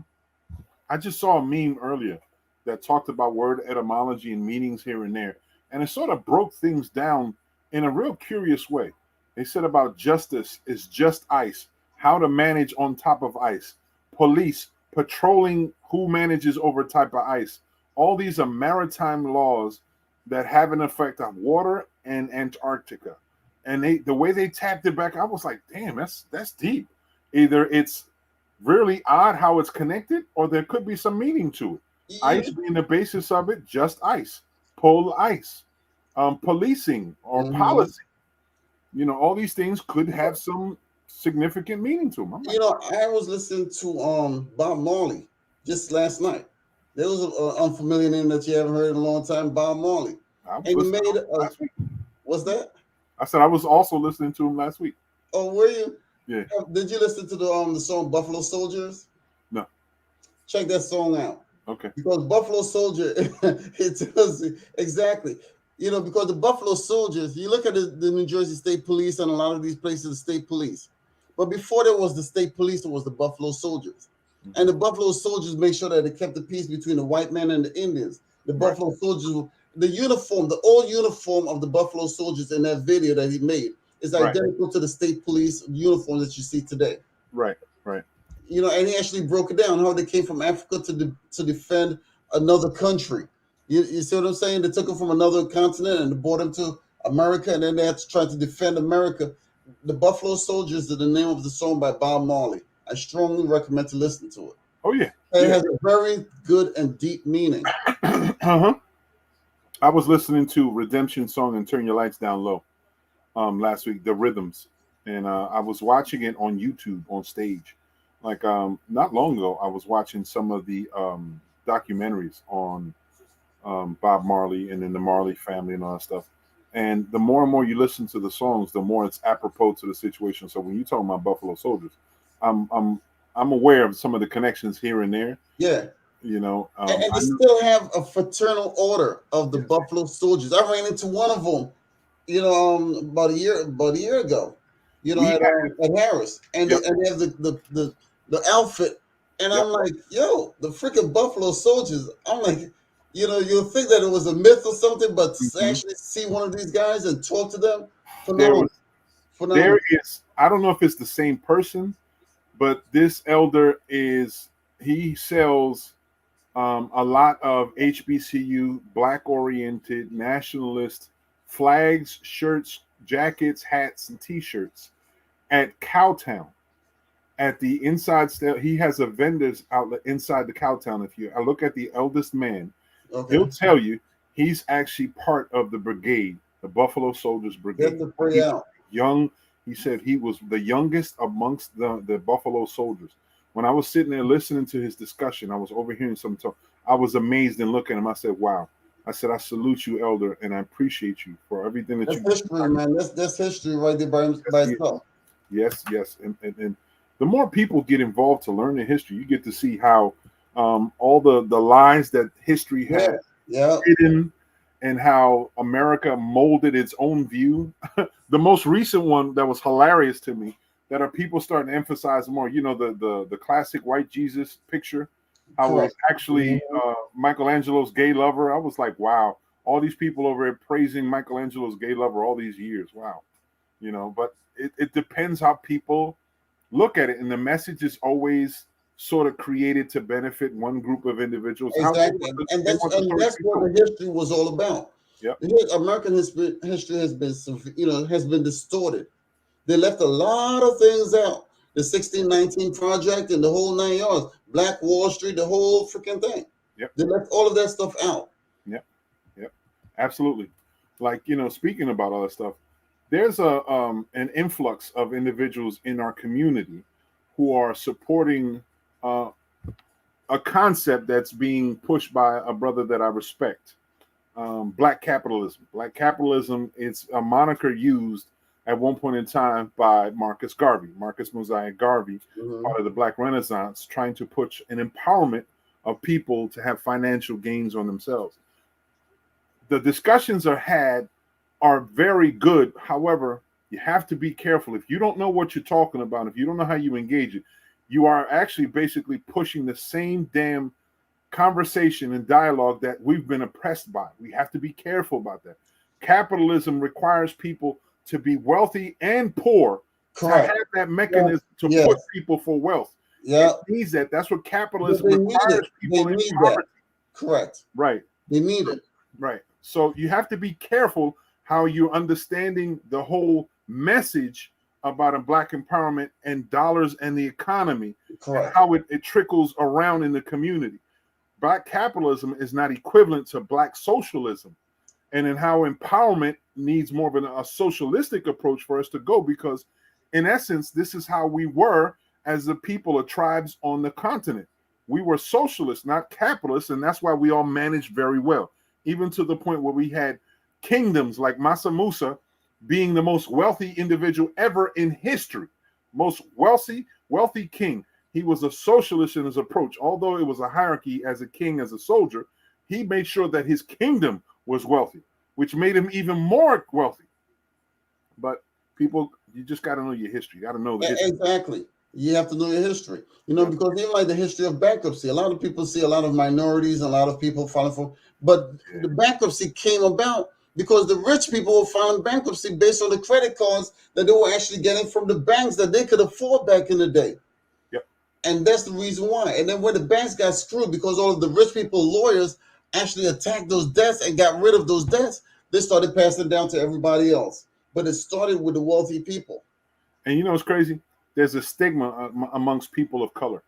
I just saw a meme earlier that talked about word etymology and meanings here and there, and it sort of broke things down in a real curious way. They said about justice is just ice, how to manage on top of ice. Police, patrolling who manages over type of ice. All these are maritime laws that have an effect on water and Antarctica. And the way they tapped it back, I was like, damn, that's deep. Either it's really odd how it's connected, or there could be some meaning to it. Yeah. Ice being the basis of it, just ice. Polar ice. Policing or policy. All these things could have some significant meaning to them. I was listening to Bob Marley just last night. There was an unfamiliar name that you haven't heard in a long time, Bob Marley. And he made last week. What's that? I said I was also listening to him last week. Oh, were you? Yeah. Did you listen to the song Buffalo Soldiers? No. Check that song out. Okay. Because Buffalo Soldier, it tells you exactly. Because the Buffalo Soldiers, you look at the New Jersey State Police and a lot of these places, the state police. But before there was the state police, it was the Buffalo Soldiers. And the Buffalo Soldiers make sure that they kept the peace between the white men and the Indians. The Buffalo Soldiers the uniform, the old uniform of the Buffalo Soldiers in that video that he made is identical to the state police uniform that you see today. Right. You know, and he actually broke it down how they came from Africa to defend another country. You see what I'm saying? They took them from another continent and they brought them to America, and then they had to try to defend America. The Buffalo Soldiers is the name of the song by Bob Marley. I strongly recommend to listen to it. Oh yeah. It has a very good and deep meaning. Uh-huh. I was listening to Redemption Song and Turn Your Lights Down Low last week, the rhythms, and I was watching it on YouTube on stage. Like not long ago, I was watching some of the documentaries on Bob Marley and then the Marley family and all that stuff. And the more and more you listen to the songs, the more it's apropos to the situation. So when you talk about Buffalo Soldiers, I'm aware of some of the connections here and there. Yeah. You know, and they still have a fraternal order of the Buffalo Soldiers. I ran into one of them, you know, about a year ago, you know, at Harris, and they have the outfit, and I'm like, yo, the freaking Buffalo Soldiers. I'm like, you know, you'll think that it was a myth or something, but to actually see one of these guys and talk to them, phenomenal. There is, I don't know if it's the same person, but this elder he sells a lot of HBCU Black-oriented nationalist flags, shirts, jackets, hats, and T-shirts at Cowtown. At the inside, he has a vendor's outlet inside the Cowtown. If I look at the eldest man, he'll tell you he's actually part of the brigade, the Buffalo Soldiers Brigade. Young, he said he was the youngest amongst the Buffalo Soldiers. When I was sitting there listening to his discussion, I was overhearing some talk. I was amazed and looking at him. I said, wow. I said, I salute you, elder, and I appreciate you for everything that that's history, man. That's history right there by itself. Yes. And the more people get involved to learn the history, you get to see how all the lies that history has hidden and how America molded its own view. The most recent one that was hilarious to me, that are people starting to emphasize more, you know, the classic white Jesus picture, how it was actually Michelangelo's gay lover. I was like, wow, all these people over here praising Michelangelo's gay lover all these years. Wow. You know, but it depends how people look at it. And the message is always sort of created to benefit one group of individuals. Exactly. And that's what the history was all about. Yep. American history has been distorted. They left a lot of things out. The 1619 Project and the whole 9 yards, Black Wall Street, the whole freaking thing. Yep. They left all of that stuff out. Yep. Absolutely. Like, you know, speaking about all that stuff, there's an influx of individuals in our community who are supporting a concept that's being pushed by a brother that I respect. Black capitalism. Black capitalism is a moniker used at one point in time by Marcus Mosiah Garvey, part of the Black Renaissance, trying to push an empowerment of people to have financial gains on themselves. The discussions are very good. However, you have to be careful. If you don't know what you're talking about, if you don't know how you engage it, you are actually basically pushing the same damn conversation and dialogue that we've been oppressed by. We have to be careful about that. Capitalism requires people to be wealthy and poor. Correct. To have that mechanism to push people for wealth. Yeah. It needs that. That's what capitalism requires people in poverty. Correct. Right. They need it. Right. So you have to be careful how you're understanding the whole message about a Black empowerment and dollars and the economy. Correct. And how it trickles around in the community. Black capitalism is not equivalent to Black socialism. And in how empowerment needs more of a socialistic approach for us to go, because in essence, this is how we were as the people of tribes on the continent. We were socialists, not capitalists, and that's why we all managed very well, even to the point where we had kingdoms like Mansa Musa being the most wealthy individual ever in history, most wealthy king. He was a socialist in his approach. Although it was a hierarchy as a king, as a soldier, he made sure that his kingdom was wealthy, which made him even more wealthy. But people, you just got to know your history. You got to know the history. Exactly. You have to know your history, because even like the history of bankruptcy, a lot of people see a lot of minorities, and a lot of people filing for, but the bankruptcy came about because the rich people were filing bankruptcy based on the credit cards that they were actually getting from the banks that they could afford back in the day. Yep. And that's the reason why. And then when the banks got screwed because all of the rich people lawyers actually attacked those debts and got rid of those debts, they started passing down to everybody else. But it started with the wealthy people. And it's crazy. There's a stigma amongst people of color.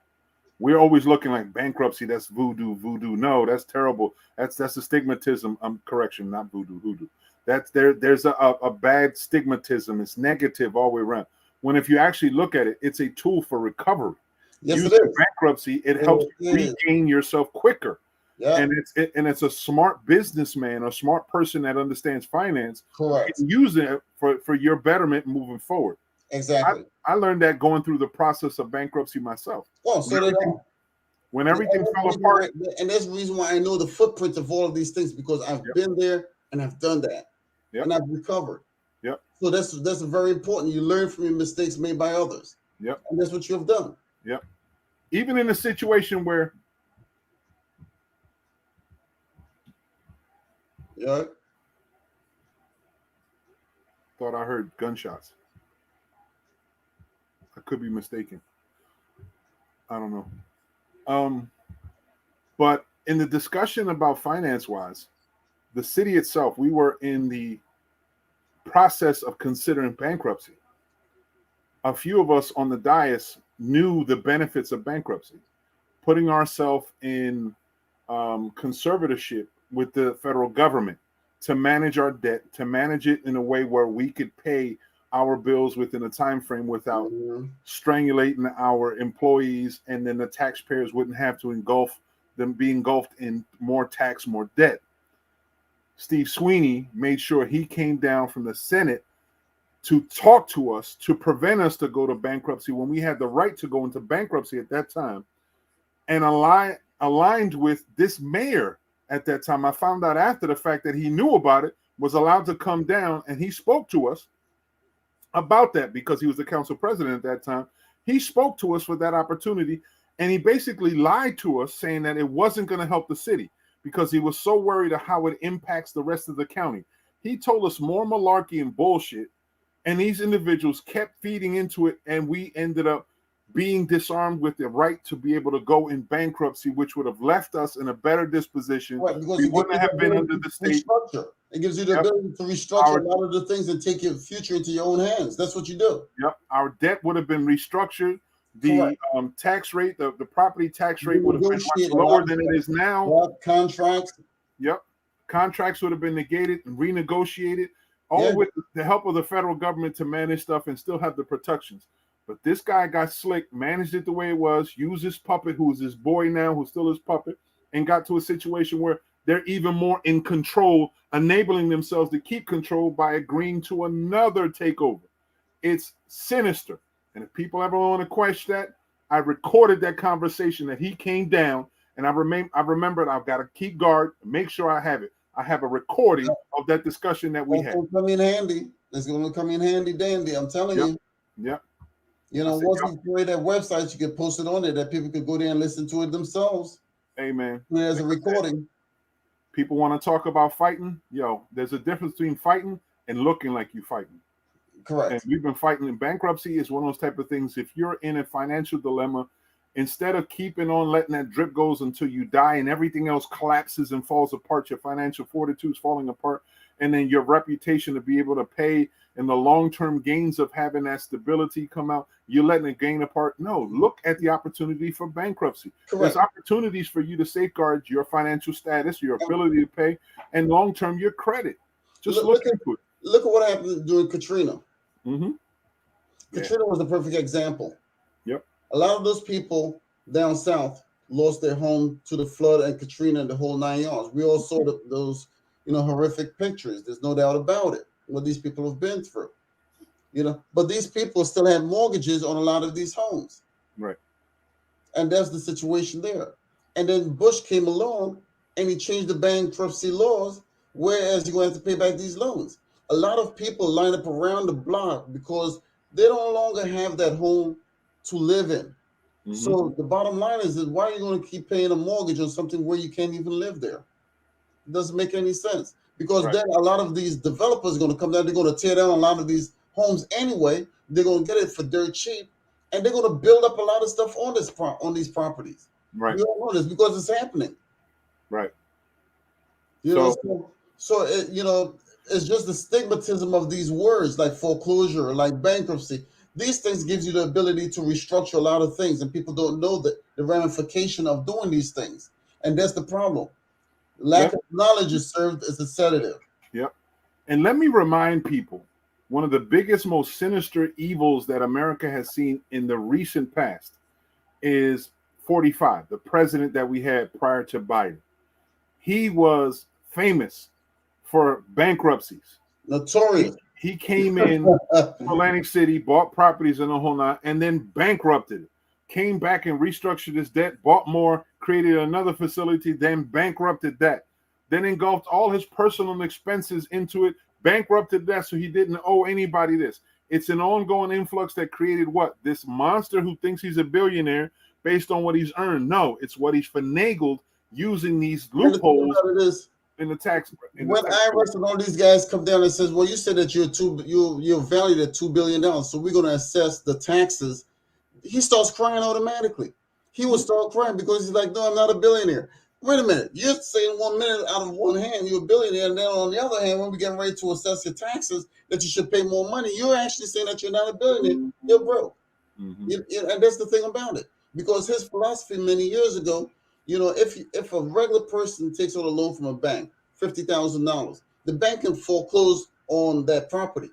We're always looking like bankruptcy. That's voodoo. No, that's terrible. That's a stigmatism. Correction, not voodoo. That's there's a bad stigmatism. It's negative all the way around. When if you actually look at it, it's a tool for recovery. Yes, Using it is. bankruptcy, it helps you regain yourself quicker. Yeah. And it's a smart businessman or smart person that understands finance. Correct. Can use it for your betterment moving forward. Exactly. I learned that going through the process of bankruptcy myself. Well, so did I. When everything fell apart. And that's the reason why I know the footprint of all of these things, because I've been there and I've done that. Yep. And I've recovered. Yep. So that's very important. You learn from your mistakes made by others. Yep. And that's what you have done. Yep. Even in a situation where thought I heard gunshots. I could be mistaken. I don't know. But in the discussion about finance-wise, the city itself, we were in the process of considering bankruptcy. A few of us on the dais knew the benefits of bankruptcy, putting ourselves in conservatorship with the federal government to manage our debt, to manage it in a way where we could pay our bills within a time frame without strangulating our employees, and then the taxpayers wouldn't have to be engulfed in more tax, more debt. Steve Sweeney made sure he came down from the Senate to talk to us, to prevent us to go to bankruptcy when we had the right to go into bankruptcy at that time, and aligned with this mayor at that time. I found out after the fact that he knew about it, was allowed to come down, and he spoke to us about that because he was the council president at that time. He spoke to us for that opportunity, and he basically lied to us, saying that it wasn't going to help the city because he was so worried of how it impacts the rest of the county. He told us more malarkey and bullshit, and these individuals kept feeding into it, and we ended up being disarmed with the right to be able to go in bankruptcy, which would have left us in a better disposition. Right, because we wouldn't have been under the state. Restructure. It gives you the ability to restructure a lot of the things and take your future into your own hands. That's what you do. Yep. Our debt would have been restructured. The tax rate, the property tax rate would have been much lower than it is now. Contracts. Yep. Contracts would have been negated and renegotiated, all with the help of the federal government to manage stuff and still have the protections. But this guy got slick, managed it the way it was, used his puppet, who is his boy now, who's still his puppet, and got to a situation where they're even more in control, enabling themselves to keep control by agreeing to another takeover. It's sinister. And if people ever want to question that, I recorded that conversation that he came down, and I remembered I've got to keep guard, make sure I have it. I have a recording of that discussion that we had. It's going to come in handy. It's going to come in handy dandy. I'm telling you. Yep. Once you create that website, you can post it on there that people can go there and listen to it themselves. Amen. There's a recording. People want to talk about fighting. There's a difference between fighting and looking like you fighting. Correct. And we've been fighting in bankruptcy. Is one of those type of things. If you're in a financial dilemma, instead of keeping on letting that drip goes until you die and everything else collapses and falls apart, your financial fortitude is falling apart, and then your reputation to be able to pay and the long-term gains of having that stability come out, you're letting it gain apart. No, look at the opportunity for bankruptcy. Correct. There's opportunities for you to safeguard your financial status, your ability to pay, and long-term your credit. Just look into it. Look at what happened during Katrina. Mm-hmm. Katrina was the perfect example. Yep. A lot of those people down south lost their home to the flood and Katrina and the whole 9 yards. We all saw those horrific pictures. There's no doubt about it, what these people have been through. But these people still had mortgages on a lot of these homes. Right. And that's the situation there. And then Bush came along and he changed the bankruptcy laws, whereas you're going to have to pay back these loans. A lot of people line up around the block because they no longer have that home to live in. Mhm. So the bottom line is that why are you going to keep paying a mortgage on something where you can't even live there? It doesn't make any sense, because Right. then a lot of these developers are going to come down. They're going to tear down a lot of these homes anyway. They're going to get it for dirt cheap, and they're going to build up a lot of stuff on these properties. Right. We all know this because it's happening. Right. You know, so it, you know, it's just the stigmatism of these words like foreclosure, like bankruptcy. These things gives you the ability to restructure a lot of things, and people don't know that the ramification of doing these things, and that's the problem. Lack of knowledge is served as a sedative. Yep. And let me remind people, one of the biggest, most sinister evils that America has seen in the recent past is 45, the president that we had prior to Biden. He was famous for bankruptcies. Notorious. He came in to Atlantic City, bought properties in the whole nine, and then bankrupted it. Came back and restructured his debt, bought more, created another facility, then bankrupted that. Then engulfed all his personal expenses into it, bankrupted that so he didn't owe anybody this. It's an ongoing influx that created what? This monster who thinks he's a billionaire based on what he's earned. No, it's what he's finagled using these loopholes in the tax. When IRS and all these guys come down and says, "Well, you said that you're valued at $2 billion, so we're going to assess the taxes," he starts crying automatically. He will start crying because he's like, "No, I'm not a billionaire." Wait a minute. You're saying 1 minute out of one hand you're a billionaire, and then on the other hand, when we get ready to assess your taxes, that you should pay more money, you're actually saying that you're not a billionaire. You're broke. Mm-hmm. And that's the thing about it. Because his philosophy many years ago, you know, if a regular person takes out a loan from a bank, $50,000, the bank can foreclose on that property.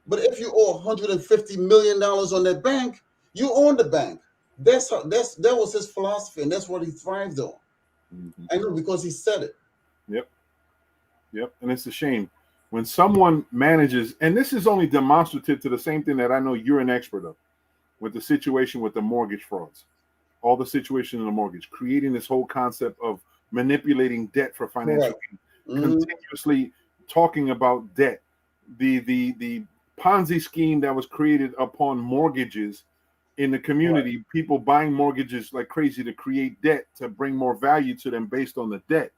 But if you owe $150 million on that bank, you own the bank. That was his philosophy, and that's what he thrived on. Mm-hmm. I know, because he said it. Yep. And it's a shame when someone manages, and this is only demonstrative to the same thing that I know you're an expert of, with the situation with the mortgage frauds, all the situation in the mortgage, creating this whole concept of manipulating debt for financial gain, continuously talking about debt, the Ponzi scheme that was created upon mortgages in the community, people buying mortgages like crazy to create debt to bring more value to them based on the debt.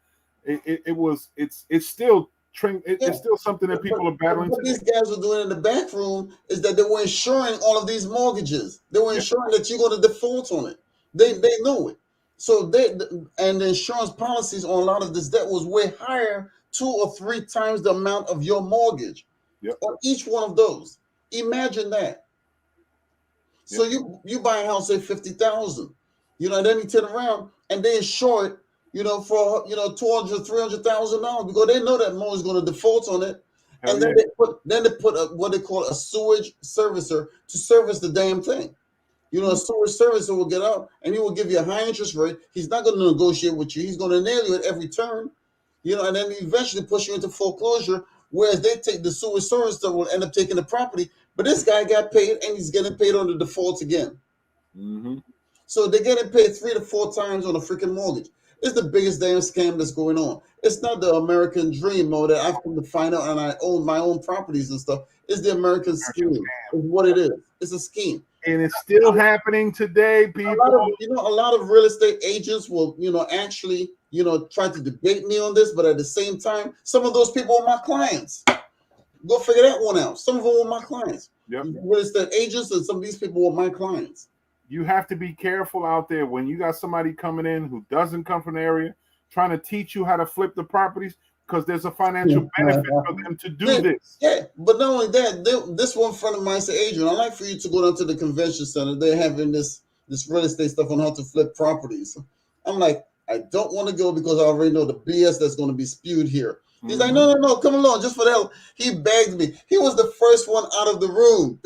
It's still something that people are battling. What these guys were doing in the back room is that they were insuring all of these mortgages. They were ensuring that you're going to default on it. They know it. So the insurance policies on a lot of this debt was way higher, 2 or 3 times the amount of your mortgage on each one of those. Imagine that. So you buy a house at $50,000, you know, and then you turn around and they insure it, you know, for $200,000, $300,000 because they know that Mo is going to default on it, and then they put what they call a sewage servicer to service the damn thing. You know, a sewage servicer will get out and he will give you a high interest rate. He's not going to negotiate with you. He's going to nail you at every turn, you know, and then eventually push you into foreclosure. Whereas they take the sewage servicer will end up taking the property. But this guy got paid and he's getting paid on the defaults again. Mm-hmm. So they're getting paid 3 to 4 times on a freaking mortgage. It's the biggest damn scam that's going on. It's not the American dream, Mo, that I've come to find out, and I own my own properties and stuff. It's the American scheme. It's what it is. It's a scheme. And it's still happening today, people. A lot of real estate agents will, actually, try to debate me on this, but at the same time, some of those people are my clients. Go figure that one out. Some of them were my clients. Yep. Real estate agents, and some of these people were my clients. You have to be careful out there when you got somebody coming in who doesn't come from the area, trying to teach you how to flip the properties, because there's a financial benefit for them to do this. Yeah, but not only that, this one friend of mine said, Adrian, I'd like for you to go down to the convention center. They're having this real estate stuff on how to flip properties. I'm like, I don't want to go because I already know the BS that's going to be spewed here. He's like, no, come along, just for the hell. He begged me. He was the first one out of the room.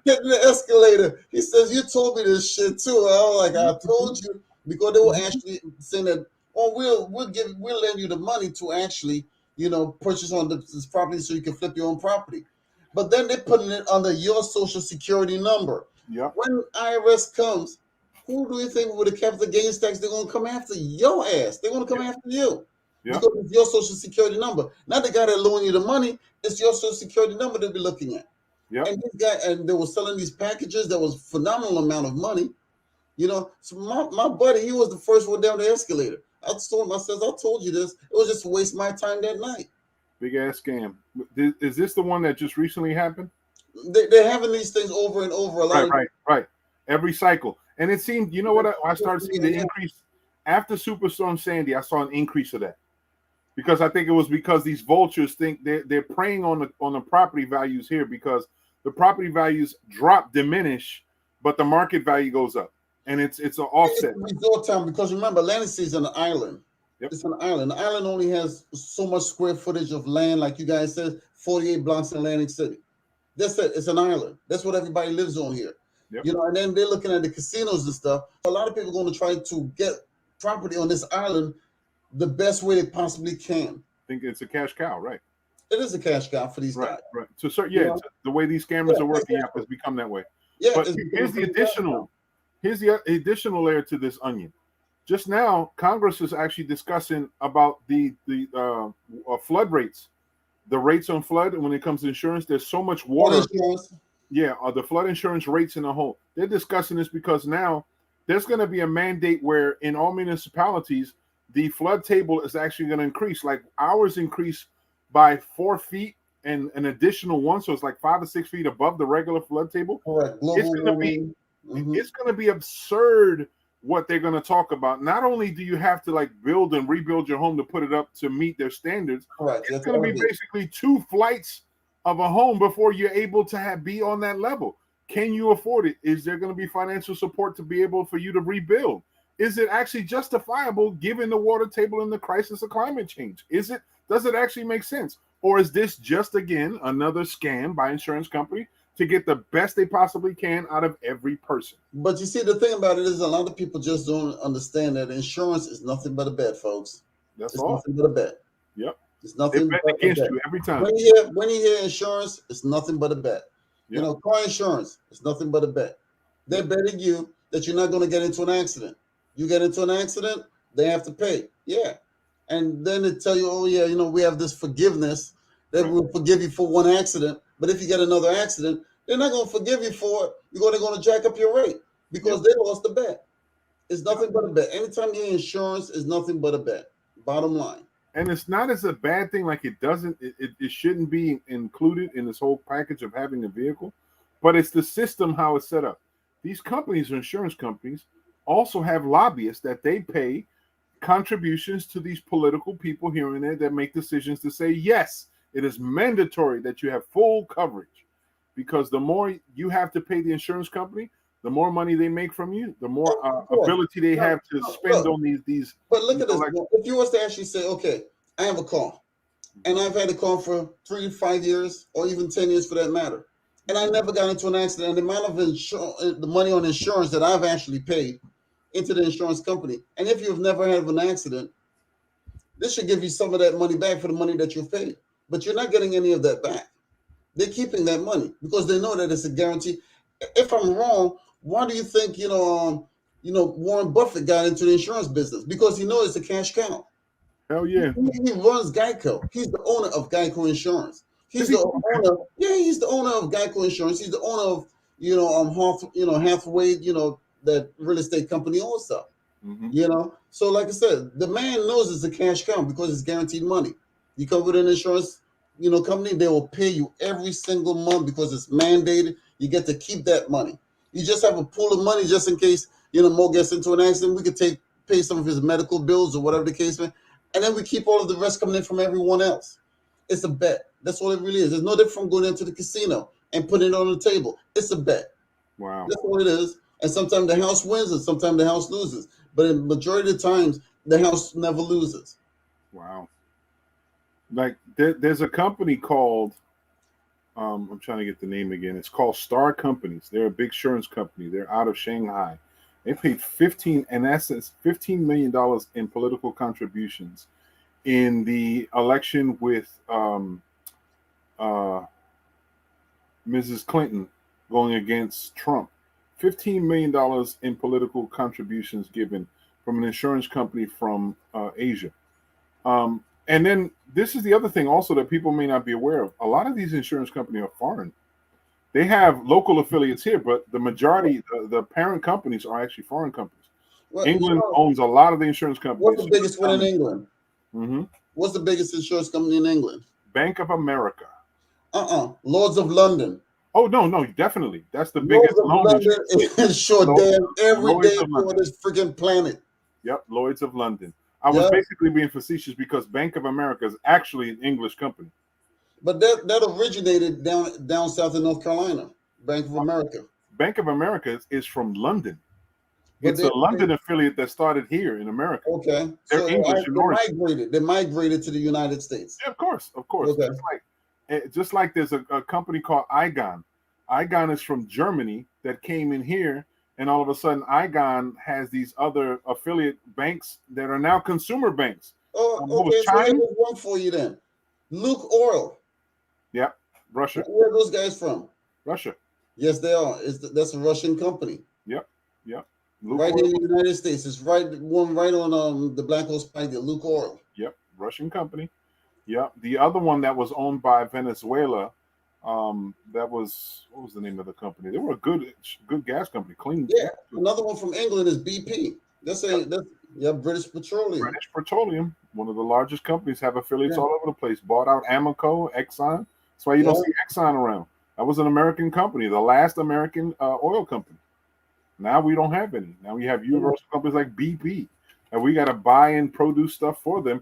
Hitting the escalator. He says, you told me this shit too. I was like, I told you, because they were actually saying that, we'll lend you the money to actually, purchase on this property so you can flip your own property. But then they're putting it under your social security number. Yep. When IRS comes, who do you think with the capital gains tax, they're going to come after your ass? They're going to come after you. Because it's your social security number. Not the guy that loaned you the money, it's your social security number they'll be looking at. Yep. And this guy, and they were selling these packages that was phenomenal amount of money. So my buddy, he was the first one down the escalator. I told him, I told you this. It was just to waste my time that night. Big ass scam. Is this the one that just recently happened? They're having these things over and over. Right. Every cycle. And it seemed, you know what? I started seeing the increase after Superstorm Sandy. I saw an increase of that because I think it was because these vultures think they're preying on the property values here because the property values diminish, but the market value goes up, and it's an offset. It's resort town because remember, Atlantic City is an island. Yep. It's an island. The island only has so much square footage of land, like you guys said, 48 blocks in Atlantic City. That's it. It's an island. That's what everybody lives on here. Yep. And then they're looking at the casinos and stuff. A lot of people are going to try to get property on this island the best way they possibly can. I think it's a cash cow, right? It is a cash cow for these guys. Right. So, the way these scammers are working out has become that way. Yeah. But here's the additional layer to this onion. Just now, Congress is actually discussing about the flood rates, the rates on flood. And when it comes to insurance, there's so much water. The flood insurance rates in the whole. They're discussing this because now there's going to be a mandate where in all municipalities, the flood table is actually going to increase. Like ours increase by 4 feet and an additional one. So it's like 5 to 6 feet above the regular flood table. Correct. It's going to be absurd what they're going to talk about. Not only do you have to like build and rebuild your home to put it up to meet their standards, it's going to be basically 2 flights of a home before you're able to be on that level. Can you afford it? Is there going to be financial support to be able for you to rebuild? Is it actually justifiable given the water table and the crisis of climate change? Does it actually make sense? Or is this just, again, another scam by insurance company to get the best they possibly can out of every person? But you see, the thing about it is a lot of people just don't understand that insurance is nothing but a bet, folks. It's all. Nothing but a bet. Yep. It's nothing but against you every time. When you hear insurance, it's nothing but a bet. Yep. Car insurance, it's nothing but a bet. They're betting you that you're not going to get into an accident. You get into an accident, they have to pay. Yeah. And then they tell you, we have this forgiveness that will forgive you for one accident. But if you get another accident, they're not going to forgive you for it. They're going to jack up your rate because they lost the bet. It's nothing but a bet. Anytime you insurance, is nothing but a bet. Bottom line. And it's not as a bad thing. Like it shouldn't be included in this whole package of having a vehicle, but it's the system, how it's set up. These companies, insurance companies, also have lobbyists that they pay contributions to these political people here and there that make decisions to say, yes, it is mandatory that you have full coverage, because the more you have to pay the insurance company, the more money they make from you, the more ability they have to spend on these. But look at this. If you was to actually say, okay, I have a car, and I've had a car for 3 to 5 years, or even 10 years for that matter, and I never got into an accident, and the amount of the money on insurance that I've actually paid into the insurance company, and if you've never had an accident, this should give you some of that money back for the money that you've paid. But you're not getting any of that back. They're keeping that money because they know that it's a guarantee. If I'm wrong, why do you think Warren Buffett got into the insurance business? Because he knows it's a cash cow. Hell yeah. He runs Geico. He's the owner of Geico Insurance. He's the owner. Yeah, he's the owner of Geico Insurance. He's the owner of Hathaway, that real estate company also. Mm-hmm. So like I said, the man knows it's a cash cow because it's guaranteed money. You come with an insurance, company, they will pay you every single month because it's mandated. You get to keep that money. You just have a pool of money just in case, Mo gets into an accident. We could pay some of his medical bills or whatever the case may be. And then we keep all of the rest coming in from everyone else. It's a bet. That's all it really is. It's no different from going into the casino and putting it on the table. It's a bet. Wow. That's what it is. And sometimes the house wins and sometimes the house loses. But in the majority of the times, the house never loses. Wow. Like there's a company called, I'm trying to get the name again. It's called Star Companies. They're a big insurance company. They're out of Shanghai. They paid $15 million in political contributions in the election with Mrs. Clinton going against Trump. $15 million in political contributions given from an insurance company from Asia. And then this is the other thing also that people may not be aware of. A lot of these insurance companies are foreign. They have local affiliates here, but the majority, the parent companies are actually foreign companies. Well, England owns a lot of the insurance what's companies. the biggest one in England? Mm-hmm. What's the biggest insurance company in England? Bank of America. Lloyd's of London. Oh, no, definitely. That's the Lloyd's biggest of loan London insure damn every Lloyd's day of for London. this freaking planet. Yep, Lloyd's of London. I was basically being facetious because Bank of America is actually an English company. But that originated down south in North Carolina. Bank of America. Bank of America is from London. But It's a London affiliate that started here in America. Okay. They're So English in origin. they migrated to the United States. Yeah, of course. Okay. Just like there's a company called Igon. Igon is from Germany that came in here, and all of a sudden Igon has these other affiliate banks that are now consumer banks. Okay. So here's one for you then. Luke Oil. Yep, Russia. Where are those guys from? Russia. Yes, they are. That's a Russian company. Yep. Luke Oil. In the United States. It's right on the Black Horse Pike there, Luke Oil. Yep, Russian company. Yep. The other one that was owned by Venezuela, that was, what was the name of the company? They were a good gas company, clean. Yeah. Another one from England is BP. That's British Petroleum. British Petroleum, one of the largest companies, have affiliates all over the place. Bought out Amoco, Exxon. That's why you don't see Exxon around. That was an American company, the last American oil company. Now we don't have any. Now we have universal companies like BP, and we got to buy and produce stuff for them,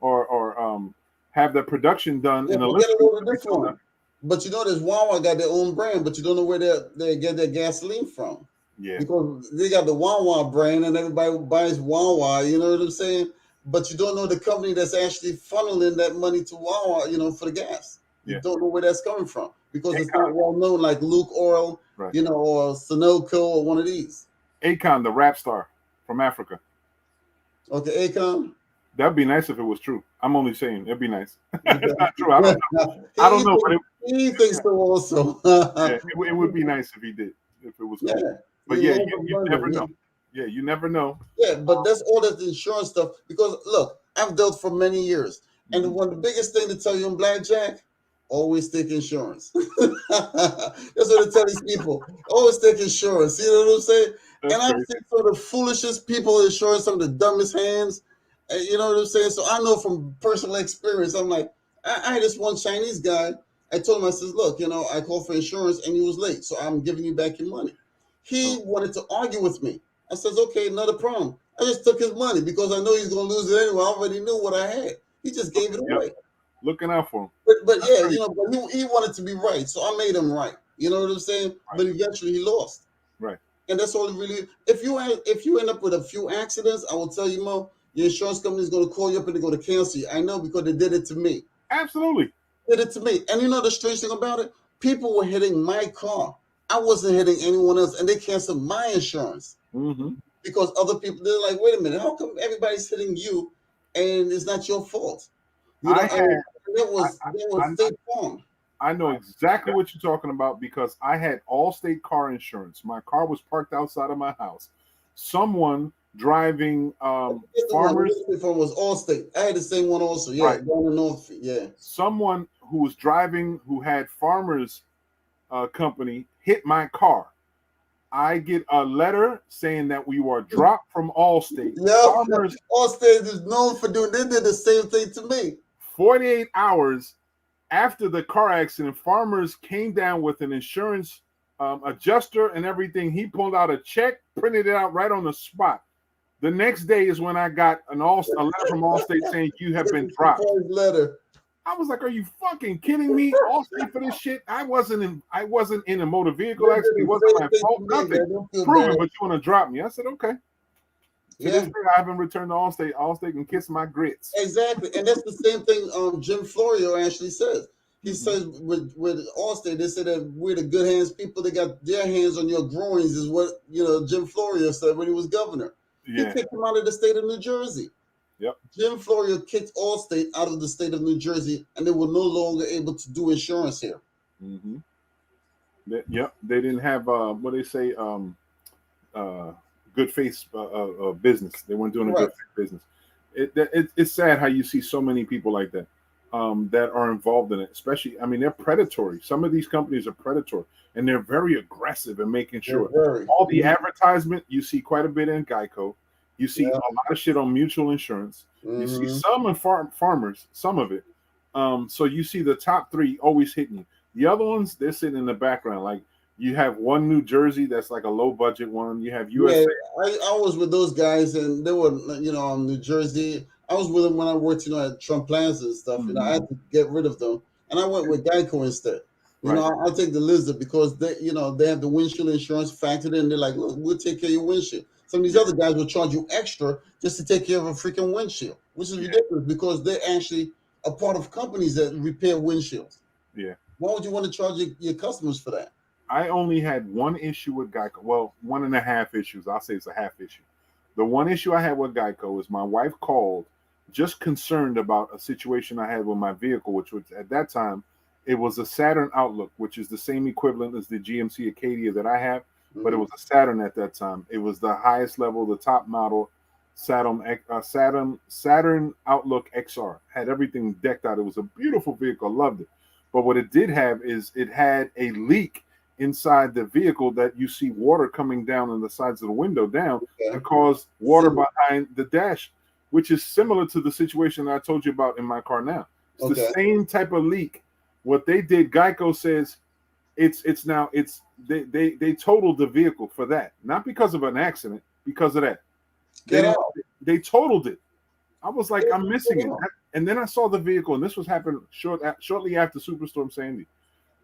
or have the production done in a little. But you know, there's Wawa got their own brand, but you don't know where they get their gasoline from. Yeah, because they got the Wawa brand, and everybody buys Wawa. You know what I'm saying? But you don't know the company that's actually funneling that money to Wawa. You know, for the gas. You don't know where that's coming from because it's not well known, like Luke Oil, you know, or Sunoco, or one of these. Akon, the rap star from Africa. Okay, Akon. That'd be nice if it was true. I'm only saying it'd be nice. It's not true. I don't know. I don't know, but he thinks so also. It would be nice if he did, if it was cool. But you never know. Yeah, you never know. Yeah, but that's all that insurance stuff. Because look, I've dealt for many years, and one of the biggest thing to tell you in blackjack, always take insurance. That's what I tell these people. Always take insurance. You know what I'm saying? That's I've seen some of the foolishest people in insurance, some of the dumbest hands. You know what I'm saying? So I know from personal experience. I'm like, I had this one Chinese guy. I told him, I says, look, you know, I called for insurance and you was late, so I'm giving you back your money. He wanted to argue with me. I says, okay, not a problem. I just took his money because I know he's going to lose it anyway. I already knew what I had. He just gave it away. Looking out for him. But yeah, you know, but he wanted to be right, so I made him right. You know what I'm saying? Right. But eventually he lost. Right. And that's all it really. If you end up with a few accidents, I will tell you, Mo, your insurance company is going to call you up and they're going to cancel you. I know because they did it to me. Absolutely. Did it to me. And you know the strange thing about it? People were hitting my car. I wasn't hitting anyone else, and they canceled my insurance. Mm-hmm. Because other people, they're like, wait a minute, how come everybody's hitting you and it's not your fault? You know, that was State Farm. I know exactly what you're talking about because I had Allstate car insurance. My car was parked outside of my house. Someone driving farmers. State Farm was Allstate. I had the same one also. Yeah, right. Down in North. Yeah. Someone who was driving, who had farmers company, hit my car. I get a letter saying that we were dropped from Allstate. Yeah, Allstate is known for doing. They did the same thing to me. 48 hours after the car accident, farmers came down with an insurance adjuster and everything. He pulled out a check, printed it out right on the spot. The next day is when I got a letter from Allstate saying you have been dropped. Letter. I was like, "Are you fucking kidding me? Allstate for this shit? I wasn't in a motor vehicle accident. It wasn't my fault. Nothing. Prove it, but you want to drop me?" I said, "Okay." To this day, I haven't returned to Allstate. Allstate can kiss my grits. Exactly, and that's the same thing. Jim Florio actually says. He says with Allstate, they said that we're the good hands people. They got their hands on your groins, is what Jim Florio said when he was governor. Yeah. He kicked him out of the state of New Jersey. Yep. Jim Florio kicked Allstate out of the state of New Jersey, and they were no longer able to do insurance here. Mm-hmm. They didn't have what they say, good face business. They weren't doing a good face business. It's sad how you see so many people like that. that are involved in it. Especially, I mean, they're predatory. Some of these companies are predatory, and they're very aggressive in making sure all the advertisement you see quite a bit in Geico. You see a lot of shit on mutual insurance. You see some in farmers, some of it. So you see the top three always hitting you. The other ones, they're sitting in the background. Like you have one New Jersey that's like a low budget one. You have USA. Yeah, I was with those guys, and they were, New Jersey. I was with them when I worked, at Trump Plaza and stuff. I had to get rid of them, and I went with Geico instead. I'll take the Lizard because they have the windshield insurance factored in. They're like, look, we'll take care of your windshield. Some of these other guys will charge you extra just to take care of a freaking windshield, which is ridiculous because they're actually a part of companies that repair windshields. Yeah. Why would you want to charge your customers for that? I only had one issue with Geico. Well, 1.5 issues. I'll say it's a half issue. The one issue I had with Geico is my wife called just concerned about a situation I had with my vehicle, which was at that time, it was a Saturn Outlook, which is the same equivalent as the GMC Acadia that I have, but it was a Saturn at that time. It was the highest level, the top model Saturn Outlook XR. Had everything decked out. It was a beautiful vehicle. Loved it. But what it did have is it had a leak inside the vehicle that you see water coming down on the sides of the window down and cause water behind the dash, which is similar to the situation I told you about in my car now. It's the same type of leak. What they did, Geico says they totaled the vehicle for that, not because of an accident, because of that. They totaled it. I was like, I'm missing it. And then I saw the vehicle, and this was happening shortly after Superstorm Sandy.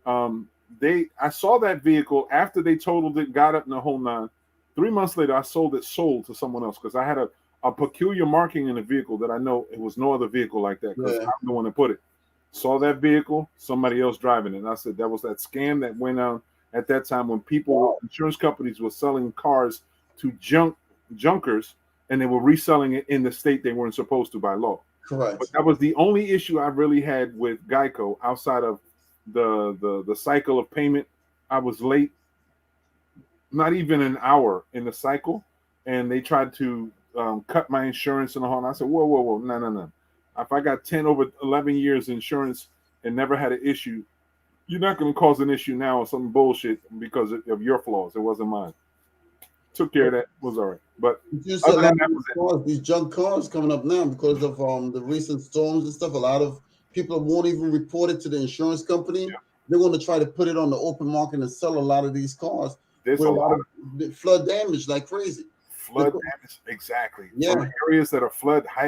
I saw that vehicle after they totaled it, got up in the whole nine. 3 months later, I sold to someone else because I had a peculiar marking in the vehicle that I know it was no other vehicle like that because I'm the one that put it. Saw that vehicle, somebody else driving it. And I said that was that scam that went on at that time when insurance companies were selling cars to junkers, and they were reselling it in the state they weren't supposed to by law. Correct. But that was the only issue I really had with Geico outside of the cycle of payment. I was late, not even an hour in the cycle, and they tried to cut my insurance and all. And I said, whoa, no. If I got 10 over 11 years insurance and never had an issue, you're not going to cause an issue now or some bullshit because of your flaws. It wasn't mine. Took care of that. Was all right. But these junk cars coming up now because of the recent storms and stuff. A lot of people won't even report it to the insurance company. Yeah. They're going to try to put it on the open market and sell a lot of these cars. There's a lot of flood damage like crazy. Flood damage, exactly. Yeah. From areas that are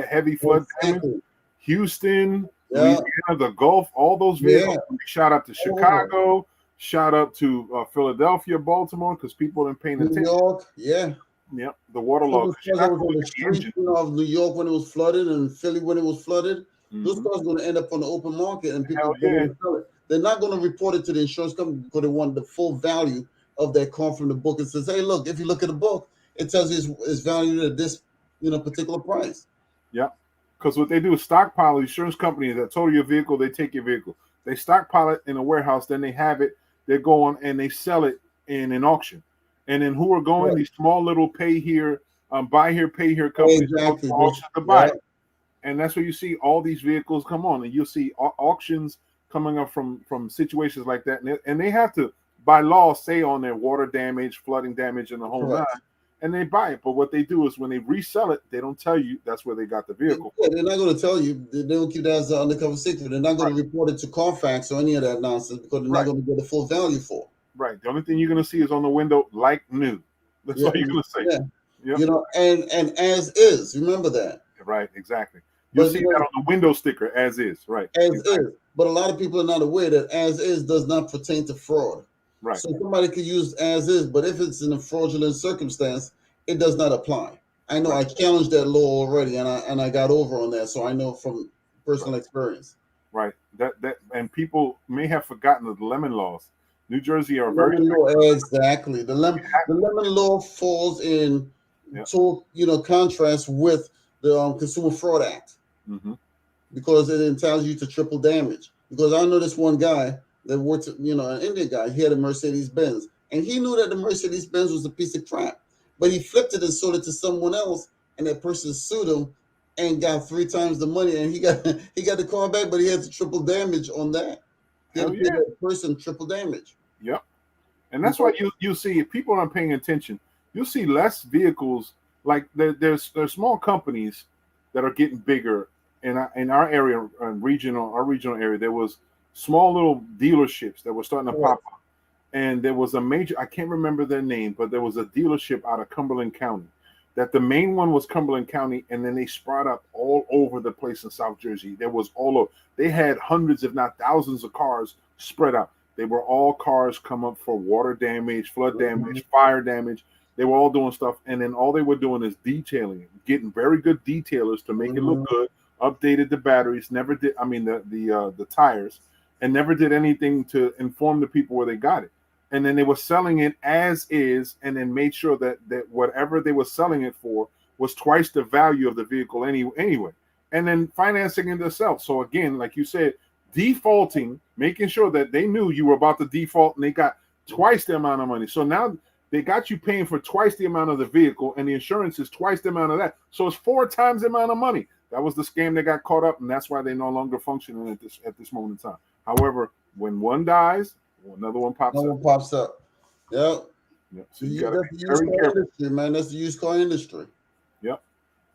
heavy flood damage. Houston, Louisiana, the Gulf, all those vehicles. Shout out to Chicago. Shout out to Philadelphia, Baltimore, because people aren't paying attention. New York, Yep, the waterlogged. I was on the street of New York when it was flooded and Philly when it was flooded. Those cars are going to end up on the open market and people are going to sell it. They're not going to report it to the insurance company because they want the full value of that car from the book. It says, hey, look, if you look at the book, it tells you it's valued at this particular price. Yeah. Because what they do is stockpile insurance companies that total your vehicle, they take your vehicle. They stockpile it in a warehouse, then they have it, they go on and they sell it in an auction. And then who are going? Right. These small little pay here, buy here, pay here companies to buy it. And that's where you see all these vehicles come on. And you'll see auctions coming up from situations like that. And they have to, by law, say on their water damage, flooding damage, and the whole nine. And they buy it. But what they do is when they resell it, they don't tell you that's where they got the vehicle. Yeah, they're not going to tell you. They don't keep that as an undercover secret. They're not going to report it to Carfax or any of that nonsense because they're not going to get the full value for it. Right. The only thing you're going to see is on the window, like new. That's all you're going to say. Yeah. Yep. And as is. Remember that. Right. Exactly. You'll see that on the window sticker, as is. Right. As is. But a lot of people are not aware that as is does not pertain to fraud. Right. So somebody could use as is, but if it's in a fraudulent circumstance, it does not apply. I know I challenged that law already, and I got over on that, so I know from personal experience. Right. That and people may have forgotten the lemon laws. New Jersey are very exactly. The lemon law falls in total contrast with the Consumer Fraud Act because it entitles you to triple damage. Because I know this one guy that worked, an Indian guy. He had a Mercedes Benz, and he knew that the Mercedes Benz was a piece of crap, but he flipped it and sold it to someone else, and that person sued him and got 3 times the money, and he got the car back, but he had to triple damage on that. He had to pay that person triple damage. Yep. And that's why you see, if people aren't paying attention, you'll see less vehicles. Like there's small companies that are getting bigger in our area, our regional area. There was small little dealerships that were starting to pop up, and there was a major, I can't remember their name, but there was a dealership out of Cumberland County. That the main one was Cumberland County, and then they spread up all over the place in South Jersey. There was all over. They had hundreds, if not thousands, of cars spread out. They were all cars come up for water damage, flood damage, fire damage. They were all doing stuff, and then all they were doing is detailing, getting very good detailers to make it look good. Updated the batteries, never did. I mean the tires, and never did anything to inform the people where they got it. And then they were selling it as is, and then made sure that whatever they were selling it for was twice the value of the vehicle anyway. And then financing it themselves. So again, like you said, defaulting, making sure that they knew you were about to default, and they got twice the amount of money. So now they got you paying for twice the amount of the vehicle, and the insurance is twice the amount of that. So it's 4 times the amount of money. That was the scam that got caught up, and that's why they're no longer functioning at this moment in time. However, when one dies, another one pops up. Yep. So you got to be very careful, industry, man. That's the used car industry. Yep.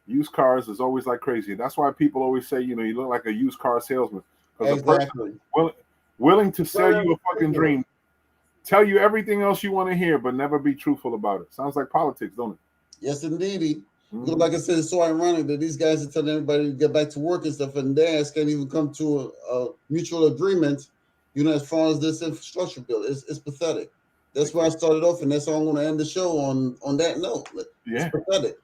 Used cars is always like crazy. That's why people always say, you look like a used car salesman. Because exactly. A person willing to sell you a fucking dream, tell you everything else you want to hear, but never be truthful about it. Sounds like politics, don't it? Yes, indeed. Like I said, it's so ironic that these guys are telling everybody to get back to work and stuff, and DAS can't even come to a mutual agreement, as far as this infrastructure bill. It's pathetic. That's why I started off, and that's how I'm going to end the show on that note. It's pathetic.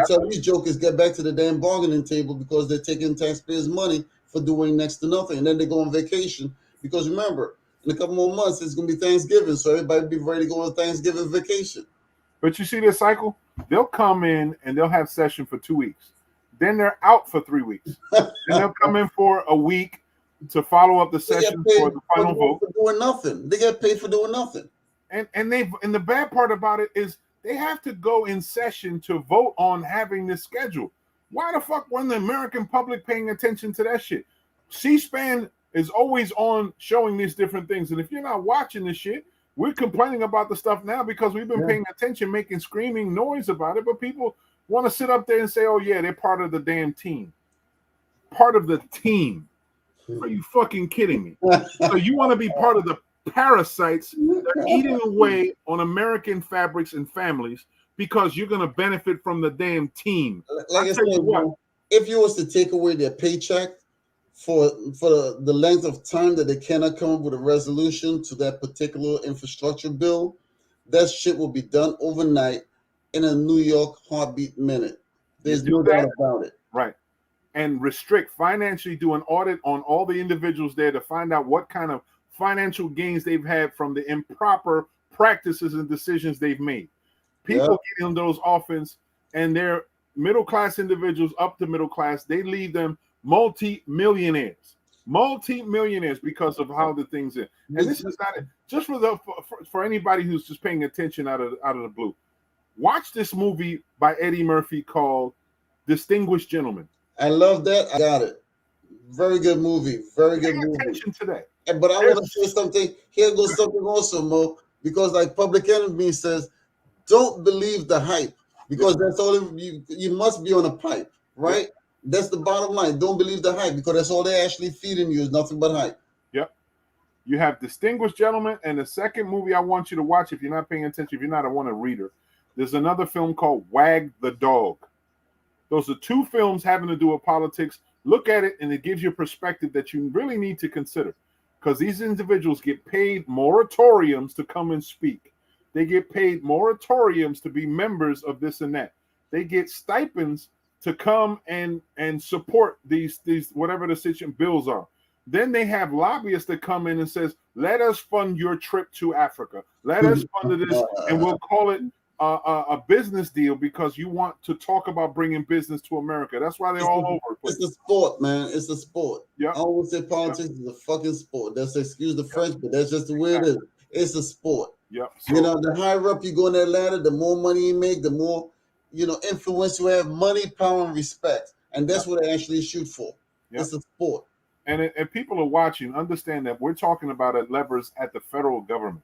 Tell these jokers get back to the damn bargaining table because they're taking taxpayers' money for doing next to nothing, and then they go on vacation. Because remember, in a couple more months, it's going to be Thanksgiving, so everybody be ready to go on Thanksgiving vacation. But you see this cycle? They'll come in and they'll have session for 2 weeks. Then they're out for 3 weeks. Then they'll come in for a week to follow up the session for the final vote. For doing nothing. They get paid for doing nothing. And the bad part about it is they have to go in session to vote on having this schedule. Why the fuck wasn't the American public paying attention to that shit? C-SPAN is always on showing these different things. And if you're not watching this shit, we're complaining about the stuff now because we've been paying attention, making screaming noise about it. But people want to sit up there and say, oh, yeah, they're part of the damn team. Part of the team. Are you fucking kidding me? So you want to be part of the parasites that are eating away on American fabrics and families because you're going to benefit from the damn team. Like I said, if you was to take away their paycheck for the length of time that they cannot come up with a resolution to that particular infrastructure bill, that shit will be done overnight in a New York heartbeat minute. There's no doubt about it. Right. And financially do an audit on all the individuals there to find out what kind of financial gains they've had from the improper practices and decisions they've made. People get in those offense, and they're middle-class individuals up to middle class. They leave them multi-millionaires because of how the things are. And this is not just for anybody who's just paying attention out of the blue. Watch this movie by Eddie Murphy called Distinguished Gentleman. I love that. I got it. Very good movie. Very good movie. Attention today. But I want to say something. Here goes something also, Mo, because like Public Enemy says, don't believe the hype because that's all you must be on a pipe, right? Yep. That's the bottom line. Don't believe the hype because that's all they're actually feeding you is nothing but hype. Yep. You have Distinguished Gentleman, and the second movie I want you to watch, if you're not paying attention, if you're not a reader, there's another film called Wag the Dog. Those are 2 films having to do with politics. Look at it, and it gives you a perspective that you really need to consider. Because these individuals get paid moratoriums to come and speak. They get paid moratoriums to be members of this and that. They get stipends to come and support these whatever the situation bills are. Then they have lobbyists that come in and says, let us fund your trip to Africa. Let us fund this, and we'll call it a business deal because you want to talk about bringing business to America. That's why they're all over. It's a sport, man. It's a sport. Yeah. I always say politics is a fucking sport. That's excuse the French, but that's just the way it is. It's a sport. Yeah. So, the higher up you go in that ladder, the more money you make, the more influence you have, money, power, and respect. and that's what they actually shoot for. Yep. It's a sport. And if people are watching, understand that we're talking about levers at the federal government.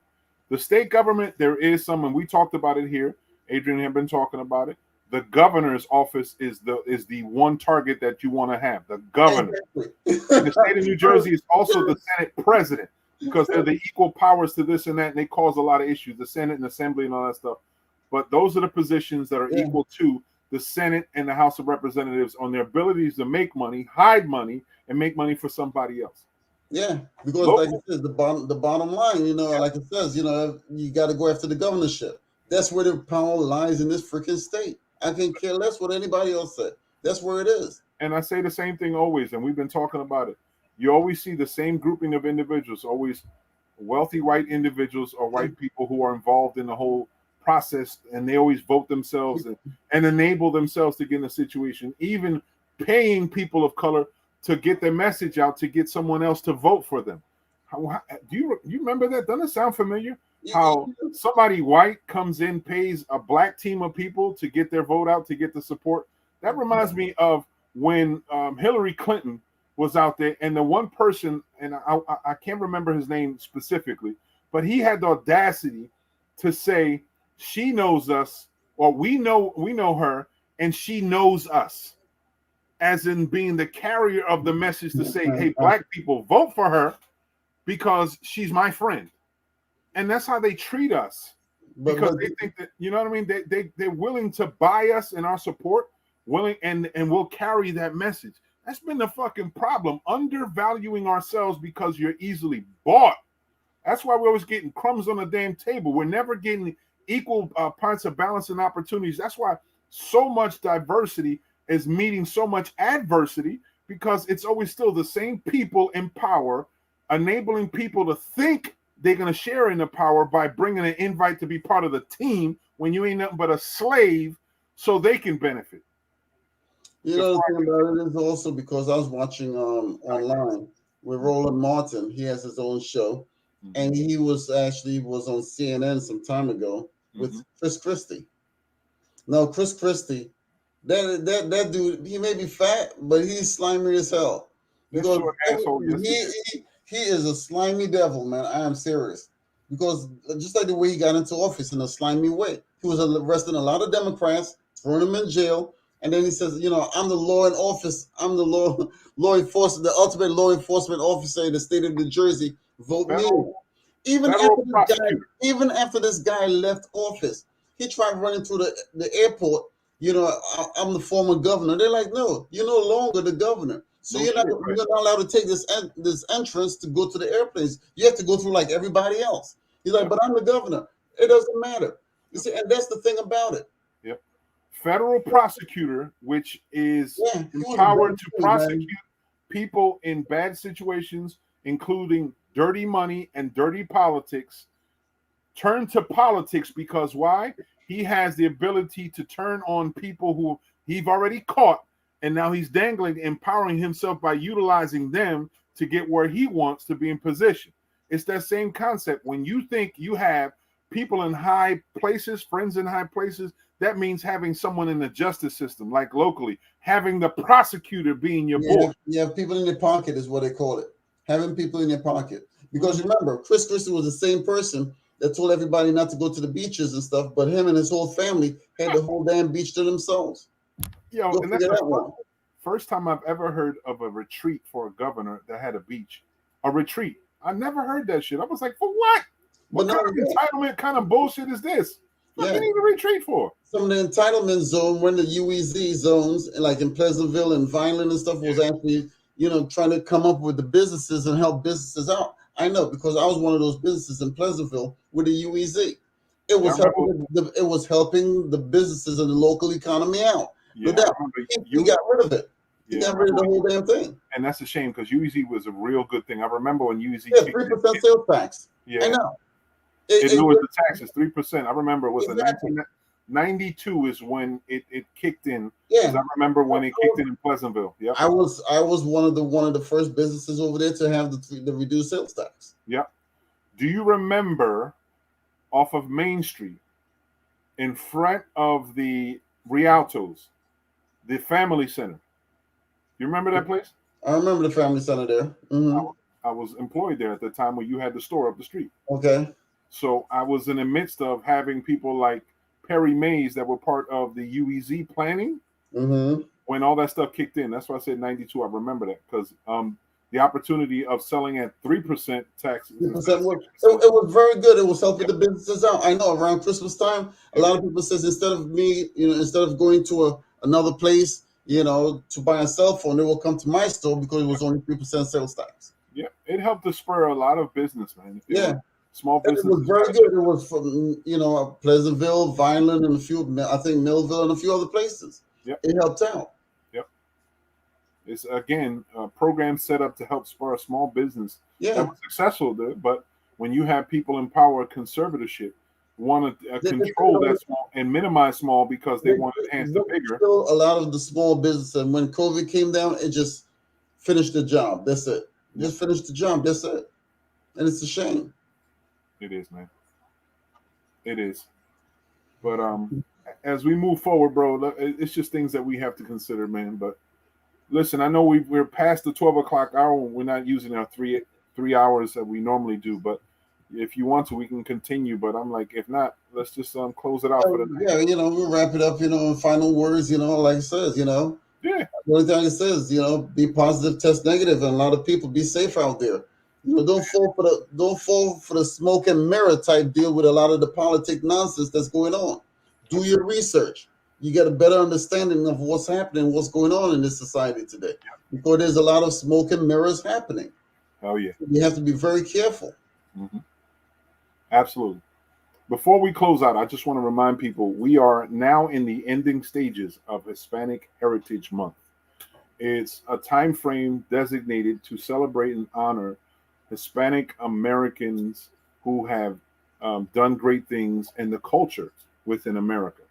The state government, there is some, and we talked about it here. Adrian had been talking about it. The governor's office is the one target that you want to have. The governor. Exactly. And the state of New Jersey is also the Senate president, because they're the equal powers to this and that, and they cause a lot of issues, the Senate and Assembly and all that stuff. But those are the positions that are equal to the Senate and the House of Representatives on their abilities to make money, hide money, and make money for somebody else. Yeah, because like it says, the bottom line, like it says, you got to go after the governorship. That's where the power lies in this freaking state. I can care less what anybody else said. That's where it is. And I say the same thing always, and we've been talking about it. You always see the same grouping of individuals, always wealthy white individuals or white people who are involved in the whole process, and they always vote themselves and enable themselves to get in a situation, even paying people of color to get their message out, to get someone else to vote for them. Do you remember that? Doesn't it sound familiar? How somebody white comes in, pays a black team of people to get their vote out, to get the support. That reminds me of when Hillary Clinton was out there, and the one person, and I can't remember his name specifically, but he had the audacity to say she knows us, or we know her, and she knows us, as in being the carrier of the message to say, hey, black people, vote for her because she's my friend. And that's how they treat us, because they think that, you know what I mean? They're willing to buy us and our support, and we'll carry that message. That's been the fucking problem, undervaluing ourselves because you're easily bought. That's why we're always getting crumbs on the damn table. We're never getting equal parts of balance and opportunities. That's why so much diversity is meeting so much adversity, because it's always still the same people in power, enabling people to think they're going to share in the power by bringing an invite to be part of the team when you ain't nothing but a slave, so they can benefit. The thing about it is also because I was watching online with Roland Martin. He has his own show, and he was on CNN some time ago with Chris Christie. Now, Chris Christie, that dude, he may be fat, but he's slimy as hell. Because he is a slimy devil, man. I am serious. Because just like the way he got into office in a slimy way, he was arresting a lot of Democrats, throwing them in jail, and then he says, I'm the law in office. I'm the law enforcement, the ultimate law enforcement officer in the state of New Jersey. Vote me. Even after this guy left office, he tried running through the airport. I'm the former governor. They're like, no, you're no longer the governor. So you're not allowed to take this entrance to go to the airplanes. You have to go through like everybody else. He's like, but I'm the governor. It doesn't matter. You see, and that's the thing about it. Yep. Federal prosecutor, which is empowered to prosecute people in bad situations, including dirty money and dirty politics, turn to politics because why? He has the ability to turn on people who he's already caught, and now he's dangling, empowering himself by utilizing them to get where he wants to be in position. It's that same concept. When you think you have people in high places, friends in high places, that means having someone in the justice system, like locally, having the prosecutor being your boy. You have people in your pocket is what they call it. Having people in your pocket. Because remember, Chris Christie was the same person that told everybody not to go to the beaches and stuff, but him and his whole family had the whole damn beach to themselves. And that's the first time I've ever heard of a retreat for a governor that had a beach. A retreat. I never heard that shit. I was like, for what? What kind of entitlement kind of bullshit is this? What do you need a retreat for? Some of the entitlement zone, when the UEZ zones, like in Pleasantville and Vineland and stuff, was actually, trying to come up with the businesses and help businesses out. I know, because I was one of those businesses in Pleasantville with the UEZ. It was helping the businesses and the local economy out. Yeah, you got rid of it. You got rid of the whole damn thing. And that's a shame, because UEZ was a real good thing. I remember when UEZ 3% sales tax. Yeah, I know. It lowered the taxes 3%. I remember it was 1992 is when it kicked in. Yeah, I remember when it kicked in Pleasantville. Yeah, I was one of the first businesses over there to have the reduced sales tax. Yep. Do you remember off of Main Street, in front of the Rialtos, the Family Center? You remember that place? I remember the family center there. Mm-hmm. I was employed there at the time when you had the store up the street. Okay. So I was in the midst of having people like Perry Mays that were part of the UEZ planning Mm-hmm. when all that stuff kicked in. That's why I said 92. I remember that because the opportunity of selling at 3% taxes. It was very good. It was helping the businesses out. I know around Christmas time, a lot of people says instead of going to another place, to buy a cell phone, they will come to my store because it was only 3% sales tax. Yeah, it helped to spur a lot of business, man. Small And business. it was very good. It was from Pleasantville, Vineland, and I think Millville and a few other places. Yep. It helped out. Yep. It's again a program set up to help spur a small business that was successful there. But when you have people in power, conservatorship want to control that small and minimize small because they want to enhance the bigger. Still a lot of the small business, and when COVID came down, it just finished the job. That's it. Just finished the job. That's it. And it's a shame. It is, man. It is. But as we move forward, bro, it's just things that we have to consider, man. But listen, I know we're past the 12 o'clock hour. We're not using our three hours that we normally do. But if you want to, we can continue. But I'm like, if not, let's just close it out for the night. Yeah, we'll wrap it up. Final words. Like it says. Yeah. The only thing it says, be positive, test negative, and a lot of people be safe out there. Don't fall for the smoke and mirror type deal with a lot of the politic nonsense that's going on. Do your research. You get a better understanding of what's happening, what's going on in this society today. Because there's a lot of smoke and mirrors happening. Oh yeah. You have to be very careful. Mm-hmm. Absolutely. Before we close out, I just want to remind people we are now in the ending stages of Hispanic Heritage Month. It's a time frame designated to celebrate and honor Hispanic Americans who have done great things and the culture within America.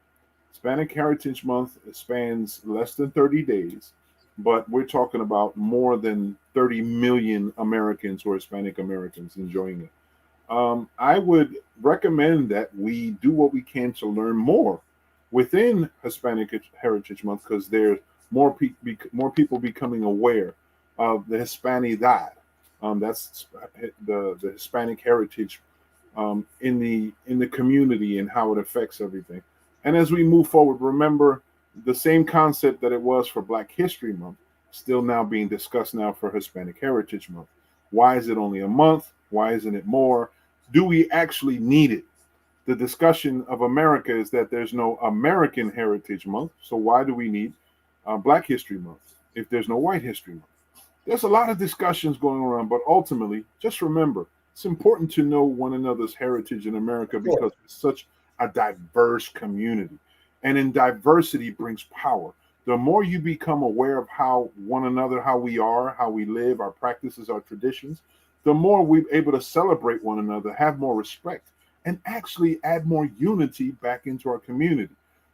Hispanic Heritage Month spans less than 30 days, but we're talking about more than 30 million Americans or Hispanic Americans enjoying it. I would recommend that we do what we can to learn more within Hispanic Heritage Month because there's more people becoming aware of the Hispanidad. That's the Hispanic heritage in the community and how it affects everything. And as we move forward, remember the same concept that it was for Black History Month, still now being discussed now for Hispanic Heritage Month. Why is it only a month? Why isn't it more? Do we actually need it? The discussion of America is that there's no American Heritage Month, so why do we need Black History Month if there's no White History Month? There's a lot of discussions going around, but ultimately, just remember, it's important to know one another's heritage in America because it's such a diverse community. And in diversity brings power. The more you become aware of how one another, how we are, how we live, our practices, our traditions, the more we're able to celebrate one another, have more respect, and actually add more unity back into our community.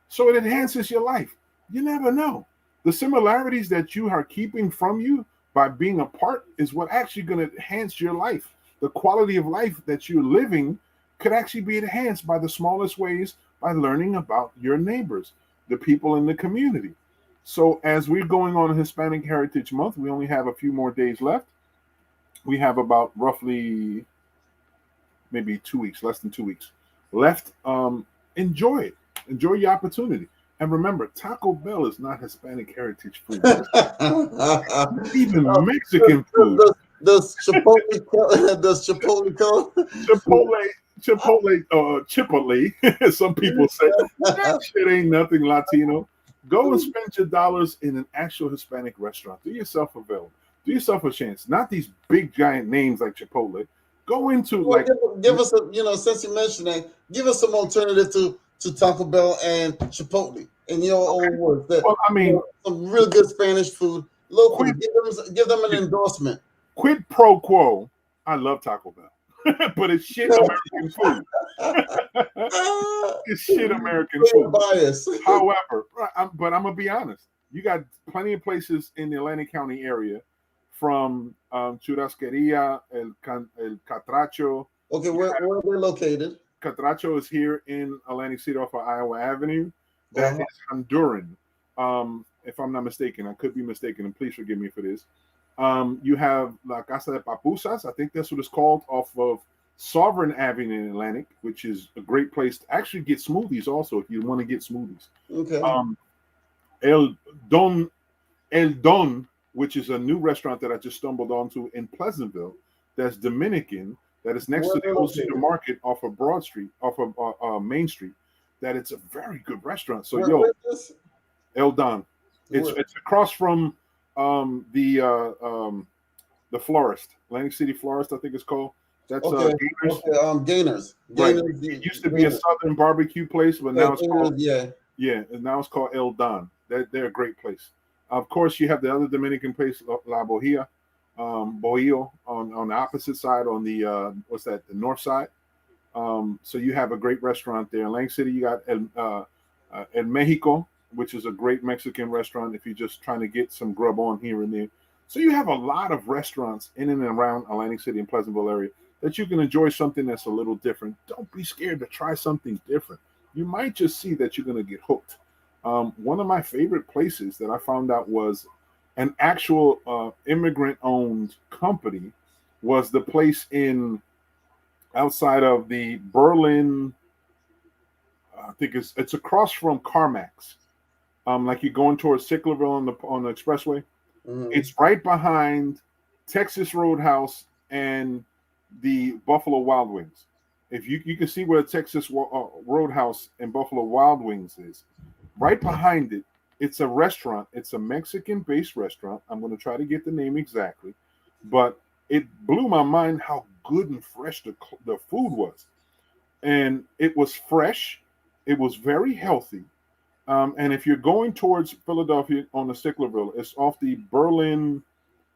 So it enhances your life. You never know. The similarities that you are keeping from you by being apart is what actually going to enhance your life. The quality of life that you're living could actually be enhanced by the smallest ways by learning about your neighbors, the people in the community. So as we're going on Hispanic Heritage Month, we only have a few more days left. We have about roughly maybe 2 weeks, less than 2 weeks left. Enjoy it. Enjoy your opportunity. And remember, Taco Bell is not Hispanic heritage food. Even Mexican food. Does Chipotle call? Chipotle, some people say. That shit ain't nothing Latino. Go and spend your dollars in an actual Hispanic restaurant. Do yourself a favor. Do yourself a chance. Not these big giant names like Chipotle. Go into give us a since you mentioned that, give us some alternative to Taco Bell and Chipotle in your own words. Well, I mean, some real good Spanish food locally. Give them an endorsement. Quid pro quo. I love Taco Bell, but it's shit American food. It's shit American food. Bias. However, but I'm gonna be honest. You got plenty of places in the Atlantic County area, from Churrasqueria, El Catracho. Okay, where are they located? Catracho is here in Atlantic City off of Iowa Avenue. That is Honduran. if I'm not mistaken. I could be mistaken, and please forgive me for this. You have La Casa de Papusas, I think that's what it's called, off of Sovereign Avenue in Atlantic, which is a great place to actually get smoothies also if you want to get smoothies. Okay. El Don, El Don, which is a new restaurant that I just stumbled onto in Pleasantville, that's Dominican, that is next to the Old Cedar Market off of Broad Street, off of Main Street. That it's a very good restaurant. So where's this? El Don, it's across from the florist, Atlantic City Florist, I think it's called. That's okay. Gainers. Okay, Gainers. Right. Gainers. It used to be a Southern barbecue place, but now it's called and now it's called El Don. They're a great place. Of course, you have the other Dominican place, La Bohia, Bohio, on the opposite side, on the the north side. So you have a great restaurant there. In Atlantic City, you got El Mexico, which is a great Mexican restaurant if you're just trying to get some grub on here and there. So you have a lot of restaurants in and around Atlantic City and Pleasantville area that you can enjoy something that's a little different. Don't be scared to try something different. You might just see that you're going to get hooked. One of my favorite places that I found out was an actual immigrant-owned company was the place outside of the Berlin. I think it's across from CarMax. Like you're going towards Sicklerville on the expressway. Mm-hmm. It's right behind Texas Roadhouse and the Buffalo Wild Wings. If you can see where Texas Roadhouse and Buffalo Wild Wings is, right behind it, it's a restaurant. It's a Mexican-based restaurant. I'm going to try to get the name exactly, but it blew my mind how good and fresh the food was, and it was fresh. It was very healthy. And if you're going towards Philadelphia on the Sicklerville, it's off the Berlin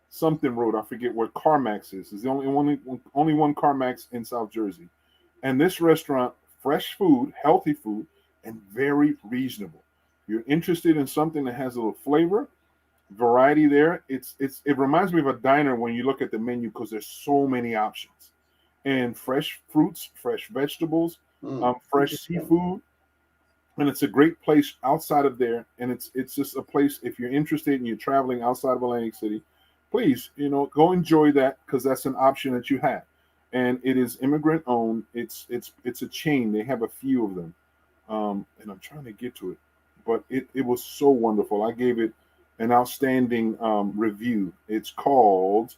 something road. I forget where CarMax is. It's the only one CarMax in South Jersey. And this restaurant, fresh food, healthy food, and very reasonable. You're interested in something that has a little flavor, variety there. It reminds me of a diner when you look at the menu because there's so many options. And fresh fruits, fresh vegetables, fresh seafood. And it's a great place outside of there. And it's just a place, if you're interested and you're traveling outside of Atlantic City, please, go enjoy that because that's an option that you have. And it is immigrant owned. It's a chain. They have a few of them. And I'm trying to get to it. But it was so wonderful. I gave it an outstanding review. It's called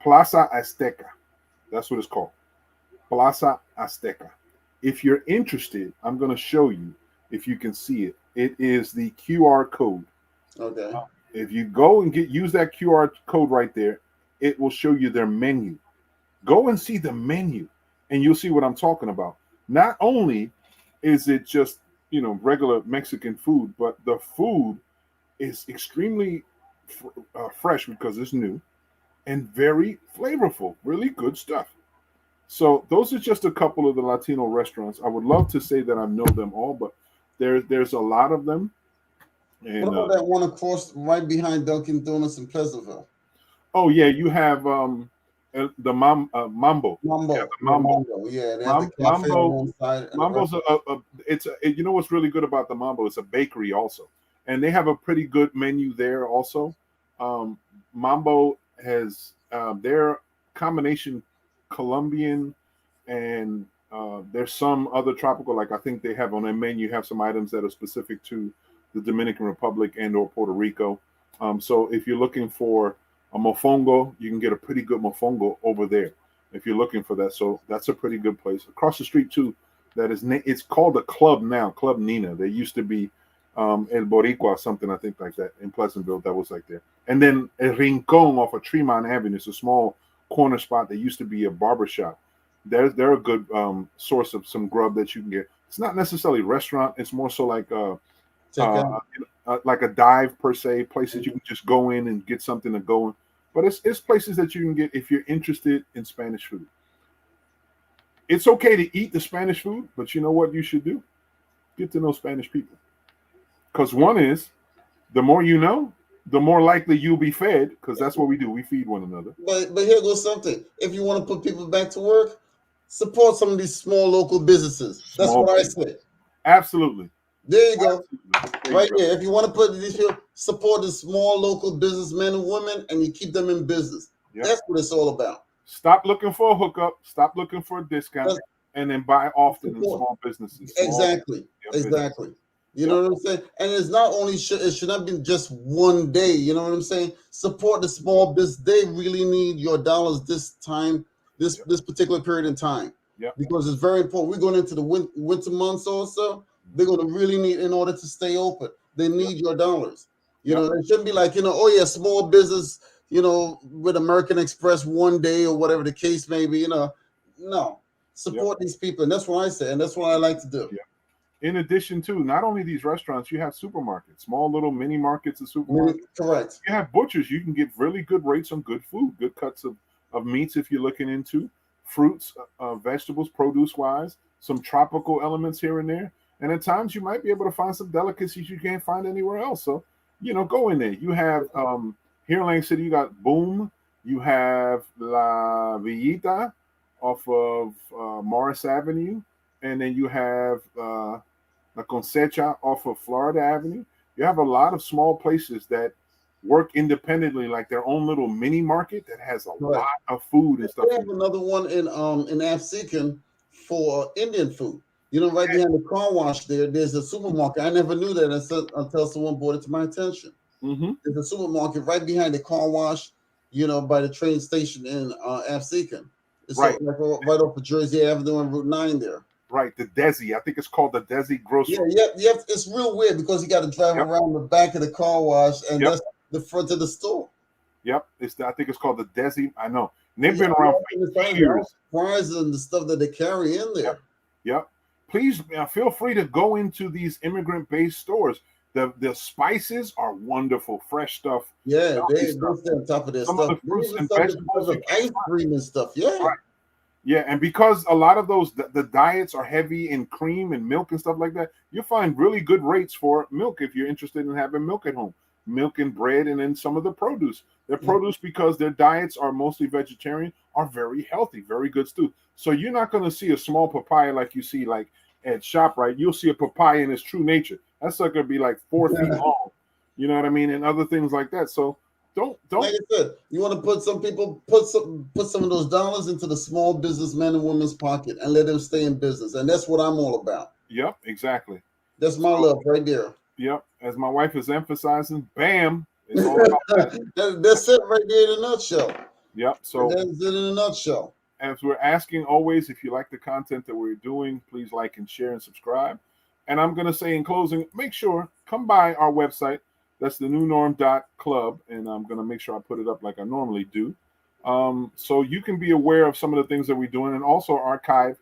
Plaza Azteca. That's what it's called. Plaza Azteca. If you're interested, I'm going to show you if you can see it. It is the QR code. Okay. If you go and use that QR code right there, it will show you their menu. Go and see the menu, and you'll see what I'm talking about. Not only is it just regular Mexican food, but the food is extremely fresh because it's new and very flavorful. Really good stuff. So those are just a couple of the Latino restaurants. I would love to say that I know them all, but there's a lot of them. And what about that one across right behind Dunkin' Donuts in Pleasantville? Oh yeah, you have the Mambo. Mambo. Yeah, the Mambo. Yeah, they have the cafe on one side. Mambo's you know what's really good about the Mambo? It's a bakery also, and they have a pretty good menu there also. Mambo has their combination Colombian and there's some other tropical, like I think they have on their menu have some items that are specific to the Dominican Republic and or Puerto Rico. So if you're looking for a mofongo, you can get a pretty good mofongo over there if you're looking for that. So that's a pretty good place. Across the street too, it's called a club now, Club Nina. There used to be El Boricua, something I think like that in Pleasantville that was like there. And then El Rincon off of Tremont Avenue. It's a small corner spot that used to be a barber shop. They're a good source of some grub that you can get. It's not necessarily a restaurant. It's more so like a dive per se, place that you can just go in and get something to go in. But it's places that you can get if you're interested in Spanish food. It's okay to eat the Spanish food, but you know what you should do? Get to know Spanish people. Because one is, the more you know, the more likely you'll be fed, because that's what we do. We feed one another. But here goes something. If you want to put people back to work, support some of these small local businesses. That's what I say. Absolutely. There you go. Absolutely. Right there. If you want to put this, support the small local businessmen and women, and you keep them in business. Yep. That's what it's all about. Stop looking for a hookup. Stop looking for a discount, and then buy often in small businesses. Exactly. You know what I'm saying? And it's not only it should not be just one day. You know what I'm saying? Support the small business. They really need your dollars this time, this particular period in time. Yeah. Because it's very important. We're going into the winter months also. They're going to really need, in order to stay open, they need your dollars. You know, it shouldn't be like, oh yeah, small business, with American Express one day or whatever the case may be, no. Support these people. And that's what I say. And that's what I like to do. Yeah. In addition to not only these restaurants, you have supermarkets, small little mini markets and supermarkets. Correct. You have butchers. You can get really good rates on good food, good cuts of meats if you're looking into fruits, vegetables, produce-wise, some tropical elements here and there. And at times you might be able to find some delicacies you can't find anywhere else. So, go in there. You have here in Lang City, you got Boom. You have La Villita off of Morris Avenue. And then you have La Concecha off of Florida Avenue. You have a lot of small places that work independently, like their own little mini market that has a lot of food and stuff. They have another one in Afseekin for Indian food. Right behind the car wash there's a supermarket. I never knew that until someone brought it to my attention. Mm-hmm. There's a supermarket right behind the car wash, by the train station in Afseekin. It's right off of Jersey Avenue and Route 9 there. Right, the Desi. I think it's called the Desi Grocery. Yeah. It's real weird because you got to drive around the back of the car wash, and that's the front of the store. Yep, I think it's called the Desi. I know. And they've been around for years. Fries and the stuff that they carry in there. Yep. Please feel free to go into these immigrant-based stores. The spices are wonderful, fresh stuff. Yeah, they stay on top of their stuff. Of the fruits and vegetables, ice cream and stuff. Yeah. Right. Yeah, and because a lot of those the diets are heavy in cream and milk and stuff like that, you find really good rates for milk if you're interested in having milk at home. Milk and bread, and then some of the produce. Their produce, because their diets are mostly vegetarian, are very healthy, very good too. So you're not going to see a small papaya like you see like at ShopRite. You'll see a papaya in its true nature. That's not going to be like 4 feet long. You know what I mean? And other things like that. So don't. Like I said, you want to put some of those dollars into the small businessmen and women's pocket and let them stay in business. And that's what I'm all about. Yep, exactly. That's my love right there. Yep, as my wife is emphasizing, bam, it's all about that. That's it right there in a nutshell. Yep, so that's it in a nutshell. As we're asking always, if you like the content that we're doing, please like and share and subscribe. And I'm going to say in closing, make sure, come by our website. That's thenewnorm.club, and I'm going to make sure I put it up like I normally do. So you can be aware of some of the things that we're doing, and also archive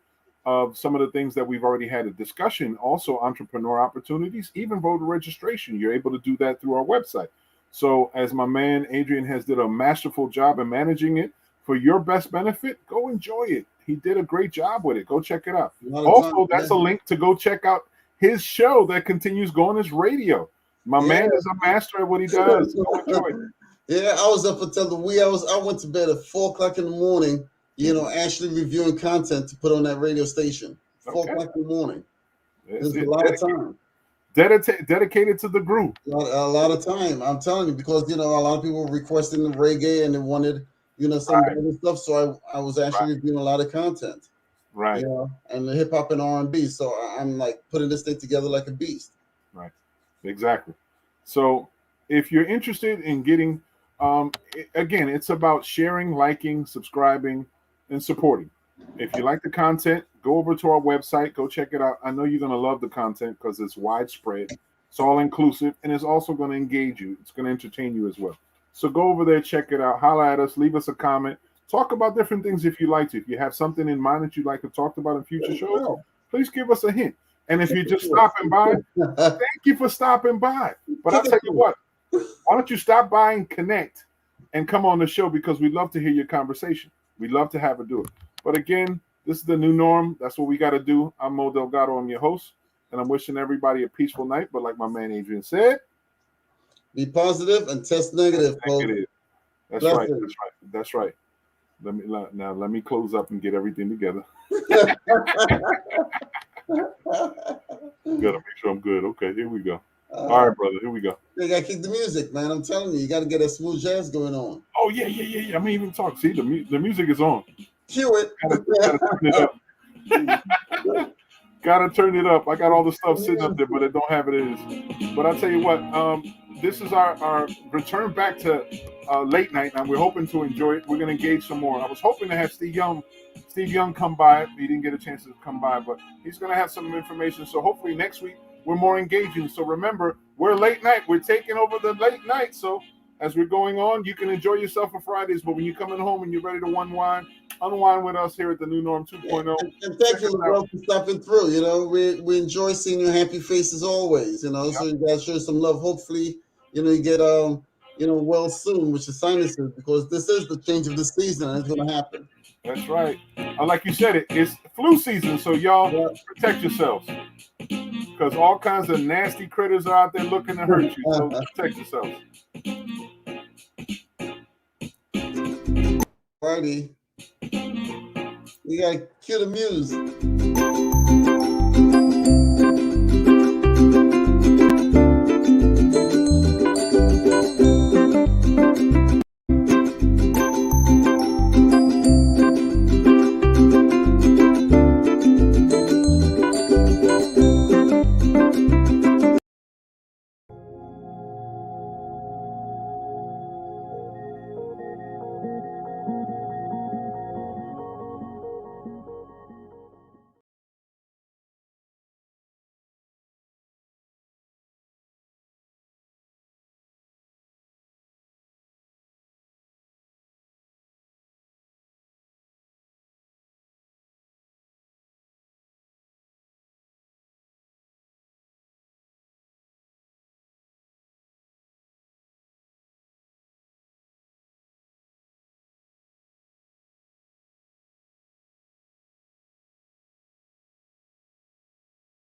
of some of the things that we've already had a discussion, also entrepreneur opportunities, even voter registration. You're able to do that through our website. So as my man Adrian has did a masterful job in managing it for your best benefit, go enjoy it. He did a great job with it. Go check it out. Also, that's a link to go check out his show that continues going as radio. My man is a master at what he does. Go enjoy it. Yeah, I was up until the wee hours. I went to bed at 4 o'clock in the morning, actually reviewing content to put on that radio station. 4 o'clock in the morning. It's a lot of time. Dedicated to the group. A lot of time. I'm telling you, because, a lot of people were requesting the reggae and they wanted, some other stuff. So I was actually reviewing a lot of content. Right. And the hip hop and R&B. So I'm like putting this thing together like a beast. Right. Exactly. So if you're interested in getting, again, it's about sharing, liking, subscribing, and supporting. If you like the content, go over to our website, go check it out. I know you're going to love the content because it's widespread. It's all inclusive, and it's also going to engage you. It's going to entertain you as well. So go over there, check it out, holler at us, leave us a comment, talk about different things if you like to. If you have something in mind that you'd like to talk about in future shows, please give us a hint. And if you're just stopping by, thank you for stopping by. But I'll tell you what, why don't you stop by and connect and come on the show, because we'd love to hear your conversation. We'd love to have it do it. But again, this is the new norm. That's what we got to do. I'm Mo Delgado. I'm your host, and I'm wishing everybody a peaceful night. But like my man Adrian said, be positive and test negative. That's right. That's right. Let me close up and get everything together. Gotta make sure I'm good. Okay, here we go. All right, brother. Here we go. You gotta keep the music, man. I'm telling you, you gotta get that smooth jazz going on. Oh yeah. I mean, even talk. See, the music is on. Cue it. Gotta turn it up. Gotta turn it up. I got all the stuff sitting up there, but it don't have it is. But I'll tell you what, this is our return back to late night, and we're hoping to enjoy it. We're gonna engage some more. I was hoping to have Steve Young come by. He didn't get a chance to come by, but he's gonna have some information. So hopefully next week we're more engaging. So remember, we're late night. We're taking over the late night. So as we're going on, you can enjoy yourself for Fridays, but when you're coming home and you're ready to unwind with us here at the New Norm 2.0. And thank you, LeBron, for stopping through. You know, we enjoy seeing your happy faces always. You know, so you guys show some love. Hopefully, you know, you get well soon with your sinuses, because this is the change of the season and it's gonna happen. That's right. Like you said, it's flu season, so y'all protect yourselves, because all kinds of nasty critters are out there looking to hurt you. So protect yourselves. Alrighty. You gotta cue the music.